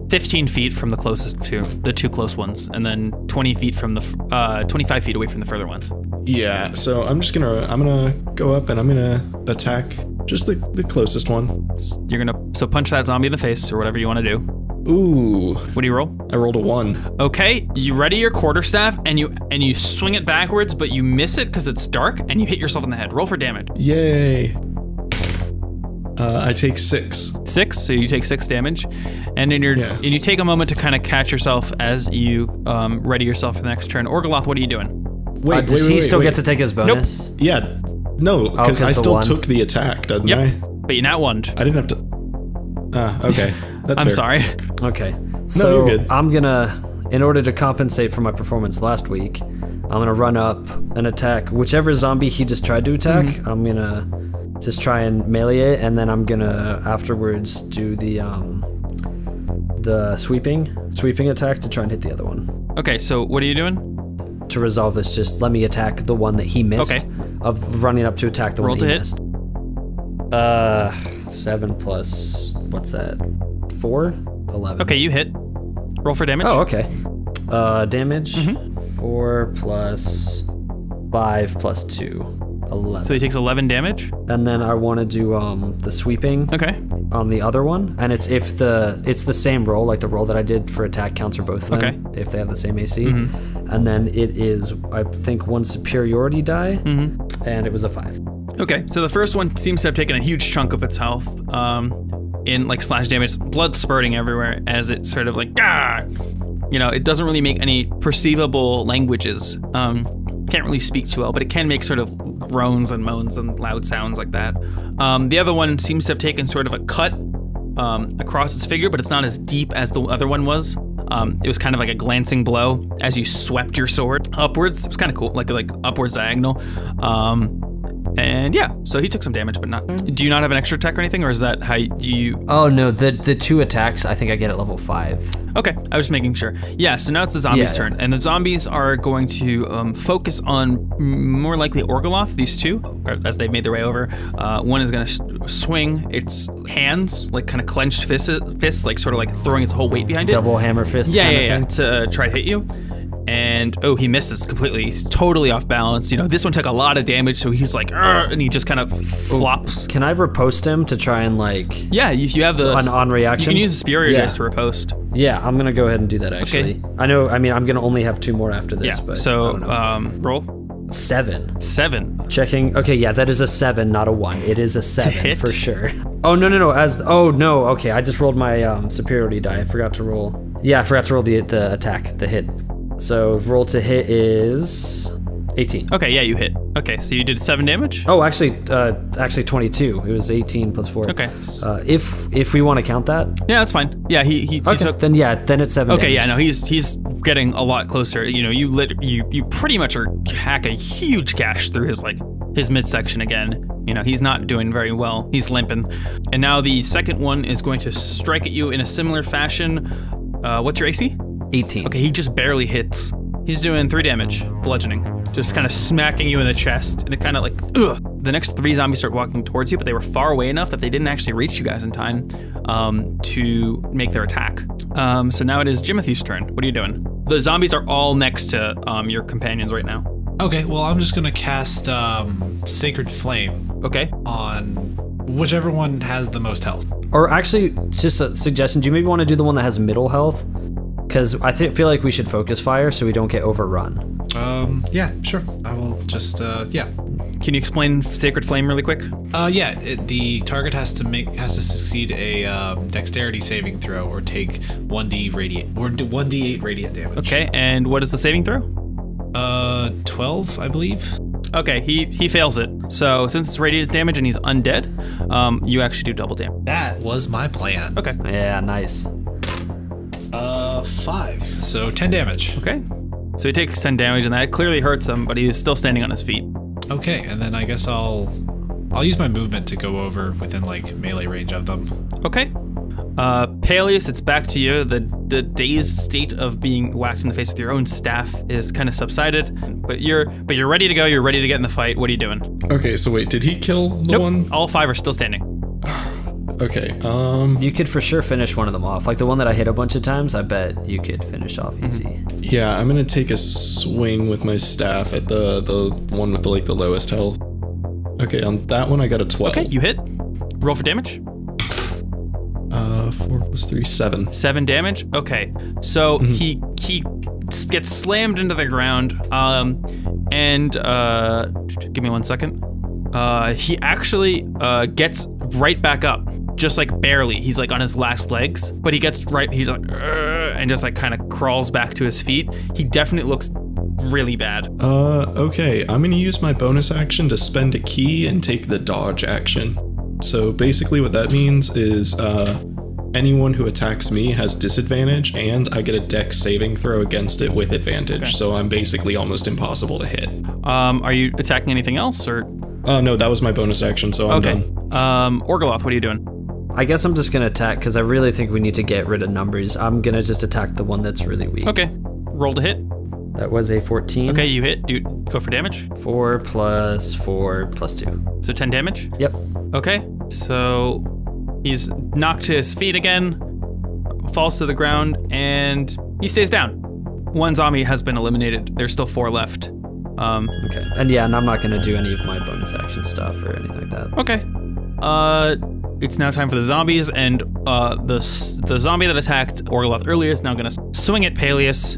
15 feet from the closest 2, the 2 close ones, and then 20 feet from the 25 feet away from the further ones. Yeah, so I'm gonna go up and I'm gonna attack just the closest one. You're gonna punch that zombie in the face or whatever you want to do. Ooh, What do you roll? I rolled a 1. Okay, you ready your quarterstaff and you swing it backwards, but you miss it because it's dark and you hit yourself in the head. Roll for damage. Yay. I take 6. 6, so you take 6 damage, and then Yeah. and you take a moment to kind of catch yourself as you ready yourself for the next turn. Orgoloth, what are you doing? Wait, Does he still get to take his bonus? Yeah, no, because 'cause I the still 1. took the attack, doesn't Yep, I? but you not one. I didn't have to. Okay, that's I'm fair. sorry. Okay. So you're good. I'm gonna, in order to compensate for my performance last week, I'm gonna run up and attack whichever zombie he just tried to attack. I'm gonna just try and melee it, and then I'm gonna afterwards do the sweeping attack to try and hit the other one. Okay, so what are you doing? To resolve this, just let me attack the one that he missed. Okay. Of running up to attack the Roll one to he hit. missed. 7 plus, what's that? 4? 11. Okay, you hit. Roll for damage. Oh, okay. Damage. 4 plus 5 plus 2. 11. So he takes 11 damage. And then I want to do the sweeping Okay. on the other one, and it's the same roll, like the roll that I did for attack counts for both of them, if they have the same AC. And then it is, I think, 1 superiority die, and it was a 5. Okay, so the first one seems to have taken a huge chunk of its health in like slash damage, blood spurting everywhere as it sort of like, it doesn't really make any perceivable languages. Can't really speak too well, but it can make sort of groans and moans and loud sounds like that. The other one seems to have taken sort of a cut across its figure, but it's not as deep as the other one was. It was kind of like a glancing blow as you swept your sword upwards. It was kind of cool, like upwards diagonal. And yeah, so he took some damage, but not. Do you not have an extra attack or anything, or is that how you? Oh no, the 2 attacks I think I get at level 5. Okay, I was just making sure. Yeah, so now it's the zombies' turn, and the zombies are going to focus on more likely Orgoloth. These two, as they've made their way over. One is going to swing its hands, like kind of clenched fists, like sort of like throwing its whole weight behind it. Double hammer fist. Yeah, to try to hit you. And he misses completely. He's totally off balance. This one took a lot of damage, so he's like, and he just kind of flops. Can I riposte him to try and like? Yeah, you have the on reaction. You can use the superior dice to riposte. Yeah, I'm gonna go ahead and do that actually. Okay. I know. I mean, I'm gonna only have 2 more after this. Yeah. But So I don't know. roll 7. 7. Checking. Okay, yeah, that is a 7, not a 1. It is a 7 hit? for sure. Oh no. No. Okay, I just rolled my superiority die. I forgot to roll. Yeah, I forgot to roll the attack, the hit. So roll to hit is 18. Okay, yeah, you hit. Okay, so you did 7 damage. Oh, actually 22. It was 18 plus 4. Okay. If we want to count that. Yeah, that's fine. Yeah, he took. Then it's 7. Okay, damage. yeah, no, he's getting a lot closer. You pretty much are hack a huge gash through his midsection again. He's not doing very well. He's limping. And now the second one is going to strike at you in a similar fashion. What's your AC? 18. Okay, he just barely hits. He's doing 3 damage, bludgeoning, just kind of smacking you in the chest, and it kind of like, ugh. The next 3 zombies start walking towards you, but they were far away enough that they didn't actually reach you guys in time to make their attack. So now it is Jimothy's turn. What are you doing? The zombies are all next to your companions right now. Okay, well, I'm just gonna cast Sacred Flame Okay. on whichever one has the most health. Or actually, just a suggestion. Do you maybe want to do the one that has middle health? Because I feel like we should focus fire so we don't get overrun. Yeah, sure. I will just, yeah. Can you explain Sacred Flame really quick? The target has to succeed a dexterity saving throw or take 1d8 radiant damage. Okay, and what is the saving throw? 12, I believe. Okay, he fails it. So since it's radiant damage and he's undead, you actually do double damage. That was my plan. Okay. Yeah, nice. 5. So 10 damage. Okay. So he takes 10 damage, and that clearly hurts him, but he's still standing on his feet. Okay, and then I guess I'll use my movement to go over within like melee range of them. Okay. Paelius, it's back to you. The dazed state of being whacked in the face with your own staff is kind of subsided, but you're ready to go. You're ready to get in the fight. What are you doing? Okay, so wait, did he kill the Nope. one? All 5 are still standing. Okay, You could for sure finish one of them off. Like the one that I hit a bunch of times, I bet you could finish off easy. yeah, I'm gonna take a swing with my staff at the one with the lowest health. Okay, on that one I got a 12. Okay, you hit. Roll for damage. 4 plus 3, 7. 7 damage. Okay, so he gets slammed into the ground. And give me 1 second. He actually gets right back up, just like barely. He's like on his last legs, but he gets right. He's like, and just like kind of crawls back to his feet. He definitely looks really bad. Okay, I'm gonna use my bonus action to spend a key and take the dodge action. So basically what that means is anyone who attacks me has disadvantage, and I get a dex saving throw against it with advantage. Okay. So I'm basically almost impossible to hit. Are you attacking anything else, or? No, that was my bonus action, so I'm done. Orgoloth, what are you doing? I guess I'm just gonna attack because I really think we need to get rid of numbers. I'm gonna just attack the one that's really weak. Okay, roll to hit. That was a 14. Okay, you hit. Dude, go for damage. 4 plus 4 plus 2. So 10 damage. Yep. Okay, so he's knocked to his feet again, falls to the ground, and he stays down. One zombie has been eliminated. There's still 4 left. Okay. And I'm not gonna do any of my bonus action stuff or anything like that. Okay. It's now time for the zombies, and the zombie that attacked Orgoloth earlier is now gonna swing at Paelius,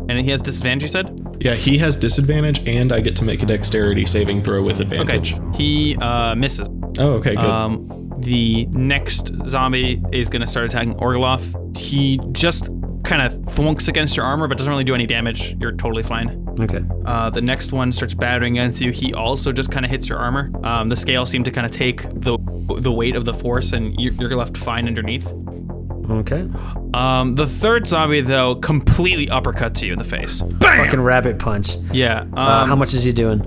and he has disadvantage, you said? Yeah, he has disadvantage, and I get to make a dexterity saving throw with advantage. Okay. He misses. Oh, okay, good. The next zombie is gonna start attacking Orgoloth. He just kind of thwunks against your armor, but doesn't really do any damage. You're totally fine. Okay. The next one starts battering against you. He also just kind of hits your armor. The scale seemed to kind of take the weight of the force, and you're left fine underneath. Okay. The third zombie, though, completely uppercuts you in the face. Bam! Fucking rabbit punch. Yeah. How much is he doing?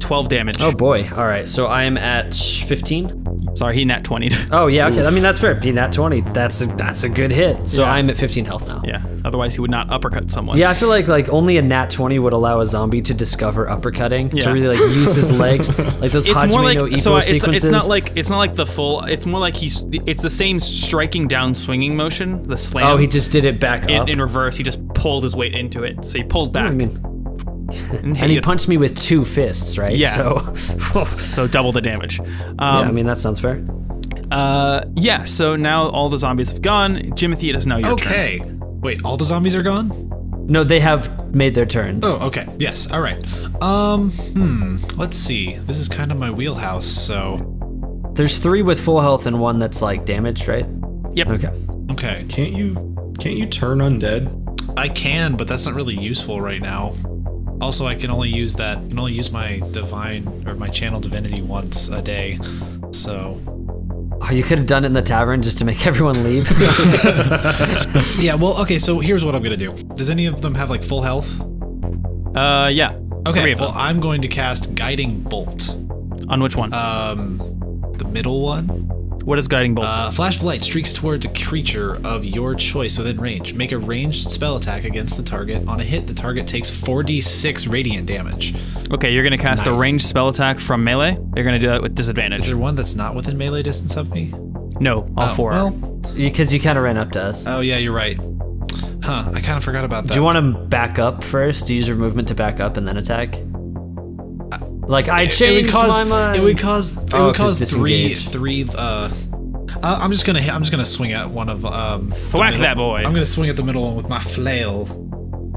12 damage. Oh boy. All right. So I am at 15. Sorry, he nat 20'd. Oh yeah. Okay. I mean that's fair. He nat 20. That's a good hit. So Yeah. I'm at 15 health now. Yeah. Otherwise, he would not uppercut someone. Yeah, I feel like only a nat 20 would allow a zombie to discover uppercutting Yeah. to really use his legs, like those It's Hajime more like no Ippo so. sequences. It's not like the full. It's more like it's the same striking down swinging motion. The slam. Oh, he just did it back up. in reverse. He just pulled his weight into it. So he pulled back. I mean, and and he punched me with 2 fists, right? Yeah. So, So double the damage. yeah, I mean that sounds fair. Yeah. So now all the zombies have gone. Jimothy, it is now your turn. Okay. Wait, all the zombies are gone? No, they have made their turns. Oh, okay. Yes. All right. Let's see. This is kind of my wheelhouse, so There's 3 with full health and 1 that's like damaged, right? Yep. Okay. okay. Can't you turn undead? I can, but that's not really useful right now. Also, I can only use my divine or my channel divinity once a day. So Oh, you could have done it in the tavern just to make everyone leave. yeah, well, okay, so here's what I'm gonna do. Does any of them have like full health? Yeah. 3 Okay, of well, them. I'm going to cast Guiding Bolt. On which one? The middle one. What is guiding bolt? A flash of light streaks towards a creature of your choice within range. Make a ranged spell attack against the target. On a hit, the target takes 4d6 radiant damage. Okay, you're gonna cast a Nice. ranged spell attack from melee. You're gonna do that with disadvantage. Is there one that's not within melee distance of me? No, all 4 are. Well, Because you kind of ran up to us. oh yeah, you're right. Huh, I kind of forgot about that. Do you want to back up first? Use your movement to back up and then attack? Like I changed my mind. It would cause. It Oh, would 'cause cause three. disengage. I'm just gonna swing at one of. Thwack that boy. I'm gonna swing at the middle one with my flail.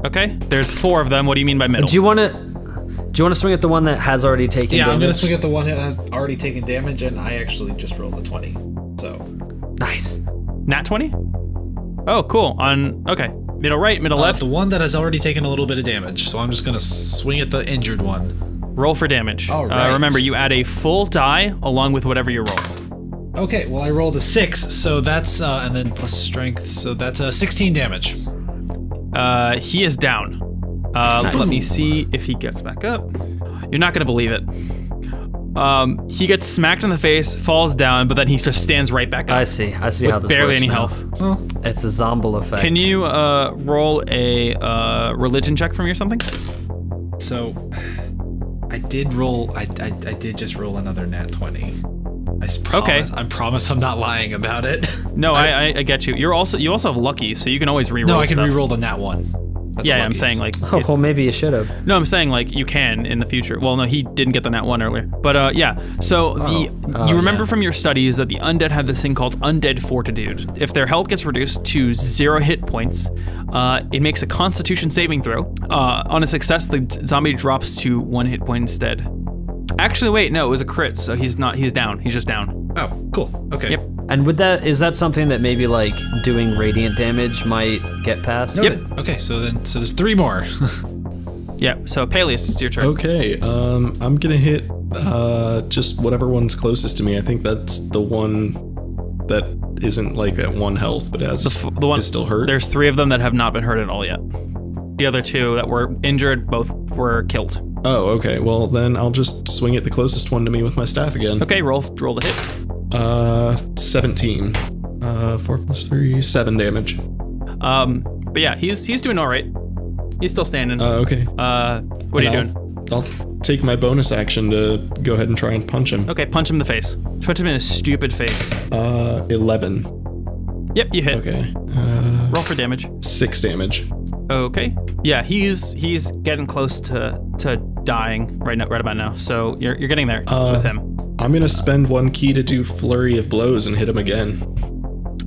Okay, there's 4 of them. What do you mean by middle? Do you want to swing at the one that has already taken Yeah, damage? I'm gonna swing at the one that has already taken damage, and I actually just rolled a 20. So. Nice. Nat 20? Oh, cool. Okay, middle right, middle left. The one that has already taken a little bit of damage, so I'm just gonna swing at the injured one. Roll for damage. All right. Remember, you add a full die along with whatever you roll. Okay, well I rolled a 6, so that's and then plus strength, so that's 16 damage. He is down. Let me see if he gets back up. You're not gonna believe it. He gets smacked in the face, falls down, but then he just stands right back up. I see how this with works barely any now. health. It's a zombie effect. Can you roll a religion check from me or something? So I did roll. I did just roll another nat 20. Okay. I promise I'm not lying about it. No, I get you. You also have lucky, so you can always reroll. No, I can stuff. reroll the nat 1. That's Yeah, what I'm lucky saying is. like. Oh, it's- well, maybe you should have. No, I'm saying like you can in the future. Well, no, he didn't get the nat 1 earlier. But yeah, so you remember yeah. from your studies that the undead have this thing called undead fortitude. If their health gets reduced to 0 hit points, it makes a Constitution saving throw. On a success, the zombie drops to 1 hit point instead. Actually, wait, no, it was a crit, so he's not. He's down. He's just down. Oh, cool. Okay. Yep. And is that something that maybe like doing radiant damage might get past? Yep. Okay, so there's 3 more. Yeah. So Paelius, it's your turn. Okay, I'm gonna hit just whatever one's closest to me. I think that's the one that isn't like at 1 health, but The one is still hurt? There's 3 of them that have not been hurt at all yet. The other 2 that were injured both were killed. Oh, okay. Well, then I'll just swing at the closest one to me with my staff again. Okay, roll the hit. 17. 4 plus 3, 7 damage. But yeah, he's doing all right. He's still standing. Okay. What are you doing? I'll take my bonus action to go ahead and try and punch him. Okay, punch him in the face. Punch him in his stupid face. 11. Yep, you hit. Okay. Roll for damage. 6 damage. Okay. Yeah, he's getting close to dying right about now. So you're getting there with him. I'm gonna spend 1 key to do Flurry of Blows and hit him again.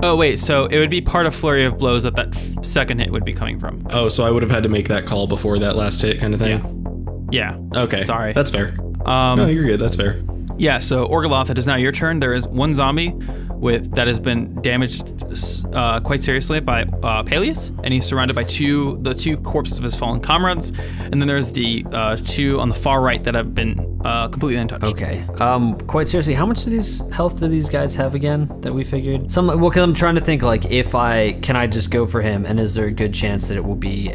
Oh wait, so it would be part of Flurry of Blows that second hit would be coming from. Oh, so I would have had to make that call before that last hit kind of thing? Yeah. Okay. Sorry. That's fair. No, you're good. That's fair. Yeah, so Orgoloth, it is now your turn. There is 1 zombie that has been damaged quite seriously by Paelius, and he's surrounded by the two corpses of his fallen comrades, and then there's the 2 on the far right that have been completely untouched. Okay. Quite seriously, how much health do these guys have again that we figured? Because I'm trying to think, like, can I just go for him, and is there a good chance that it will be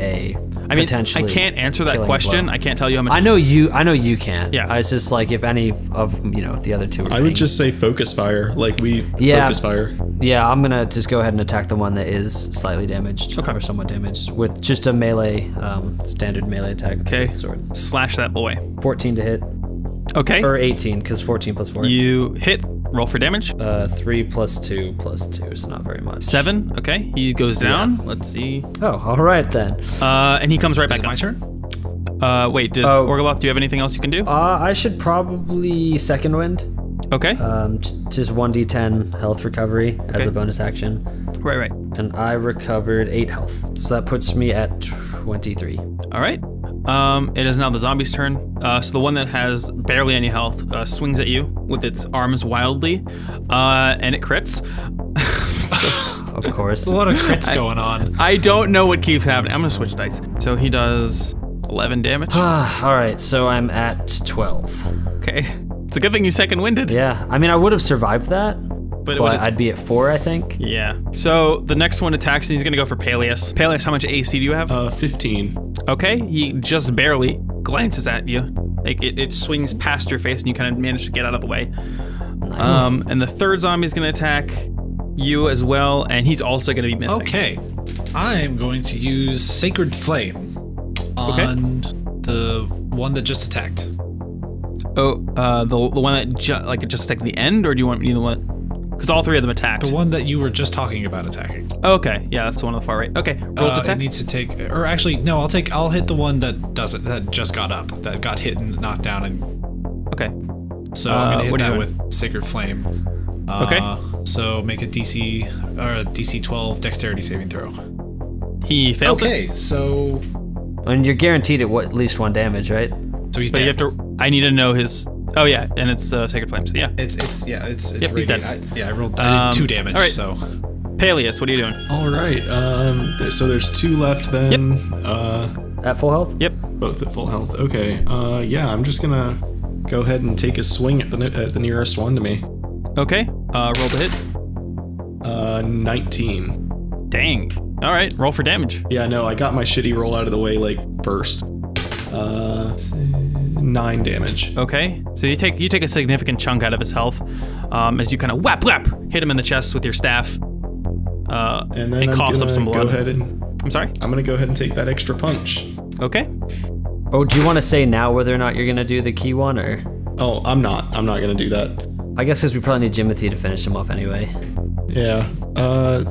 potentially I can't answer that question. blow? I can't tell you how much. I know you can't. Yeah. It's just like if any of the other 2 are I would just say Focus Fire. Like, Yeah. Focus Fire. Yeah, I'm gonna just go ahead and attack the one that is slightly damaged or somewhat damaged with just a melee, standard melee attack. With Okay. the sword. Slash that boy. 14 to hit, Okay. or 18 because 14 plus 4. You hit. Roll for damage. 3 plus 2 plus 2, so not very much. 7. Okay. He goes down. Let's see. Oh, all right then. And he comes right Is back it my up. turn? Wait, does Oh. Orgoloth, do you have anything else you can do? I should probably second wind. Okay. Just 1d10 health recovery as Okay. a bonus action. Right. And I recovered 8 health. So that puts me at 23. All right. It is now the zombie's turn. So the one that has barely any health swings at you with its arms wildly, and it crits. Of course. There's a lot of crits going on. I don't know what keeps happening. I'm gonna switch dice. So he does 11 damage. All right, so I'm at 12. Okay. It's a good thing you second winded. Yeah, I mean, I would have survived that, But but I'd be at 4, I think. Yeah. So the next one attacks, and he's gonna go for Paelius. Paelius, how much AC do you have? 15. Okay. He just barely glances at you. Like it swings past your face, and you kind of manage to get out of the way. Nice. And the third zombie is gonna attack you as well, and he's also gonna be missing. Okay. I'm going to use Sacred Flame on the one that just attacked. Oh, the one that just attacked the end, or do you want me the one? Because all 3 of them attacked. The one that you were just talking about attacking. Okay, yeah, that's the one on the far right. Okay, roll to It attack. needs to take, or actually, no, I'll hit the one that doesn't, that just got up, that got hit and knocked down, and Okay. so I'm gonna hit what are that you with Sacred Flame. Okay. So make a DC 12 Dexterity saving throw. He fails it, Okay, so And you're guaranteed at least 1 damage, right? he's but dead. you have to. I need to know his. Oh yeah, and it's Sacred Flame. So yeah, It's Yep, he's radiant. dead. I rolled. I did 2 damage. all right. So Paelius, what are you doing? All right. So there's 2 left then. At full health? Yep. Both at full health. Okay. Yeah, I'm just gonna go ahead and take a swing at the nearest one to me. Okay. Roll to hit. 19. Dang. All right. Roll for damage. Yeah, no, I got my shitty roll out of the way first. 9 damage. Okay. So you take a significant chunk out of his health, as you kind of whap hit him in the chest with your staff. And then it I'm coughs up some gonna blood. go ahead and I'm sorry. I'm gonna go ahead and take that extra punch. Okay. Oh, do you want to say now whether or not you're going to do the key one, or? Oh, I'm not gonna do that. I guess because we probably need Jimothy to finish him off anyway. Yeah.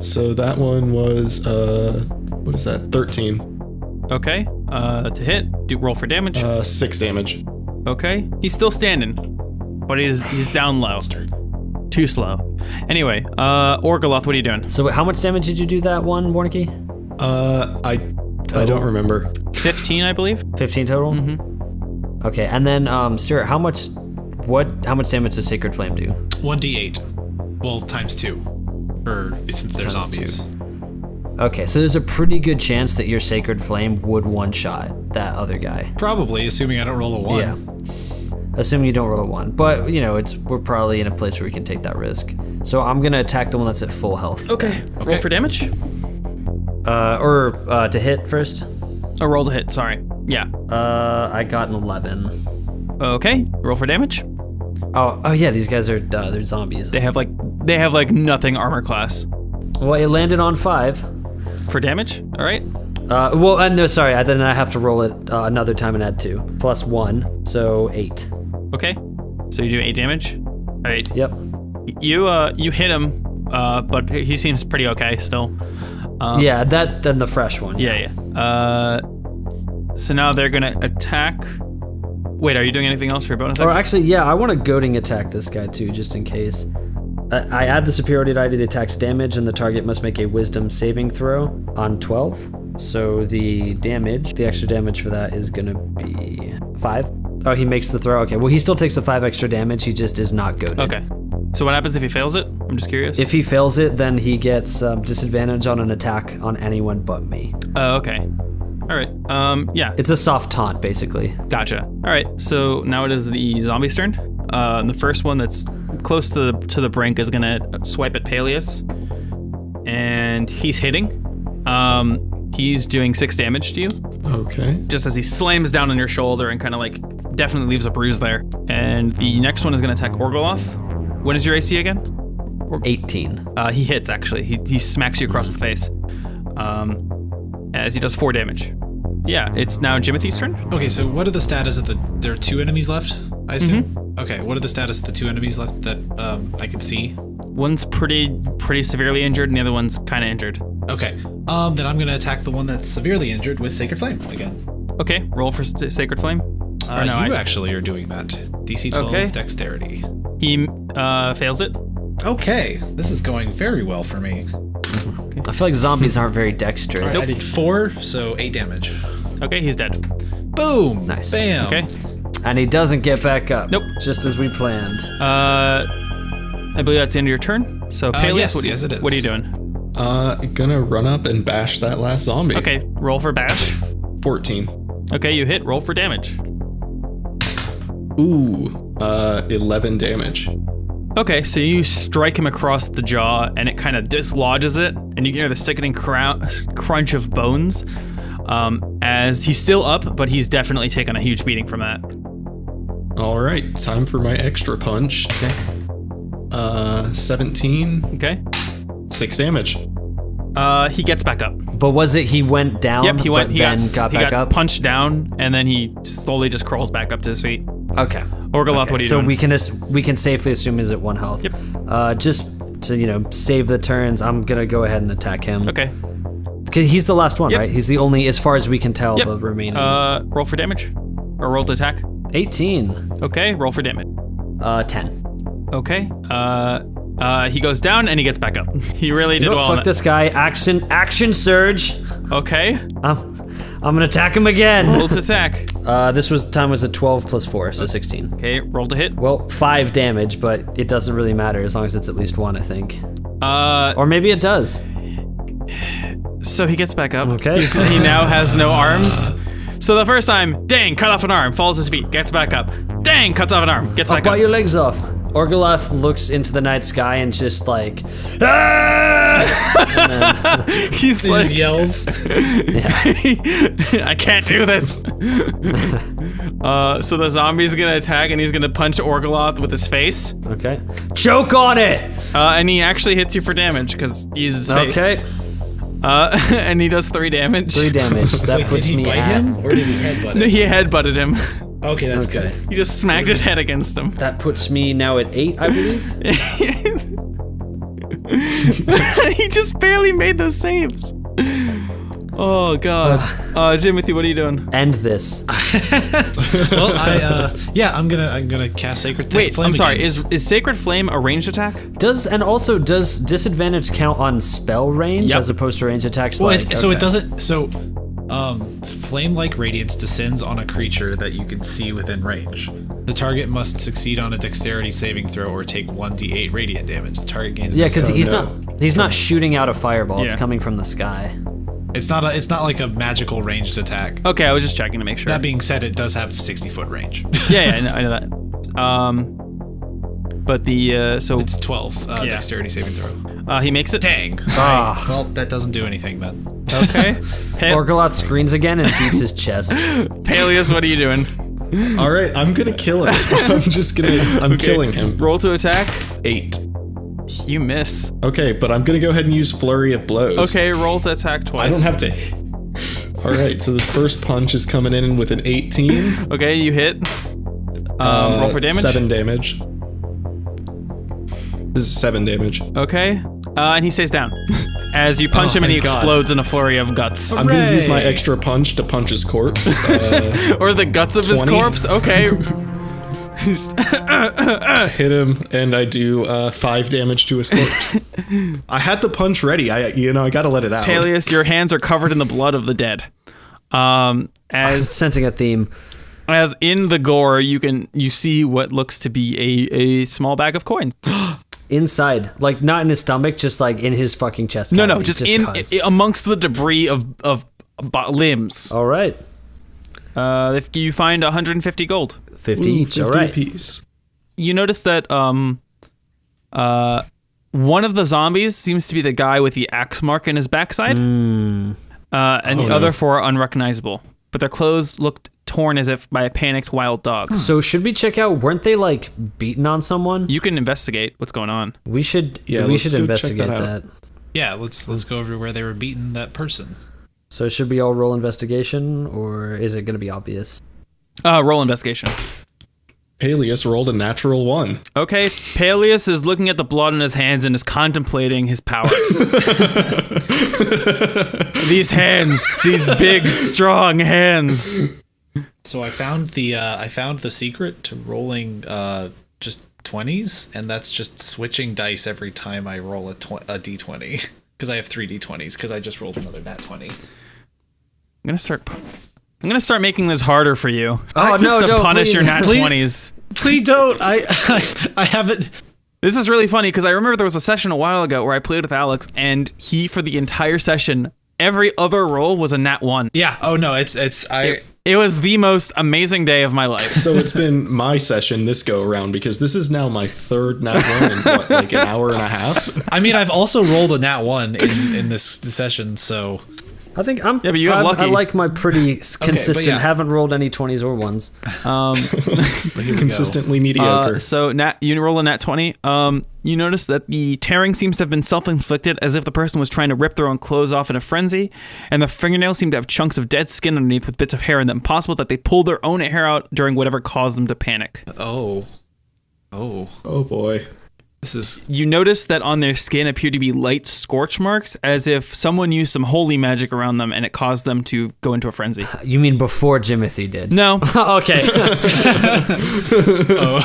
So that one was what is that? 13. Okay. To hit. Roll for damage. 6 damage. Okay. He's still standing, but he's down low. Too slow. Anyway, Orgoloth, what are you doing? So how much damage did you do that one, Warncke? I don't remember. 15, I believe. 15 total? Mm-hmm. Okay, and then Stewart, how much damage does Sacred Flame do? 1d8. Well, times 2. Or since they're Times zombies. Okay, so there's a pretty good chance that your Sacred Flame would one-shot that other guy. Probably, assuming I don't roll a 1. Yeah. assuming you don't roll a 1. But we're probably in a place where we can take that risk. So I'm gonna attack the one that's at full health. Okay. Roll for damage. Or to hit first. Oh, roll to hit. Sorry. Yeah. I got an 11. Okay. Roll for damage. Oh yeah, these guys are they're zombies. They have like nothing armor class. Well, it landed on 5 for damage. All right. No, sorry. Then I have to roll it another time and add 2 plus 1, so 8. Okay. So you do 8 damage. All right. Yep. You hit him, but he seems pretty okay still. Yeah, then the fresh one. Yeah. So now they're gonna attack. Wait, are you doing anything else for your bonus action? Or actually, yeah, I want to goading attack this guy too, just in case. I add the superiority die to the attack's damage, and the target must make a wisdom saving throw on 12. So the extra damage for that is gonna be 5. Oh, he makes the throw. Okay, well, he still takes the 5 extra damage. He just is not goaded. Okay. So what happens if he fails it? I'm just curious. If he fails it, then he gets disadvantage on an attack on anyone but me. Oh, okay. All right. Yeah. It's a soft taunt, basically. Gotcha. All right. So now it is the zombie's turn. The first one that's close to the brink is gonna swipe at Paelius, and he's hitting. He's doing 6 damage to you. Okay. Just as he slams down on your shoulder and kind of like definitely leaves a bruise there. And the next one is gonna attack Orgoloth. What is your AC again? 18. He hits actually. He smacks you across the face. As he does 4 damage. Yeah, it's now Jimothy's turn. Okay, so what are the status of there are 2 enemies left, I assume? Okay, what are the status of the 2 enemies left that I can see? One's pretty severely injured and the other one's kind of injured. Okay, then I'm gonna attack the one that's severely injured with Sacred Flame again. Okay, roll for Sacred Flame. You actually are doing that. DC 12 Dexterity. He fails it. Okay, this is going very well for me. I feel like zombies aren't very dexterous. Right, I did 4, so 8 damage. Okay, he's dead. Boom! Nice. Bam! Okay. And he doesn't get back up. Nope. Just as we planned. I believe that's the end of your turn. So Paelius, yes, it is. What are you doing? Gonna run up and bash that last zombie. Okay, roll for bash. 14. Okay, you hit. Roll for damage. Ooh, 11 damage. Okay, so you strike him across the jaw, and it kind of dislodges it, and you can hear the sickening crunch of bones. As he's still up, but he's definitely taken a huge beating from that. All right, time for my extra punch. Okay. 17. Okay. 6 damage. He gets back up. But was it he went down? Yep, he went. But He then got back up. punched down, and then he slowly just crawls back up to his feet. Okay. Orgoloth, what are you so doing? we can safely assume he's at 1 health. Yep. Just to save the turns, I'm gonna go ahead and attack him. Okay. 'Cause he's the last one, Yep. right? He's the only, as far as we can tell, Yep. the remaining. Roll for damage, or roll to attack. 18. Okay, roll for damage. 10. Okay. He goes down and he gets back up. He really did well. on Fuck it. this guy. Action surge. Okay. I'm gonna attack him again. Roll to attack. This time was a 12 plus 4, so 16. Okay, roll to hit. Well, 5 damage, but it doesn't really matter as long as it's at least 1, I think. Or maybe it does. So he gets back up. Okay. He now has no arms. So the first time, dang, cut off an arm, falls to his feet, gets back up. Dang, cuts off an arm, gets back Bite up. your legs off. Orgoloth looks into the night sky and just like, ah! He's He like, just yells. I can't do this. So the zombie's gonna attack and he's gonna punch Orgoloth with his face. Okay. Choke on it! And he actually hits you for damage because he uses his face. Okay. And he does 3 damage. 3 damage. That Wait, puts did he me bite at... him, or did he headbutt No, him? he headbutted him. Okay, that's Okay. good. He just smacked his head against him. That puts me now at 8, I believe. He just barely made those saves. Oh god. Jimothy, what are you doing? End this. Well, I'm gonna cast Sacred Flame. Wait, I'm sorry. against- Is Sacred Flame a ranged attack? Does disadvantage count on spell range Yep. as opposed to range attacks? Well, like, so okay. it doesn't. So, flame-like radiance descends on a creature that you can see within range. The target must succeed on a dexterity saving throw or take 1d8 radiant damage. The target gains. Yeah, because so he's not shooting out a fireball. It's Yeah. coming from the sky. it's not like a magical ranged attack. Okay, I was just checking to make sure. That being said, it does have 60-foot range. Yeah, I know that. But the so It's 12 dexterity saving throw. he makes it. Dang. Ah. Well, that doesn't do anything then. Okay. Orgoloth screens again and beats his chest. Paelius, what are you doing? All right, I'm gonna kill him. I'm killing him. Roll to attack. 8. You miss. Okay, but I'm gonna go ahead and use flurry of blows. Okay, roll to attack twice. I don't have to. All right, so this first punch is coming in with an 18. Okay, you hit. Roll for damage. 7 damage. This is 7 damage. Okay. And he stays down. As you punch him and he thank God. explodes in a flurry of guts. I'm gonna use my Hooray. extra punch to punch his corpse. Or the guts of his 20. corpse. Okay. Hit him, and I do 5 damage to his corpse. I had the punch ready. I gotta let it out. Paelius, your hands are covered in the blood of the dead. As Sensing a theme. as in the gore, you see what looks to be a small bag of coins. Inside, like not in his stomach, just like in his fucking chest. No, cavity, just in 'cause. amongst the debris of limbs. All right, If you find 150 gold. 50 Ooh, each. 50 All right. apiece. You notice that one of the zombies seems to be the guy with the axe mark in his backside, and the other 4 are unrecognizable. But their clothes looked torn as if by a panicked wild dog. So should we check out? Weren't they like beaten on someone? You can investigate what's going on. We should. Yeah, we let's should go check investigate that that. out. Yeah, let's go over where they were beating that person. So should we all roll investigation, or is it going to be obvious? Roll investigation. Paelius rolled a natural 1. Okay, Paelius is looking at the blood in his hands and is contemplating his power. These hands, these big, strong hands. So I found the secret to rolling just 20s, and that's just switching dice every time I roll a d20 because I have 3 d20s because I just rolled another nat 20. I'm gonna start making this harder for you. Oh, just no, to don't, punish please. your nat Please. 20s. Please don't. I haven't. This is really funny because I remember there was a session a while ago where I played with Alex, and he, for the entire session, every other roll was a nat 1. Yeah. Oh no. It's It was the most amazing day of my life. So it's been my session this go around because this is now my 3rd nat 1 in what, like an hour and a half? I mean, I've also rolled a nat 1 in this session, so I think I'm. Yeah, but you have lucky. I like my pretty consistent. yeah. Haven't rolled any 20s or 1s. Consistently mediocre. So you roll a nat 20. You notice that the tearing seems to have been self-inflicted, as if the person was trying to rip their own clothes off in a frenzy, and the fingernails seem to have chunks of dead skin underneath with bits of hair, and then possible that they pulled their own hair out during whatever caused them to panic. oh boy. this is You notice that on their skin appear to be light scorch marks, as if someone used some holy magic around them and it caused them to go into a frenzy. You mean before Jimothy did? No, Okay.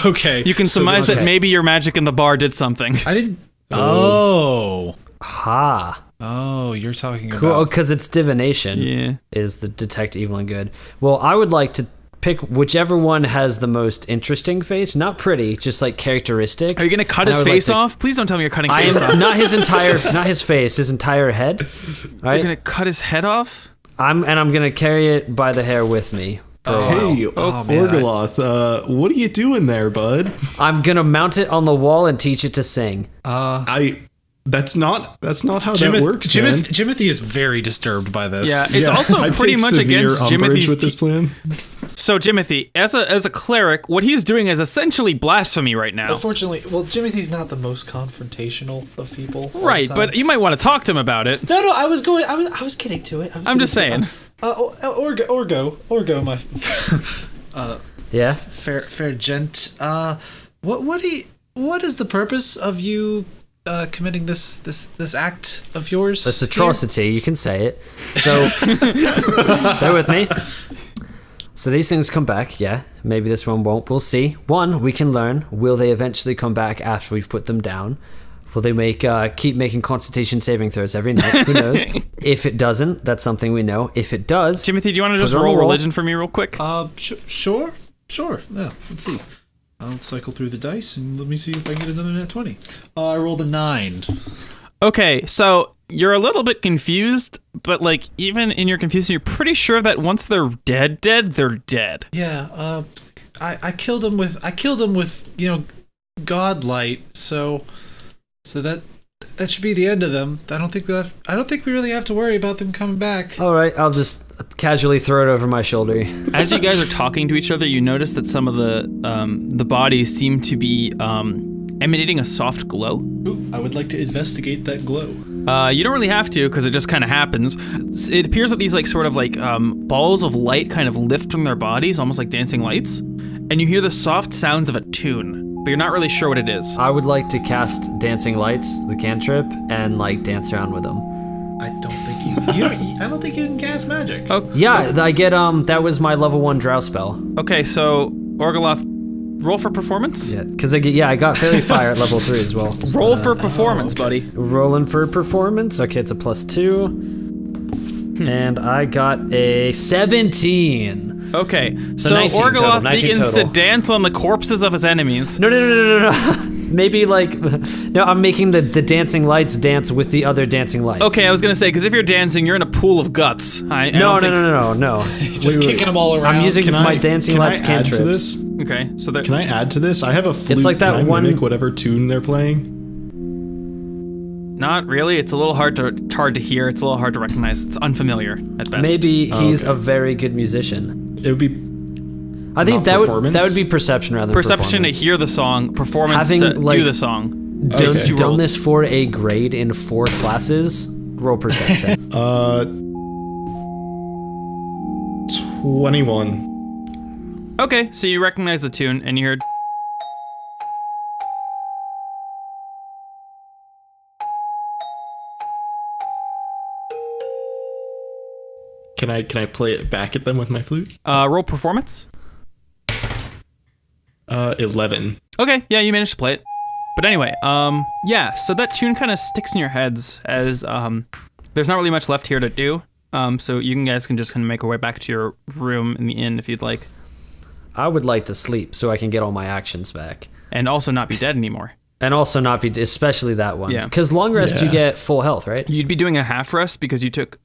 okay. you can surmise this- that maybe your magic in the bar did something. I didn't. Oh. Ha. Oh, you're talking Cool. about. Because it's divination. Yeah. Is the detect evil and good. Well, I would like to pick whichever one has the most interesting face. Not pretty, just like characteristic. Are you gonna cut And I his would like face to- off? Please don't tell me you're cutting I face off. am not his face, his entire head. All You're right. gonna cut his head off? I'm gonna carry it by the hair with me. For a while. Hey, man, Orgoloth, what are you doing there, bud? I'm gonna mount it on the wall and teach it to sing. That's not how that works, man. Jimothy is very disturbed by this. Yeah, it's also I pretty take much severe against umbrage Jimothy's with this plan. So Jimothy, as a cleric, what he's doing is essentially blasphemy right now. Unfortunately, well, Jimothy's not the most confrontational of people. all the Right, time. but you might want to talk to him about it. No, I was getting to it. I'm just saying. Orgo, my Yeah. fair gent. What is the purpose of you committing this act of yours? This atrocity, you can say it. So, bear with me. So these things come back, yeah. Maybe this one won't. We'll see. One, we can learn. Will they eventually come back after we've put them down? Will they keep making Constitution saving throws every night? Who knows? If it doesn't, that's something we know. If it does, Jimothy, do you want to just Put it on roll the roll. religion for me real quick? Sure. Yeah, let's see. I'll cycle through the dice and let me see if I can get another nat 20. I rolled a 9. Okay, so you're a little bit confused, but like even in your confusion, you're pretty sure that once they're dead, they're dead. Yeah, I killed him with God light. So that should be the end of them. I don't think we really have to worry about them coming back. All right, I'll just casually throw it over my shoulder. As you guys are talking to each other, you notice that some of the bodies seem to be emanating a soft glow. Ooh, I would like to investigate that glow. You don't really have to because it just kind of happens. It appears that these balls of light kind of lift from their bodies, almost like dancing lights, and you hear the soft sounds of a tune, but you're not really sure what it is. I would like to cast Dancing Lights, the cantrip, and dance around with them. I don't think you can cast magic. Oh Yeah, I get that was my level 1 drow spell. okay. So Orgoloth, roll for performance. Yeah, because I got Fairy Fire at level 3 as well. Roll for performance, buddy. Rolling for performance. Okay, it's a +2. And I got a 17. Okay, so 19 total, Orgoloth 19 begins total. to dance on the corpses of his enemies. No. Maybe no, I'm making the dancing lights dance with the other dancing lights. Okay, I was gonna say, because if you're dancing, you're in a pool of guts. No. Just kicking them all around. I'm using my dancing lights Can I add to cantrips. this? Okay, so Can I add to this? I have a flute. It's like that Can I one- mimic whatever tune they're playing? not really. It's a little hard to hear. It's a little hard to recognize. It's unfamiliar at best. Maybe he's a very good musician. It would be I think Not that performance? would be perception rather than perception to performance. hear the song, performance Having, to like, do the song. Done, Those two done rolls. this for a grade in 4 classes. Roll perception. 21. Okay, so you recognize the tune and you heard. Can I play it back at them with my flute? Roll performance. 11. Okay, yeah, you managed to play it. But anyway, yeah, so that tune kind of sticks in your heads as there's not really much left here to do. So you guys can just kind of make your way back to your room in the inn if you'd like, I would like to sleep so I can get all my actions back. and also not be dead anymore. And also not be, especially that one. Yeah. Because long rest, you Yeah. get full health, right? You'd be doing a half rest because you took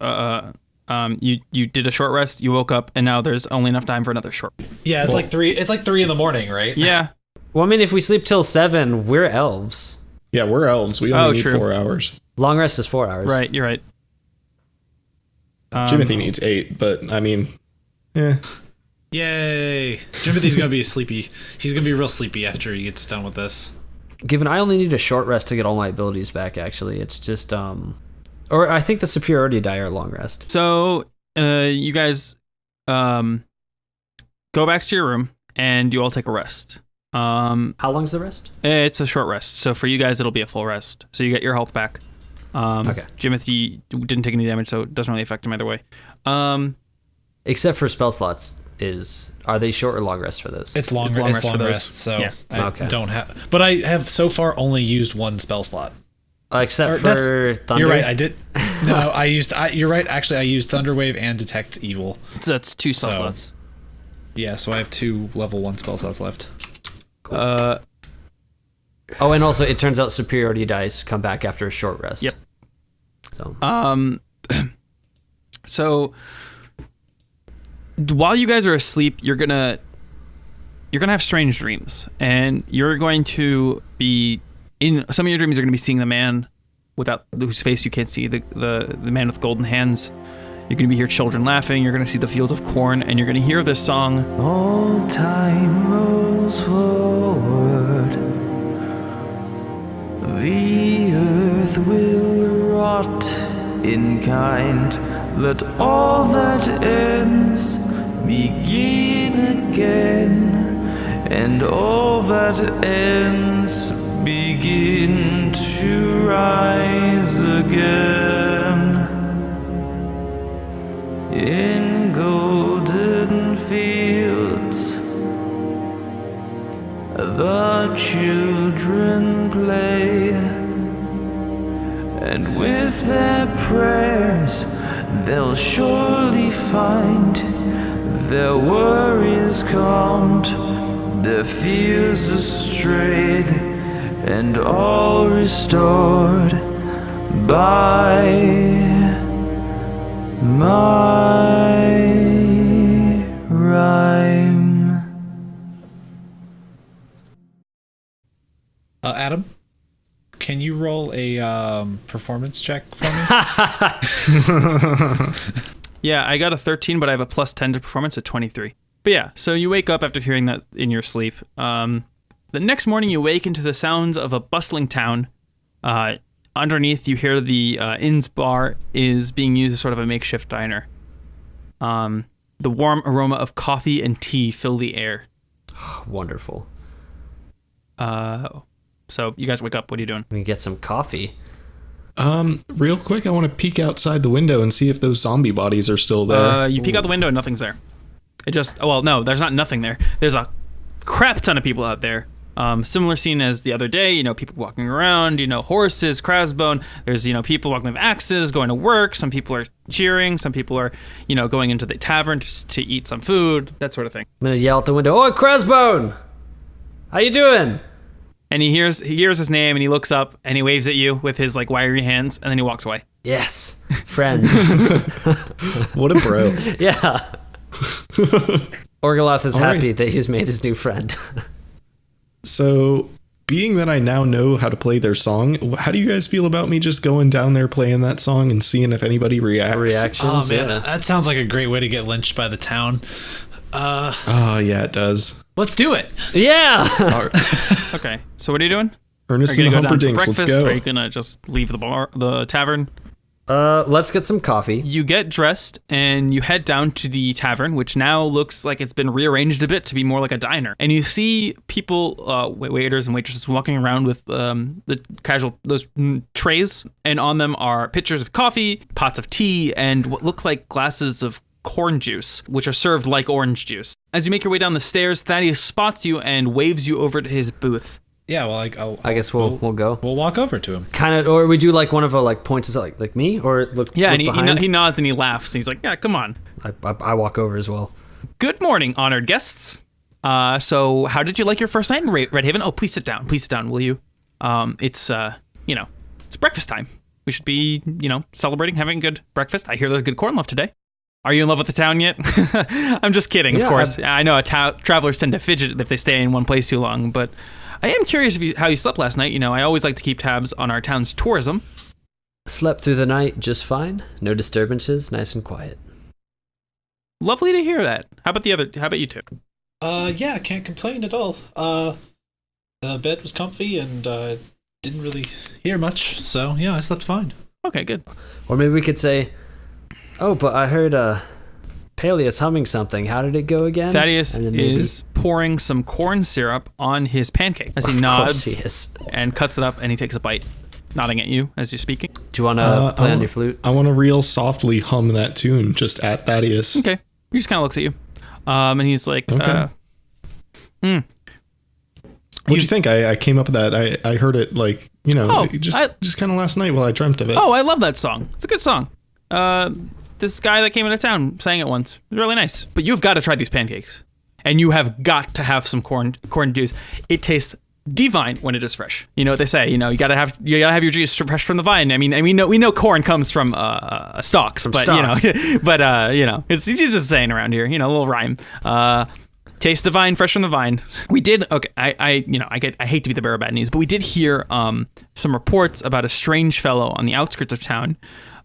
you did a short rest. You woke up, and now there's only enough time for another short. Yeah, it's like 3 in the morning, right? Yeah. Well, I mean, if we sleep till 7, we're elves. Yeah, we're elves. We only need true. 4 hours. Long rest is 4 hours. Right. You're right. Jimothy needs 8, but I mean, eh. Yay! Jimothy's gonna be sleepy. He's gonna be real sleepy after he gets done with this. Given I only need a short rest to get all my abilities back, actually, it's just or I think the superiority die are long rest. So you guys go back to your room, and you all take a rest. How long's the rest? It's a short rest. So for you guys, it'll be a full rest. So you get your health back. Okay. Jimothy didn't take any damage, so it doesn't really affect him either way. Except for spell slots, are they short or long rest for those? It's long long rest rest for those. rest, so Yeah. I Okay. don't have. But I have so far only used 1 spell slot. Except Or for thunder. You're right. I did. No, you're right. Actually, I used Thunderwave and Detect Evil. So that's 2 spell So- slots. Yeah, so I have 2 level 1 spell slots left. Oh, and also it turns out superiority dice come back after a short rest. Yep. So So while you guys are asleep, you're gonna have strange dreams, and you're going to be in some of your dreams. You're gonna be seeing the man without whose face you can't see, the man with golden hands. You're gonna hear children laughing. You're gonna see the fields of corn, and you're gonna hear this song. All time rolls forward. The earth will rot in kind. Let all that ends begin again, and all that ends begin to rise again. In golden fields, the children play, and with their prayers they'll surely find their worries calmed, their fears astrayed, and all restored by my rhyme. performance check for me? Yeah, I got a 13, but I have a plus 10 to performance at 23. But yeah, so you wake up after hearing that in your sleep. The next morning, you wake into the sounds of a bustling town. Underneath, you hear the inn's bar is being used as sort of a makeshift diner. The warm aroma of coffee and tea fill the air. Wonderful. So you guys wake up. What are you doing? We can get some coffee. Real quick, I want to peek outside the window and see if those zombie bodies are still there. You peek out the window and nothing's there. No, there's not nothing there. There's a crap ton of people out there. Similar scene as the other day, people walking around, horses, crowsbone. There's, people walking with axes, going to work. Some people are cheering. Some people are, going into the tavern to eat some food, that sort of thing. I'm going to yell out the window, "Oh, Crowsbone! How you doing?" And he hears his name and he looks up and he waves at you with his wiry hands and then he walks away. Yes, friends. What a bro. Yeah. Orgoloth is All happy right. that he's made his new friend. So, being that I now know how to play their song, how do you guys feel about me just going down there playing that song and seeing if anybody reacts? Reactions. Oh man, yeah. that sounds like a great way to get lynched by the town. Oh, yeah, it does. Let's do it. Yeah. Okay, so what are you doing? Ernest Are you and going to go down to Humperdinks, let's breakfast? go. Or are you going to just leave the tavern? Let's get some coffee. You get dressed and you head down to the tavern, which now looks like it's been rearranged a bit to be more like a diner. And you see people, waiters and waitresses walking around with those trays, and on them are pitchers of coffee, pots of tea, and what look like glasses of corn juice, which are served like orange juice. As you make your way down the stairs, Thaddeus spots you and waves you over to his booth. Yeah, well, I guess we'll go. We'll walk over to him. Kind of, or we do one of our points is like me, or look. Yeah, look and behind. he nods and he laughs. And he's like, yeah, come on. I walk over as well. Good morning, honored guests. So how did you like your first night in Redhaven? Oh, please sit down. Please sit down, will you? It's breakfast time. We should be, celebrating, having a good breakfast. I hear there's good corn left today. Are you in love with the town yet? I'm just kidding, of course. I know travelers tend to fidget if they stay in one place too long, but I am curious how you slept last night. I always like to keep tabs on our town's tourism. Slept through the night just fine. No disturbances. Nice and quiet. Lovely to hear that. How about you two? Yeah, can't complain at all. The bed was comfy and didn't really hear much, so yeah, I slept fine. Okay, good. Or maybe we could say, "Oh, but I heard Paelius humming something. How did it go again?" Thaddeus is pouring some corn syrup on his pancake as he nods He is. and cuts it up and he takes a bite, nodding at you as you're speaking. Do you want to play on your flute? I want to real softly hum that tune just at Thaddeus. Okay. He just kind of looks at you. And he's like, Okay. What'd you think? I came up with that. I heard it just kind of last night while I dreamt of it. Oh, I love that song. It's a good song. This guy that came into town sang it once. It was really nice. But you've got to try these pancakes. And you have got to have some corn juice. It tastes divine when it is fresh. You know what they say, you gotta have your juice fresh from the vine. I mean we know corn comes from stalks, but stalks. it's just saying around here, a little rhyme. Taste the vine, fresh from the vine. We did I hate to be the bearer of bad news, but we did hear some reports about a strange fellow on the outskirts of town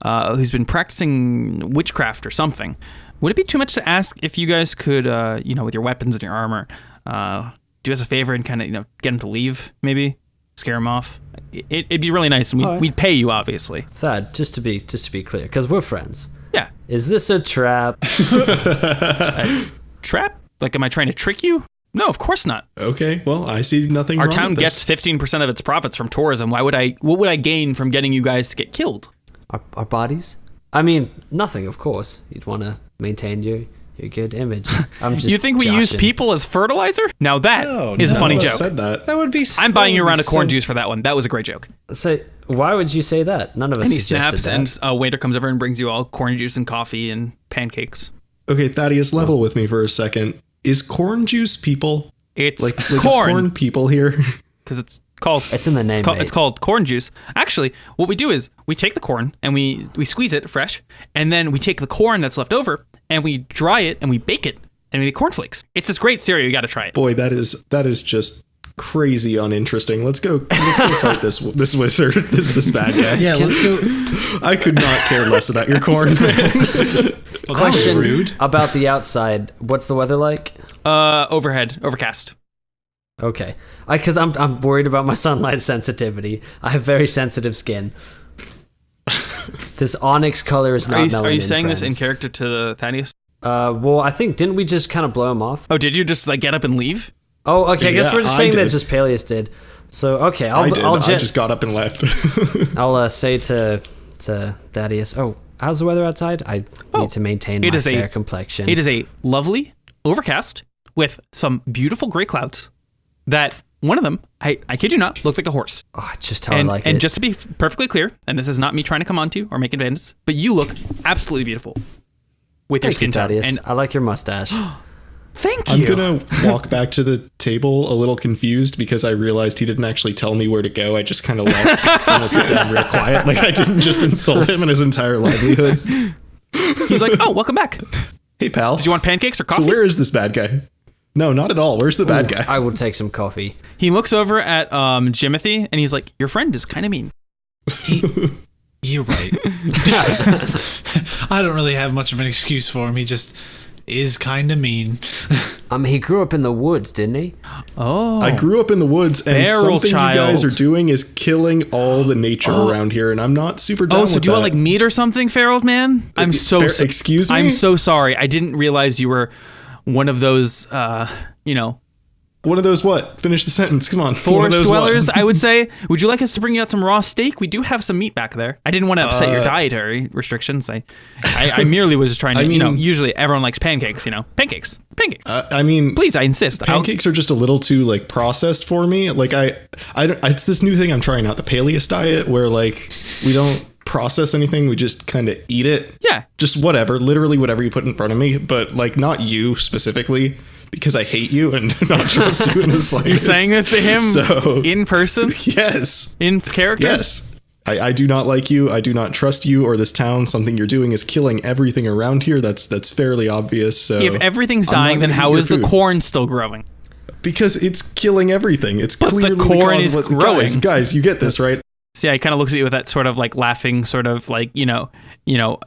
who's been practicing witchcraft or something. Would it be too much to ask if you guys could with your weapons and your armor do us a favor and kind of get him to leave, maybe scare him off? It'd be really nice, and we'd pay you, obviously. Thad, just to be clear, because we're friends. Yeah. Is this a trap? A trap? Like, am I trying to trick you? No, of course not. Okay, well, I see nothing Our wrong town with gets this. 15% of its profits from tourism. What would I gain from getting you guys to get killed? Our bodies? I mean, nothing, of course. You'd want to maintain your good image. I'm just You think we use joshing. people as fertilizer? Now that is a funny None of us joke. said that. That would be. I'm buying you a round of corn juice for that one. That was a great joke. Say, why would you say that? None of us And he suggested snaps, that. and a waiter comes over and brings you all corn juice and coffee and pancakes. Okay, Thaddeus, level with me for a second. Is corn juice people? It's Like is corn, corn people here? because it's called. It's in the name, mate. It's called corn juice. Actually, what we do is we take the corn and we squeeze it fresh, and then we take the corn that's left over and we dry it and we bake it and we make cornflakes. It's this great cereal. You got to try it. Boy, that is just crazy uninteresting. Let's go fight this wizard, this bad guy. Yeah, let's go. I could not care less about your corn, man. Well, that was Question rude. about the outside. What's the weather like? Overhead, overcast. Okay, because I'm worried about my sunlight sensitivity. I have very sensitive skin. This onyx color is not known. Are you in saying this in friends. character to Thaddeus? Well, I think didn't we just kind of blow him off? Oh, did you just like get up and leave? Oh, okay. I guess Yeah, we're just I saying that did. just Paelius did. So okay, I did. I'll I just got up and left. I'll say to Thaddeus. Oh, how's the weather outside? I need to maintain my fair complexion. It is a lovely overcast with some beautiful gray clouds. That one of them, I kid you not, looked like a horse. Oh, just how I like it. And just to be perfectly clear, and this is not me trying to come on to you or make advances, but you look absolutely beautiful with your Thank you, skin tone. Thaddeus. And I like your mustache. thank I'm you. gonna walk back to the table a little confused because I realized he didn't actually tell me where to go. I just kind of left. I'm gonna sit down real quiet, like I didn't just insult him and his entire livelihood. He's like, oh, welcome back. Hey, pal. Did you want pancakes or coffee? So where is this bad guy? No, not at all. Where's the bad guy? I will take some coffee. He looks over at Jimothy and he's like, your friend is kind of mean. You're right. I don't really have much of an excuse for him. He just is kind of mean. He grew up in the woods, didn't he? Oh. I grew up in the woods, and Feral something child. you guys are doing is killing all the nature around here, and I'm not super down Oh, with so do you want that. like meat or something, feral man? I'm so Excuse me? I'm so sorry. I didn't realize you were one of those One of those what? Finish the sentence. Come on. One of forest those what? dwellers, I would say. Would you like us to bring you out some raw steak? We do have some meat back there. I didn't want to upset your dietary restrictions. I merely was just trying to, usually everyone likes pancakes, Pancakes. I mean, Please, I insist. pancakes are just a little too like processed for me. Like it's this new thing I'm trying out, the Paelius diet, where like we don't process anything, we just kind of eat it. Yeah. Just literally whatever you put in front of me, but like not you specifically, because I hate you and do not trust you in the slightest. You're saying this to him So, in person? yes. In character? Yes. I do not like you. I do not trust you or this town. Something you're doing is killing everything around here. That's fairly obvious. So If everything's I'm not dying, then gonna how eat your is the food. corn still growing? Because it's killing everything. It's But the clearly corn cause is of what- growing. Guys, you get this, right? See, he kind of looks at you with that sort of like laughing, sort of like,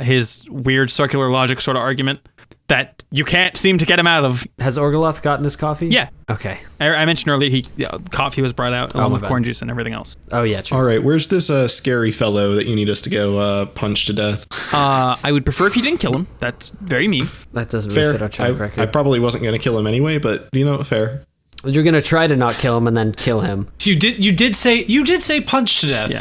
his weird circular logic sort of argument that you can't seem to get him out of. Has Orgoloth gotten his coffee? Yeah. Okay. I mentioned earlier, coffee was brought out along my with bad. corn juice and everything else. Oh yeah, true. All right, where's this scary fellow that you need us to go punch to death? I would prefer if you didn't kill him. That's very mean. That doesn't really Fair. fit our track I record. probably wasn't going to kill him anyway, but fair. You're gonna try to not kill him and then kill him. You did say punch to death. Yeah.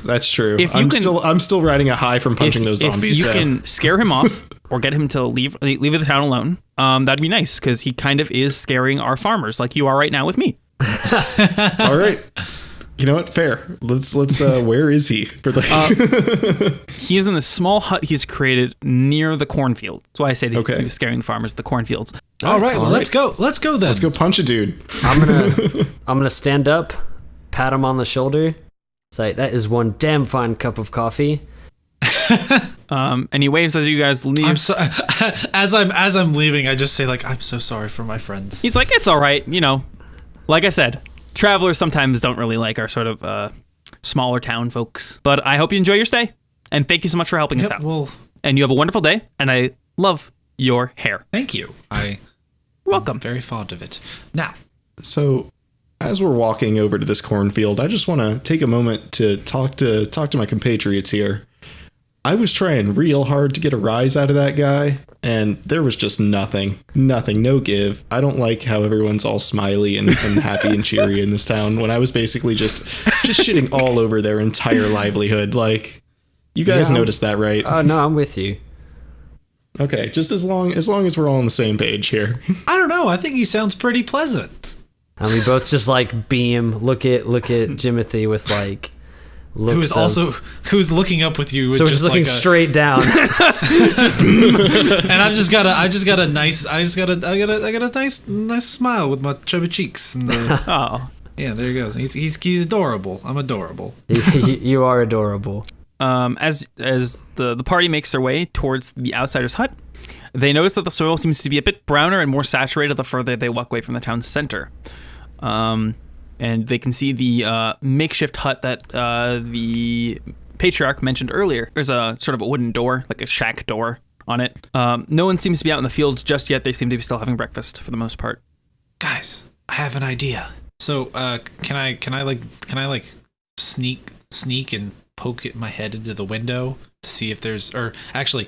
That's true. If you I'm still riding a high from punching those zombies. If you so. can scare him off or get him to leave the town alone, that'd be nice because he kind of is scaring our farmers like you are right now with me. All right. You know what? Fair. Let's where is he? For the He is in this small hut he's created near the cornfield. That's why I said Okay. he was scaring the farmers at the cornfields. All right, well, let's go. Let's go then. Let's go punch a dude. I'm gonna stand up, pat him on the shoulder, say that is one damn fine cup of coffee. And he waves as you guys leave. I'm so as I'm leaving, I just say like I'm so sorry for my friends. He's like, it's all right, Like I said, travelers sometimes don't really like our sort of smaller town folks. But I hope you enjoy your stay, and thank you so much for helping us out. Well, And you have a wonderful day, and I love your hair. thank you. You're welcome. I'm very fond of it. Now, So, as we're walking over to this cornfield, I just want to take a moment to talk to my compatriots here. I was trying real hard to get a rise out of that guy, and there was just nothing, no give. I don't like how everyone's all smiley and happy and cheery in this town when I was basically just shitting all over their entire livelihood. Like, you guys Yeah. noticed that, right? No, I'm with you. Okay, just as long as we're all on the same page here. I don't know. I think he sounds pretty pleasant. And we both just like beam, look at Jimothy with like looks Who's looking up with you with so we're just just looking like straight down. and I got a nice smile with my chubby cheeks and Oh. yeah, there he goes. He's adorable. I'm adorable. You are adorable. As the party makes their way towards the outsider's hut, they notice that the soil seems to be a bit browner and more saturated the further they walk away from the town's center. and they can see the makeshift hut that the patriarch mentioned earlier. There's a sort of a wooden door, like a shack door on it. No one seems to be out in the fields just yet. They seem to be still having breakfast for the most part. Guys, I have an idea. So, can I sneak and poke my head into the window to see if there's, or actually,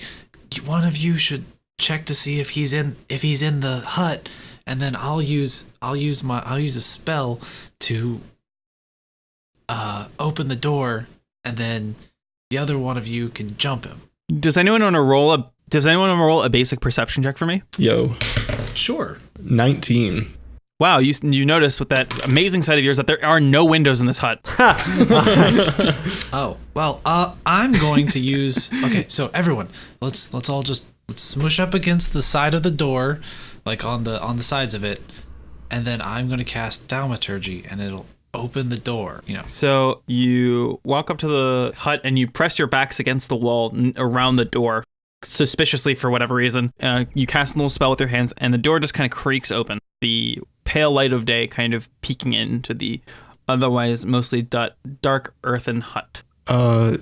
one of you should check to see if he's in the hut, and then I'll use a spell to open the door, and then the other one of you can jump him. Does anyone want to roll a basic perception check for me? Yo. Sure. 19. Wow, you notice with that amazing sight of yours that there are no windows in this hut. Oh, well, I'm going to use... Okay, so everyone, let's smush up against the side of the door, like on the sides of it, and then I'm going to cast Thaumaturgy, and it'll open the door, So you walk up to the hut and you press your backs against the wall around the door, suspiciously for whatever reason. You cast a little spell with your hands, and the door just kind of creaks open. The pale light of day kind of peeking into the otherwise mostly dark earthen hut. Are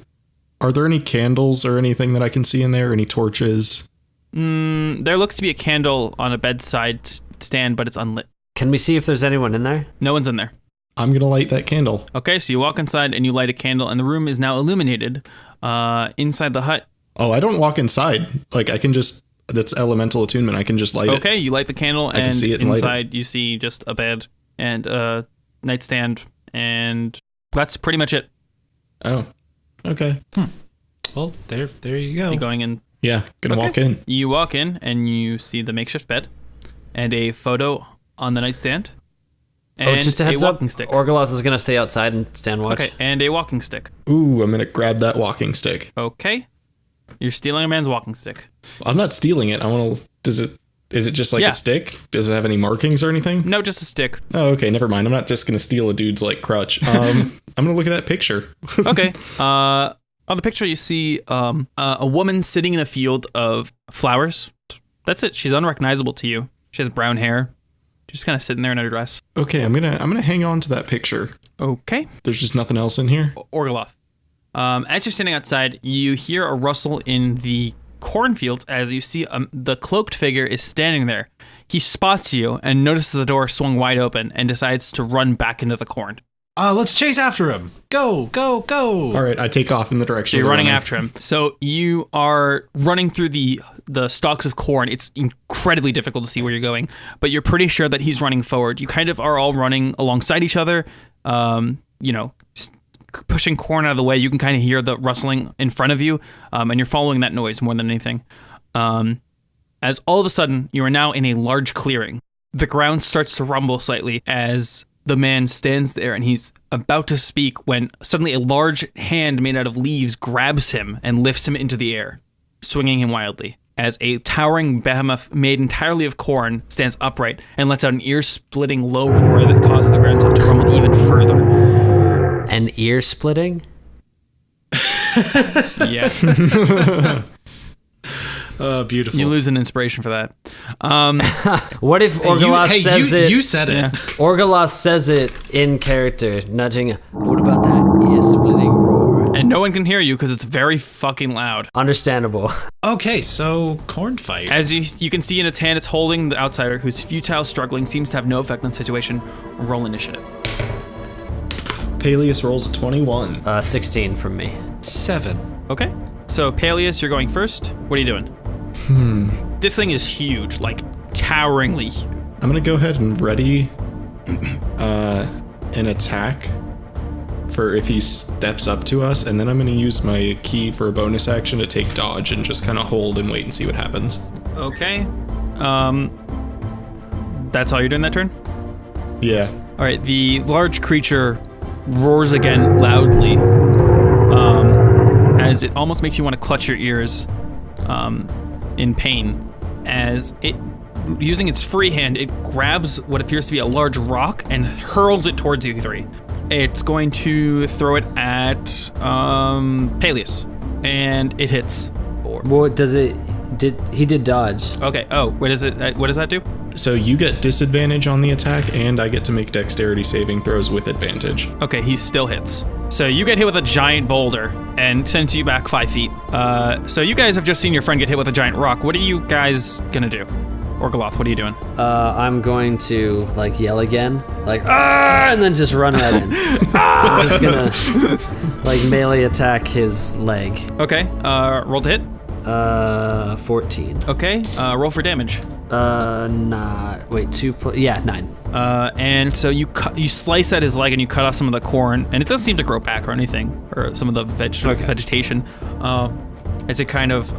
there any candles or anything that I can see in there? Any torches? There looks to be a candle on a bedside stand, but it's unlit. Can we see if there's anyone in there? No one's in there. I'm going to light that candle. Okay, so you walk inside and you light a candle, and the room is now illuminated. Inside the hut. Oh, I don't walk inside. Like, I can just... That's elemental attunement. I can just light it. Okay, you light the candle, I can and see it and light inside you see just a bed and a nightstand, and that's pretty much it. Oh, okay. Well, there you go. You going in? Yeah, gonna walk in. You walk in, and you see the makeshift bed, and a photo on the nightstand, and just a heads walking up, stick. Orgoloth is going to stay outside and stand watch. Okay, and a walking stick. Ooh, I'm gonna grab that walking stick. Okay. You're stealing a man's walking stick. I'm not stealing it. I want to... Is it just like Yeah. a stick? Does it have any markings or anything? No, just a stick. Oh, okay, never mind. I'm not just gonna steal a dude's like crutch. I'm gonna look at that picture. Okay. On the picture, you see a woman sitting in a field of flowers. That's it. She's unrecognizable to you. She has brown hair. She's just kind of sitting there in her dress. Okay, I'm gonna hang on to that picture. Okay. There's just nothing else in here. Orgoloth. As you're standing outside, you hear a rustle in the cornfields as you see the cloaked figure is standing there. He spots you and notices the door swung wide open and decides to run back into the corn. Let's chase after him. Go, go, go. All right, I take off in the direction. So you're of the running runner. after him. So you are running through the stalks of corn. It's incredibly difficult to see where you're going, but you're pretty sure that he's running forward. You kind of are all running alongside each other, pushing corn out of the way. You can kind of hear the rustling in front of you, and you're following that noise more than anything. As all of a sudden, you are now in a large clearing. The ground starts to rumble slightly as the man stands there, and he's about to speak when suddenly a large hand made out of leaves grabs him and lifts him into the air, swinging him wildly, as a towering behemoth made entirely of corn stands upright and lets out an ear-splitting low roar that causes the ground to rumble even further. An ear splitting? Yeah. Beautiful. You lose an inspiration for that. What if Orgoloth says it? You said it. Yeah. Orgoloth says it in character, nudging. What about that ear-splitting roar? And no one can hear you because it's very fucking loud. Understandable. Okay, so corn fight. As you can see in its hand, it's holding the outsider whose futile struggling seems to have no effect on the situation. Roll initiative. Paelius rolls a 21. 16 from me. 7. Okay. So, Paelius, you're going first. What are you doing? This thing is huge, like toweringly huge. I'm gonna go ahead and ready an attack for if he steps up to us, and then I'm gonna use my key for a bonus action to take dodge and just kind of hold and wait and see what happens. Okay. That's all you're doing that turn? Yeah. All right, the large creature roars again loudly, as it almost makes you want to clutch your ears in pain, as it, using its free hand, it grabs what appears to be a large rock and hurls it towards you three. It's going to throw it at Paelius, and it hits. 4. What does it... He did dodge. Okay. Oh, what is it? What does that do? So you get disadvantage on the attack, and I get to make dexterity saving throws with advantage. Okay, he still hits. So you get hit with a giant boulder and sends you back 5 feet. So you guys have just seen your friend get hit with a giant rock. What are you guys gonna do? Orgoloth, what are you doing? I'm going to like yell again, like ah, and then just run right in. I'm just gonna like melee attack his leg. Okay, roll to hit. 14. Okay, roll for damage. 9. 9. And so you slice at his leg and you cut off some of the corn, and it doesn't seem to grow back or anything, or some of the vegetation. As it kind of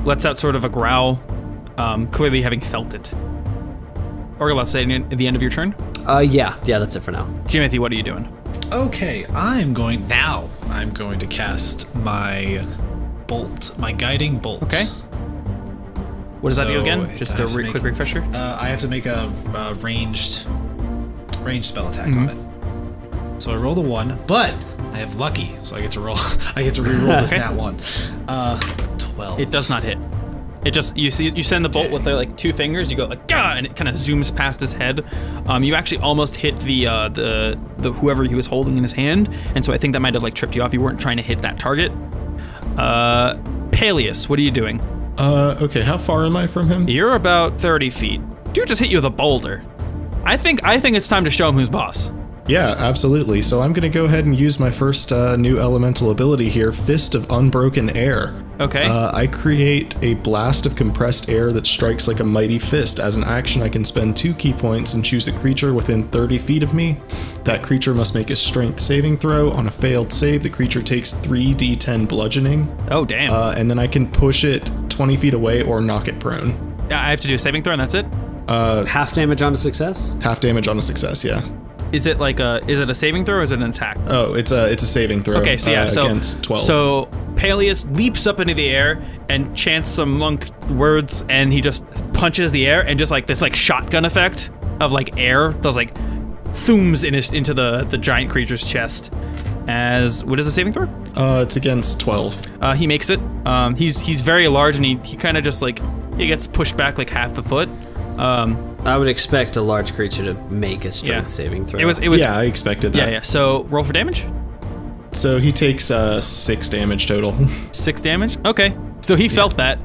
lets out sort of a growl, clearly having felt it. Orgoloth, say at the end of your turn. Yeah, that's it for now. Jimothy, what are you doing? Okay, I'm going to cast my bolt, my guiding bolt. Okay. What does that do So again? Just a quick refresher. I have to make a ranged spell attack on it. So I rolled a 1, but I have lucky, so I get to roll. I get to reroll this nat 1. 12. It does not hit. It just you send the bolt with the like 2 fingers. You go like gah, and it kind of zooms past his head. You actually almost hit the whoever he was holding in his hand, and so I think that might have like tripped you off. You weren't trying to hit that target. Paelius, what are you doing? Okay, how far am I from him? You're about 30 feet. Dude just hit you with a boulder. I think it's time to show him who's boss. Yeah, absolutely. So I'm going to go ahead and use my first new elemental ability here, Fist of Unbroken Air. Okay. I create a blast of compressed air that strikes like a mighty fist. As an action, I can spend 2 key points and choose a creature within 30 feet of me. That creature must make a strength saving throw. On a failed save, the creature takes 3d10 bludgeoning. Oh, damn. And then I can push it 20 feet away or knock it prone. Yeah, I have to do a saving throw and that's it? Half damage on a success? Half damage on a success, yeah. Is it a saving throw or is it an attack? Oh, it's a saving throw. Okay, so yeah, against 12. So Paelius leaps up into the air and chants some monk words, and he just punches the air, and just like this like shotgun effect of like air does like thooms into the giant creature's chest. As what is the saving throw? It's against 12. He makes it. He's very large, and he kind of just like he gets pushed back like half the foot. I would expect a large creature to make a strength saving throw. It was. Yeah, I expected that. Yeah. So roll for damage. So he takes 6 damage total. 6 damage. Okay. So he felt that.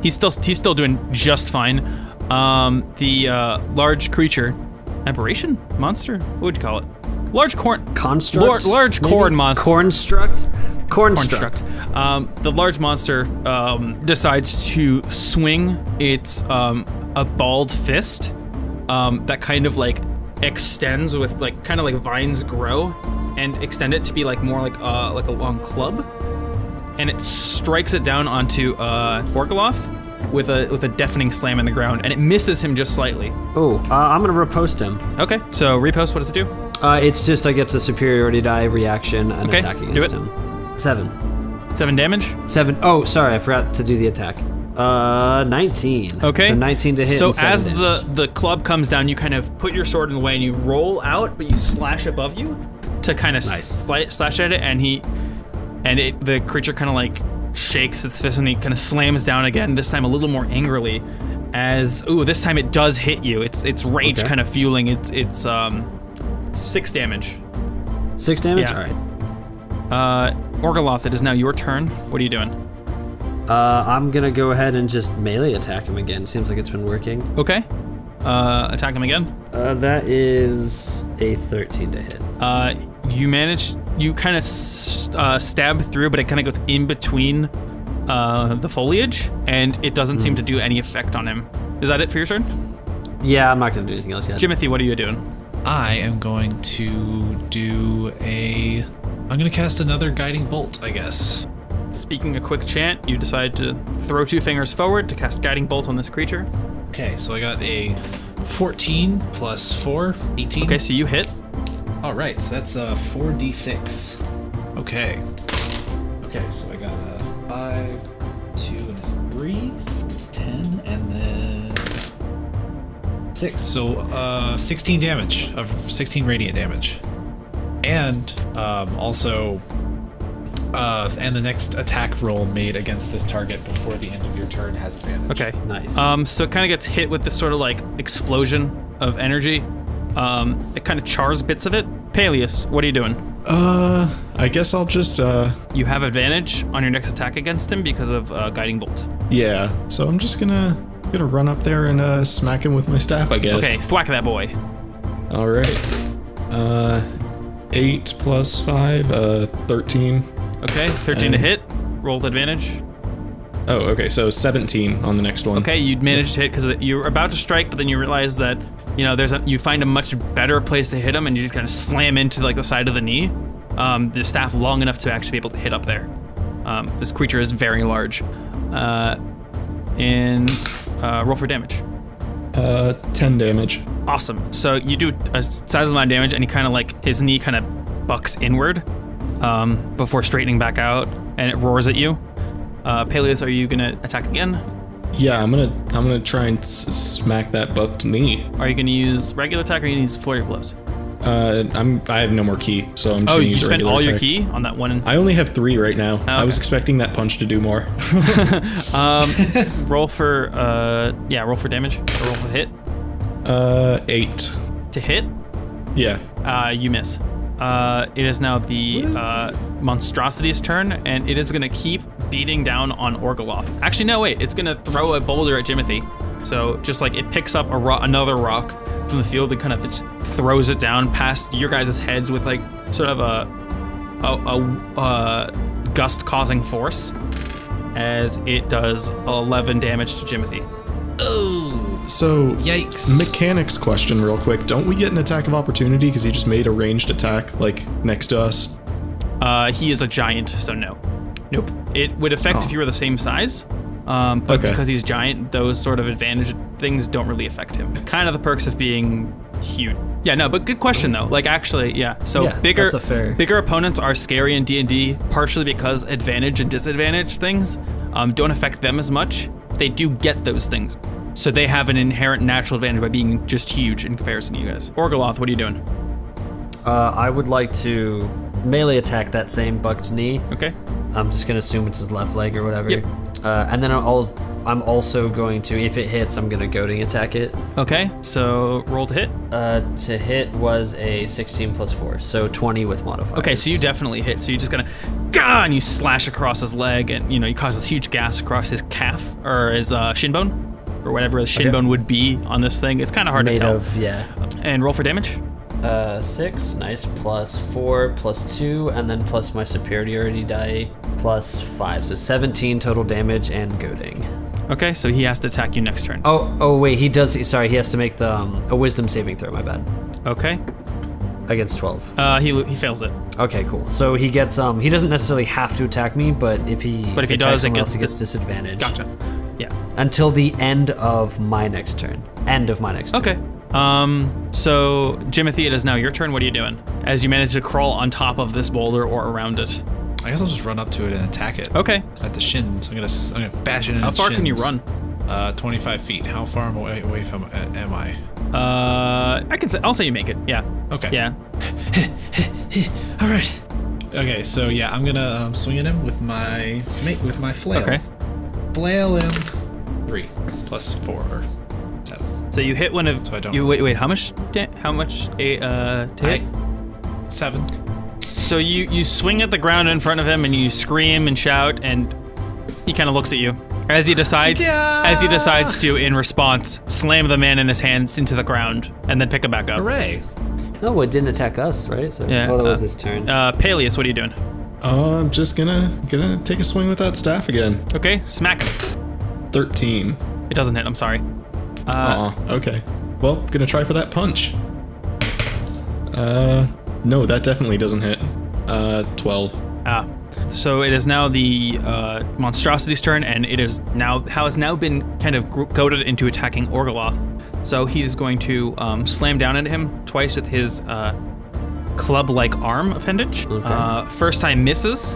He's still doing just fine. The large creature, aberration monster. What would you call it? Large corn construct. Large corn monster. Cornstruct. The large monster decides to swing its a balled fist that kind of like extends with like kind of like vines grow and extend it to be like more like a long club, and it strikes it down onto Orgoloth with a deafening slam in the ground, and it misses him just slightly. Oh, I'm gonna riposte him. Okay, so repost. What does it do? It's just I get a superiority die reaction and Okay, attack do against it. him. 7. 7 damage. 7. Oh, sorry, I forgot to do the attack. 19. Okay. So 19 to hit. So and 7 as damage. the club comes down, you kind of put your sword in the way and you roll out, but you slash above you to kind of slash at it, and the creature kind of like shakes its fist and he kind of slams down again. This time a little more angrily. This time it does hit you. It's rage kind of fueling. It's 6 damage. 6 damage. Yeah. All right. Orgoloth, it is now your turn. What are you doing? I'm gonna go ahead and just melee attack him again. Seems like it's been working. Okay. Attack him again. That is a 13 to hit. You kind of stab through, but it kind of goes in between the foliage, and it doesn't seem to do any effect on him. Is that it for your turn? Yeah, I'm not gonna do anything else yet. Jimothy, what are you doing? I am going to I'm going to cast another guiding bolt, I guess. Speaking a quick chant, you decide to throw 2 fingers forward to cast guiding bolt on this creature. Okay, so I got a 14 plus 4, 18. Okay, so you hit. All right, so that's 4d6. Okay. Okay, so I got a 5, 2, and a 3. It's 10, and then 6. So 16 damage, 16 radiant damage. And also And the next attack roll made against this target before the end of your turn has advantage. Okay. Nice. So it kind of gets hit with this sort of like explosion of energy. It kind of chars bits of it. Paelius, what are you doing? I guess I'll just, You have advantage on your next attack against him because of Guiding Bolt. yeah. So I'm just gonna run up there and smack him with my staff, I guess. Okay, thwack that boy. All right. 8 plus 5, 13. Okay, 13 to hit. Roll with advantage. Oh, okay. So 17 on the next one. Okay, you'd managed to hit because you're about to strike, but then you realize that you find a much better place to hit him, and you just kind of slam into like the side of the knee. The staff long enough to actually be able to hit up there. This creature is very large. And roll for damage. 10 damage. Awesome. So you do a sizable amount of damage, and he kind of like his knee kind of bucks inward before straightening back out, and it roars at you. Paelius, are you gonna attack again? Yeah, I'm gonna try and smack that bucked knee. Are you gonna use regular attack, or are you gonna use flurry of blows? I have no more key, so I'm just gonna You use a spent regular all your attack. key on that one. I only have 3 right now. I was okay. expecting that punch to do more. Roll for roll for damage. Or roll for hit. 8. To hit, you miss. It is now the monstrosity's turn, and it is gonna keep beating down on Orgoloth. Actually, no, wait. It's gonna throw a boulder at Jimothy. So just like it picks up another rock from the field and kind of just throws it down past your guys' heads with like sort of a gust causing force, as it does 11 damage to Jimothy. So, Yikes. mechanics question real quick. Don't we get an attack of opportunity because he just made a ranged attack like next to us? He is a giant, so no. Nope. It would affect if you were the same size. But Okay. because he's giant, those sort of advantage things don't really affect him. Kind of the perks of being huge. Yeah, no, but good question though. Like actually, yeah. So Yeah, that's a fair- bigger opponents are scary in D&D, partially because advantage and disadvantage things don't affect them as much. They do get those things. So they have an inherent natural advantage by being just huge in comparison to you guys. Orgoloth, what are you doing? I would like to melee attack that same bucked knee. Okay. I'm just gonna assume it's his left leg or whatever. Yep. And then I'm also going to, if it hits, I'm gonna goading attack it. Okay, so roll to hit. To hit was a 16 plus 4, so 20 with modifiers. Okay, so you definitely hit. So you're just gonna, gah, and you slash across his leg, and you cause this huge gas across his calf or his shin bone, or whatever his shin bone would be on this thing. It's kind of hard to made tell. of, yeah. And roll for damage. 6, nice, plus 4, plus 2, and then plus my superiority die, plus 5. So 17 total damage and goading. Okay, so he has to attack you next turn. Oh wait, he does, sorry, he has to make the a wisdom saving throw, my bad. Okay. Against 12. He fails it. Okay, cool. So he gets, he doesn't necessarily have to attack me, but if he But if he attacks does, it someone else, gets he gets disadvantage. Gotcha. Yeah. Until the end of my next turn. Okay. So Jimothy, it is now your turn. What are you doing? As you manage to crawl on top of this boulder or around it. I guess I'll just run up to it and attack it. Okay. At the shins. I'm gonna bash it in How its far can you shins. run? 25 feet. How far away from am I? I'll say you make it. Yeah. Okay. Yeah. All right. Okay, so yeah, I'm gonna swing at him with my flail. Okay. Flail him. 3 plus 4 or 7. So you hit one of. So I don't- You wait. How much? How much? To hit? 7. So you swing at the ground in front of him and you scream and shout, and he kind of looks at you as he decides to, in response, slam the man in his hands into the ground and then pick him back up. Hooray! No, it didn't attack us, right? So, Yeah, well, that was this turn. Paelius, what are you doing? I'm just gonna take a swing with that staff again. Okay, smack him. 13. It doesn't hit. I'm sorry. Okay. Well, gonna try for that punch. No, that definitely doesn't hit. 12. So it is now the monstrosity's turn, and it is has now been kind of goaded into attacking Orgoloth. So he is going to slam down into him twice with his club-like arm appendage. Okay. First time misses,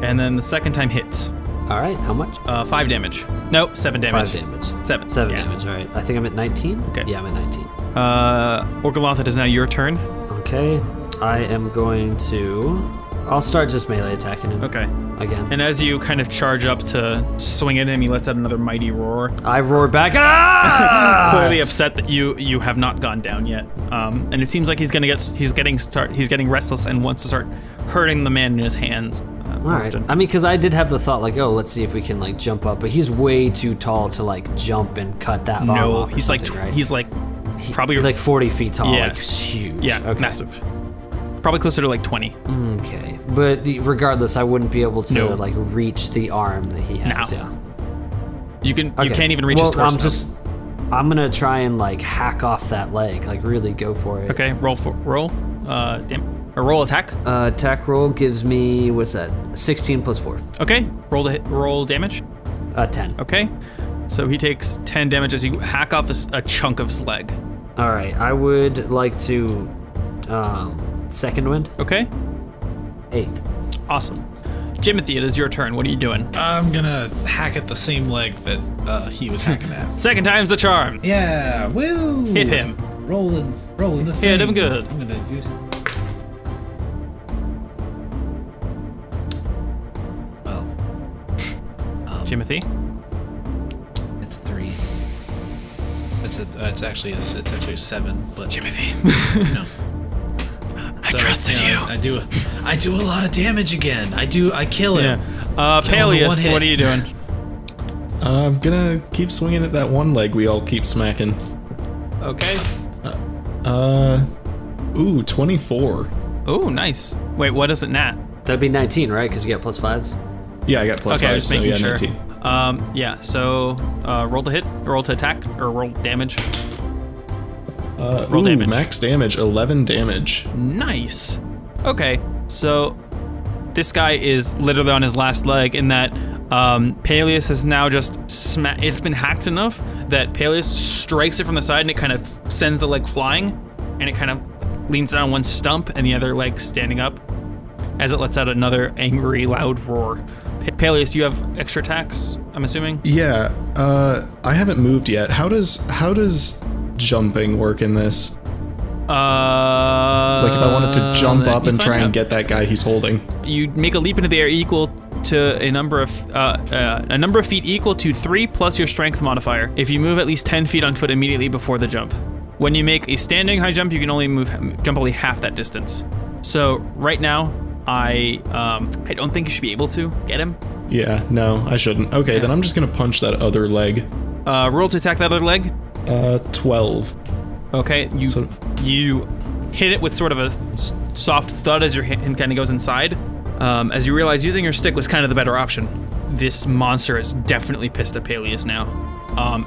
and then the second time hits. All right, how much? 5 damage. No, 7 damage. 5 damage. 7. 7 yeah. damage, all right. I think I'm at 19? Okay. Yeah, I'm at 19. Orgoloth, it is now your turn. Okay, I am going to I'll start just melee attacking him. Okay. Again. And as you kind of charge up to swing at him, he lets out another mighty roar. I roar back. Ah! Clearly upset that you have not gone down yet. And it seems like he's getting restless and wants to start hurting the man in his hands. All right. I mean, because I did have the thought, like, oh, let's see if we can like jump up, but he's way too tall to like jump and cut that arm off. He's like right? he's like probably He's like 40 feet tall. Yeah. Like huge. yeah, Okay. massive. Probably closer to like 20. Okay, but regardless, I wouldn't be able to No. like reach the arm that he has. No. Yeah. You Okay. can't even reach well, his torso. I'm gonna try and like hack off that leg, like really go for it. Okay, roll attack. Attack roll gives me, what's that? 16 plus 4. Okay, roll damage. 10. Okay, so he takes 10 damage as you hack off a chunk of his leg. All right, I would like to second wind. Okay, 8. awesome. Jimothy, it is your turn. What are you doing? I'm gonna hack at the same leg that he was hacking at. Second time's the charm. Yeah, woo! Hit him. Rolling the thing. Hit him good. I'm gonna use. Well, Jimothy. it's 3. It's actually a 7. But Jimothy. you know. I trusted you. I do a lot of damage again. I kill him. Yeah. Kill him with one Paelius, hit. what are you doing? I'm gonna keep swinging at that one leg we all keep smacking. Okay. 24. Oh, nice. Wait, what is it, Nat? That'd be 19, right? Because you get plus 5s. Yeah, I got plus Okay, I 5, was so making yeah, sure. 19. Yeah. So, roll to hit, roll to attack, or roll damage. Roll damage. Max damage, 11 damage. Nice. Okay, so this guy is literally on his last leg in that Paelius has now just it's been hacked enough that Paelius strikes it from the side and it kind of sends the leg flying and it kind of leans down one stump and the other leg standing up as it lets out another angry, loud roar. Paelius, do you have extra attacks, I'm assuming? Yeah, I haven't moved yet. How does jumping work in this? Like if I wanted to jump up and try and get that guy he's holding. You make a leap into the air equal to a number of feet equal to 3 plus your strength modifier. If you move at least 10 feet on foot immediately before the jump. When you make a standing high jump, you can only jump only half that distance. So right now, I don't think you should be able to get him. Yeah, no, I shouldn't. Okay, then I'm just gonna punch that other leg. Roll to attack that other leg. 12. Okay, you hit it with sort of a soft thud as your hand kind of goes inside. As you realize using your stick was kind of the better option. This monster is definitely pissed at Paelius now,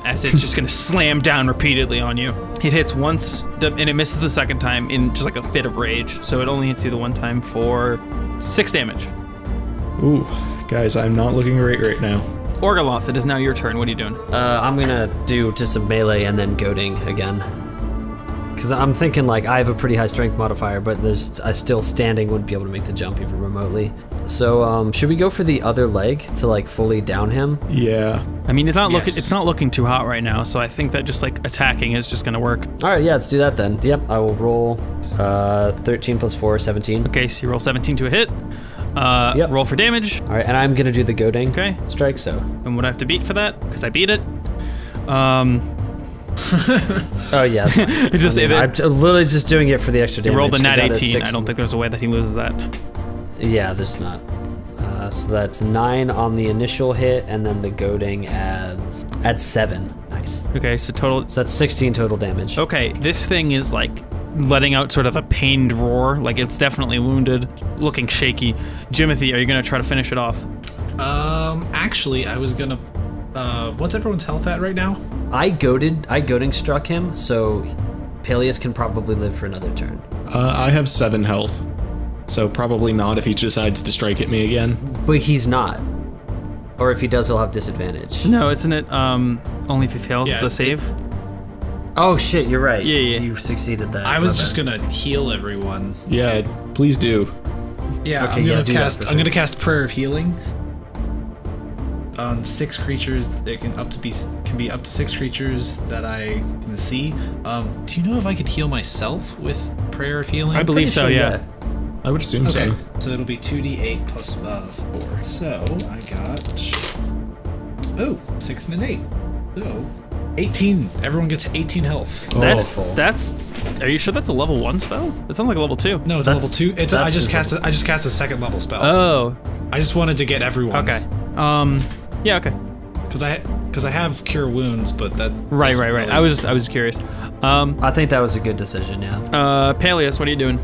as it's just gonna slam down repeatedly on you. It hits once and it misses the second time in just like a fit of rage. So it only hits you the one time for 6 damage. Ooh, guys, I'm not looking great right now. Orgoloth, it is now your turn. What are you doing? I'm gonna do just a melee and then goading again. Because I'm thinking like I have a pretty high strength modifier, but I still standing wouldn't be able to make the jump even remotely. So should we go for the other leg to like fully down him? Yeah. I mean, it's not Yes. looking too hot right now, so I think that just like attacking is just gonna work. All right, yeah, let's do that then. Yep, I will roll 13 plus 4, 17. Okay, so you roll 17 to a hit. Yep. Roll for damage. All right, and I'm gonna do the goading Okay. strike. So. And what I have to beat for that? Because I beat it. Oh yeah. That's fine. It just I'm literally just doing it for the extra he damage. rolled a nat That is 18. 6. I don't think there's a way that he loses that. Yeah, there's not. So that's 9 on the initial hit, and then the goading adds 7. Nice. Okay, so total. So that's 16 total damage. Okay, this thing is like letting out sort of a pained roar. Like it's definitely wounded, looking shaky. Jimothy, are you gonna try to finish it off? Actually, I was gonna. What's everyone's health at right now? I goading struck him, so Paelius can probably live for another turn. I have 7 health. So probably not if he decides to strike at me again. But he's not. Or if he does, he'll have disadvantage. No, isn't it? Only if he fails Yeah, the save. Oh shit, you're right. Yeah. You succeeded that. I was My just bad. gonna heal everyone. Yeah, please do. Yeah, Okay, yeah, do that for I'm sure. gonna cast Prayer of Healing on 6 creatures. It can be up to 6 creatures that I can see. Do you know if I can heal myself with Prayer of Healing? I believe so. Pretty sure, Yeah. I would assume Okay, so. so it'll be 2d8 plus 4. So I got 6 and an 8. So 18. Everyone gets 18 health. That's. Are you sure that's a level 1 spell? It sounds like a level 2. No, it's a level 2. It's I just cast a second level spell. Oh. I just wanted to get everyone. Okay. Yeah. Okay. Because I have cure wounds, but that. Right. Really... I was curious. I think that was a good decision, yeah. Paelius, what are you doing?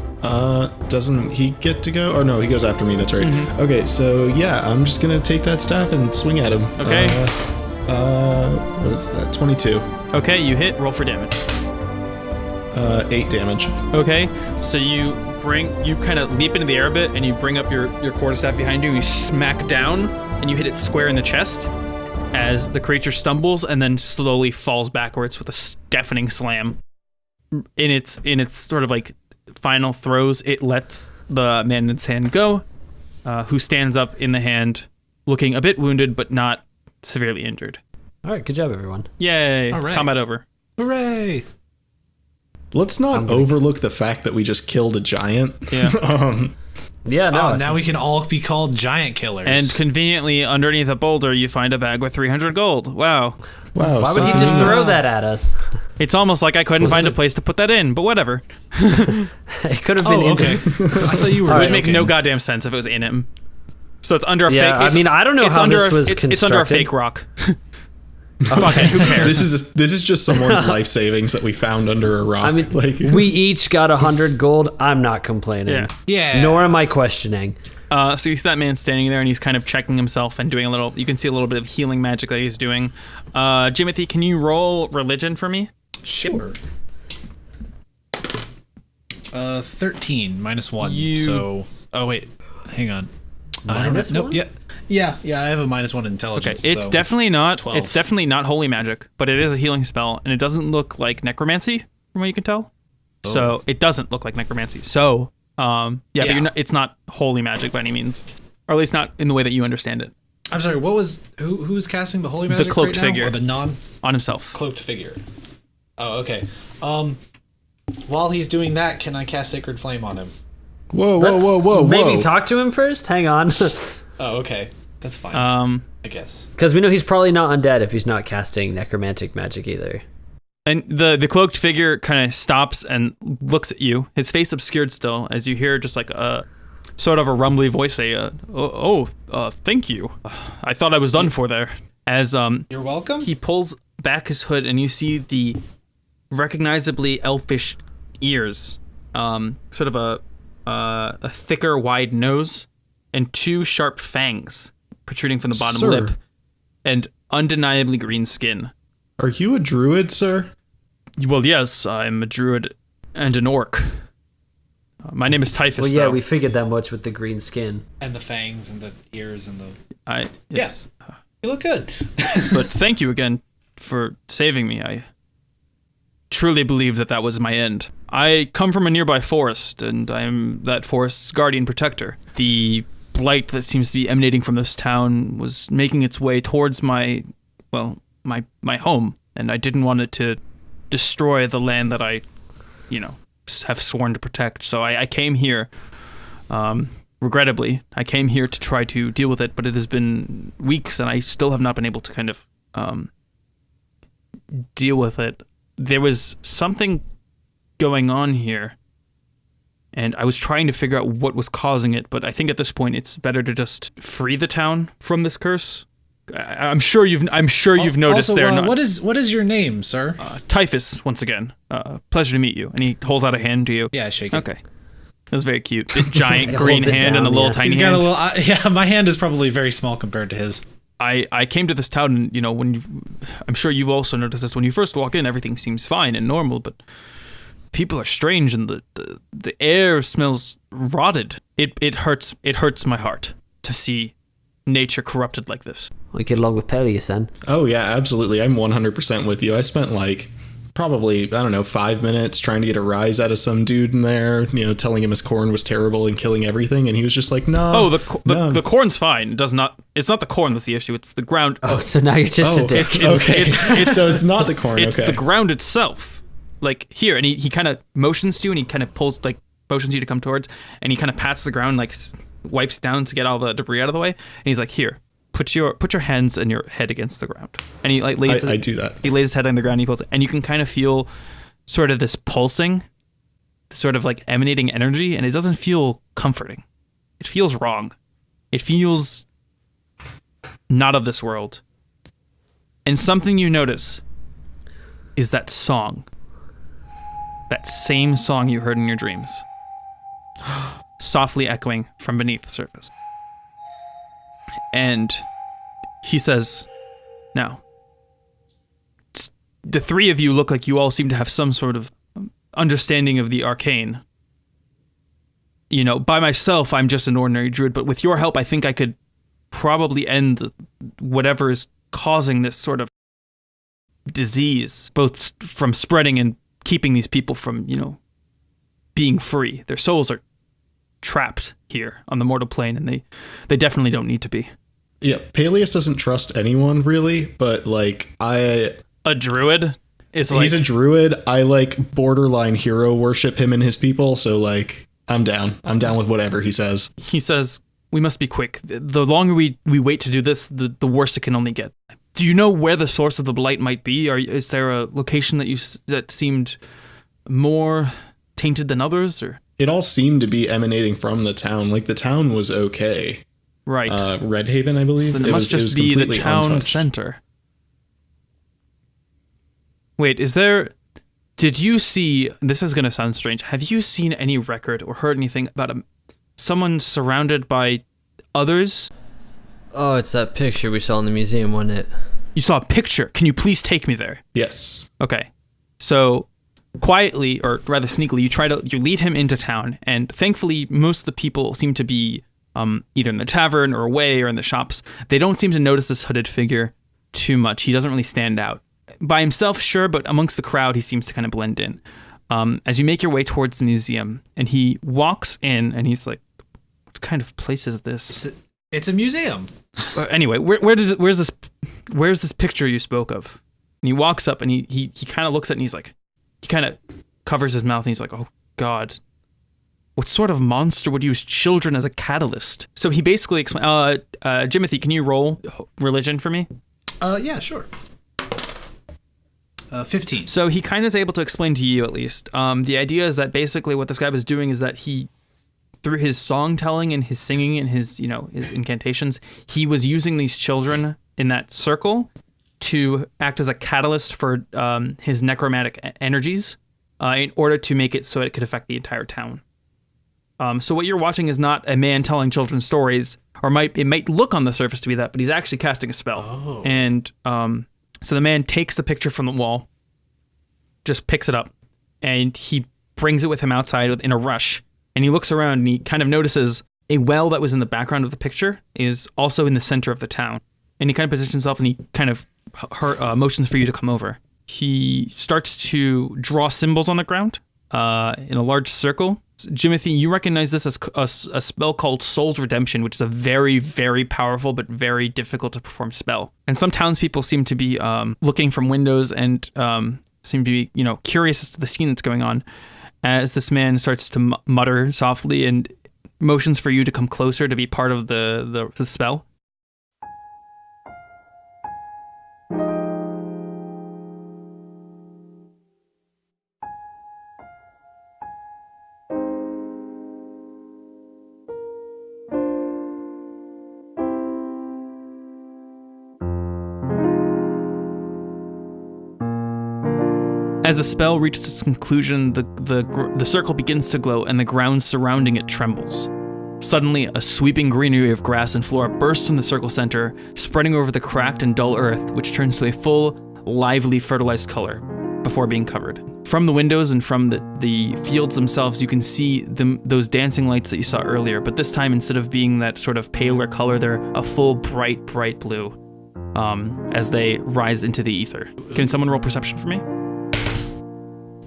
Doesn't he get to go? Oh no, he goes after me. That's right. Mm-hmm. Okay, so yeah, I'm just gonna take that staff and swing at him. Okay. What is that? 22. Okay, you hit. Roll for damage. 8 damage. Okay, so you kind of leap into the air a bit, and you bring up your quarterstaff behind you. And you smack down, and you hit it square in the chest as the creature stumbles and then slowly falls backwards with a deafening slam. In its sort of like final throes, it lets the man in its hand go, who stands up in the hand, looking a bit wounded but not severely injured. All right, good job, everyone. Yay! All right. Combat over. Hooray! Let's not overlook the fact that we just killed a giant. Yeah. Yeah, no. Oh, now we can all be called giant killers. And conveniently, underneath a boulder, you find a bag with 300 gold. Wow. Wow. Why would he just throw that at us? It's almost like I couldn't find a place to put that in, but whatever. It could have been in okay. I thought you were. It would make no goddamn sense if it was in him. So it's under a fake. I mean, I don't know how this was constructed. It's under a fake rock. Fuck it, who cares? This is just someone's life savings that we found under a rock. I mean, we each got 100 gold. I'm not complaining. Yeah. Nor am I questioning. So you see that man standing there, and he's kind of checking himself and doing a little. You can see a little bit of healing magic that he's doing. Jimothy, can you roll religion for me? Sure. 13 minus 1. So. Oh wait, hang on. Minus Nope. one? Yeah. I have a -1 Okay, intelligence. it's so definitely not. 12. It's definitely not holy magic, but it is a healing spell, and it doesn't look like necromancy from what you can tell. So it doesn't look like necromancy. So but it's not holy magic by any means, or at least not in the way that you understand it. I'm sorry. What was who's casting the holy magic? The cloaked right now? figure. Or the On himself. non-cloaked figure. Oh, okay. While he's doing that, can I cast Sacred Flame on him? Whoa. Maybe talk to him first? Hang on. Oh, okay. That's fine. I guess. Because we know he's probably not undead if he's not casting necromantic magic either. And the cloaked figure kind of stops and looks at you, his face obscured still, as you hear just like a sort of a rumbly voice say, thank you. I thought I was done for there. As You're welcome. he pulls back his hood and you see the recognizably elfish ears, sort of a thicker, wide nose, and 2 sharp fangs protruding from the bottom Sir. lip, and undeniably green skin. Are you a druid, sir? Well, yes, I'm a druid and an orc. My name is Typhus. Well, yeah, though. we figured that much with the green skin. And the fangs and the ears and the. Yes. You look good. But thank you again for saving me. I truly believe that was my end. I come from a nearby forest, and I am that forest's guardian protector. The blight that seems to be emanating from this town was making its way towards my home, and I didn't want it to destroy the land that I, have sworn to protect. So I came here, regrettably, I came here to try to deal with it, but it has been weeks, and I still have not been able to kind of deal with it. There was something going on here, and I was trying to figure out what was causing it, but I think at this point it's better to just free the town from this curse. I'm sure you've noticed also, there. Not what is your name, sir? Typhus, once again. Pleasure to meet you. And he holds out a hand to you. Yeah, shake it. Okay. That's very cute. Big, giant green holds it hand down, and a little yeah. tiny He's got hand. a little. My hand is probably very small compared to his. I came to this town, and I'm sure you've also noticed this. When you first walk in, everything seems fine and normal, but people are strange, and the air smells rotted. It hurts my heart to see nature corrupted like this. We get along with Paelius then. Oh yeah, absolutely. I'm 100% with you. I spent probably, 5 minutes trying to get a rise out of some dude in there, telling him his corn was terrible and killing everything, and he was just like, no. Oh, the corn's fine. It's not the corn that's the issue. It's the ground. Oh, so now you're just a dick. So it's not the corn. It's okay. the ground itself. Like here, and he kind of motions to you, and he kind of pulls motions you to come towards, and he kind of pats the ground, like wipes down to get all the debris out of the way, and he's like, "Here, put your hands and your head against the ground." And he like lays I do that. He lays his head on the ground, and he pulls it, and you can kind of feel sort of this pulsing, sort of like emanating energy, and it doesn't feel comforting. It feels wrong. It feels not of this world. And something you notice is that song. That same song you heard in your dreams. Softly echoing from beneath the surface. And he says, "Now, the three of you look like you all seem to have some sort of understanding of the arcane. You know, by myself, I'm just an ordinary druid, but with your help, I think I could probably end whatever is causing this sort of disease, both from spreading and keeping these people from, you know, being free. Their souls are trapped here on the mortal plane, and they definitely don't need to be." Yeah, Paelius doesn't trust anyone really, but like A druid is like... He's a druid. I like borderline hero worship him and his people, so like I'm down. I'm down with whatever he says. He says, "We must be quick. The longer we wait to do this, the worse it can only get. Do you know where the source of the blight might be? Is there a location that seemed more tainted than others? Or It all seemed to be emanating from the town. Like the town was okay. Right. Redhaven, I believe. Then it must just be the completely town untouched. center. Wait, did you see, this is going to sound strange, have you seen any record or heard anything about someone surrounded by others? Oh, it's that picture we saw in the museum, wasn't it? You saw a picture. Can you please take me there? Yes. Okay. So quietly, or rather sneakily, you lead him into town, and thankfully most of the people seem to be either in the tavern or away or in the shops. They don't seem to notice this hooded figure too much. He doesn't really stand out. By himself, sure, but amongst the crowd, he seems to kind of blend in. As you make your way towards the museum, and he walks in, and he's like, "What kind of place is this?" It's a museum. Anyway, where's this picture you spoke of? And he walks up, and he kind of looks at it, and he's like, he kind of covers his mouth, and he's like, "Oh God, what sort of monster would use children as a catalyst?" So he basically explains, Jimothy, can you roll religion for me? Yeah, sure. 15. So he kind of is able to explain to you, at least. The idea is that basically what this guy was doing is that he, through his song telling and his singing and his incantations, he was using these children in that circle to act as a catalyst for his necromantic energies in order to make it so it could affect the entire town. So what you're watching is not a man telling children's stories, or it might look on the surface to be that, but he's actually casting a spell. Oh. And so the man takes the picture from the wall, just picks it up, and he brings it with him outside in a rush. And he looks around, and he kind of notices a well that was in the background of the picture is also in the center of the town. And he kind of positions himself, and he kind of motions for you to come over. He starts to draw symbols on the ground in a large circle. Jimothy, you recognize this as a spell called Soul's Redemption, which is a very, very powerful but very difficult to perform spell. And some townspeople seem to be looking from windows and seem to be, curious as to the scene that's going on, as this man starts to mutter softly and motions for you to come closer to be part of the spell. As the spell reaches its conclusion, the circle begins to glow and the ground surrounding it trembles. Suddenly, a sweeping greenery of grass and flora bursts from the circle center, spreading over the cracked and dull earth, which turns to a full, lively, fertilized color before being covered. From the windows and from the fields themselves, you can see those dancing lights that you saw earlier, but this time, instead of being that sort of paler color, they're a full, bright, bright blue as they rise into the ether. Can someone roll perception for me?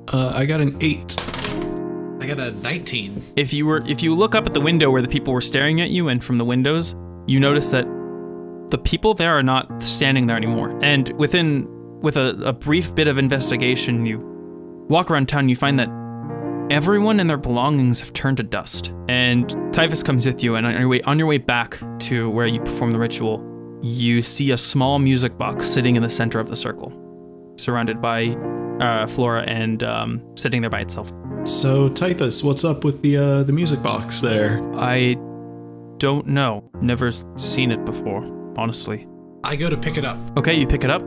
I got an 8. I got a 19. If you look up at the window where the people were staring at you, and from the windows, you notice that the people there are not standing there anymore. And with a brief bit of investigation, you walk around town, you find that everyone and their belongings have turned to dust. And Typhus comes with you, and on your way back to where you perform the ritual, you see a small music box sitting in the center of the circle, surrounded by Flora and sitting there by itself. So, Typhus, what's up with the music box there? I don't know. Never seen it before, honestly. I go to pick it up. Okay, you pick it up.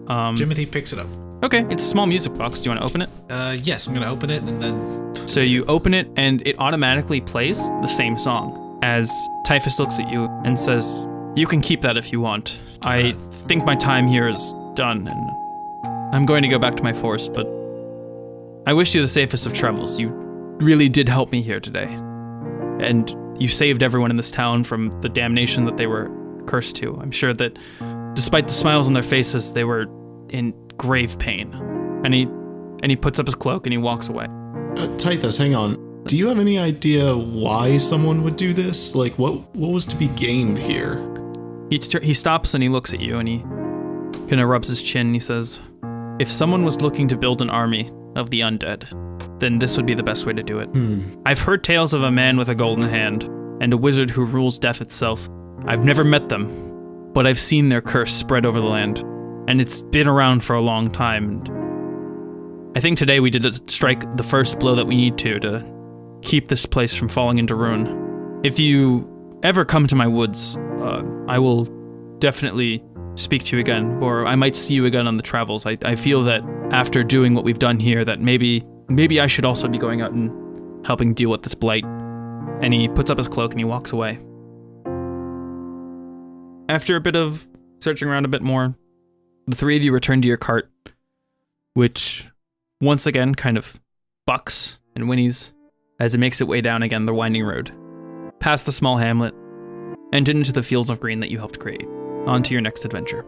Jimothy picks it up. Okay, it's a small music box. Do you want to open it? Yes, I'm gonna open it and then. So you open it, and it automatically plays the same song. As Typhus looks at you and says, "You can keep that if you want. I think my time here is done, and I'm going to go back to my forest, but I wish you the safest of travels. You really did help me here today. And you saved everyone in this town from the damnation that they were cursed to. I'm sure that despite the smiles on their faces, they were in grave pain." And he puts up his cloak and he walks away. Typhus, hang on. Do you have any idea why someone would do this? Like, what was to be gained here? He stops and he looks at you and he kind of rubs his chin and he says, "If someone was looking to build an army of the undead, then this would be the best way to do it. I've heard tales of a man with a golden hand and a wizard who rules death itself. I've never met them, but I've seen their curse spread over the land, and it's been around for a long time. And I think today we did strike the first blow that we need to keep this place from falling into ruin. If you ever come to my woods, I will definitely speak to you again, or I might see you again on the travels. I feel that after doing what we've done here, that maybe I should also be going out and helping deal with this blight." And he puts up his cloak and he walks away. After a bit of searching around a bit more, the three of you return to your cart, which once again kind of bucks and whinnies as it makes its way down again the winding road, past the small hamlet, and into the fields of green that you helped create, onto your next adventure.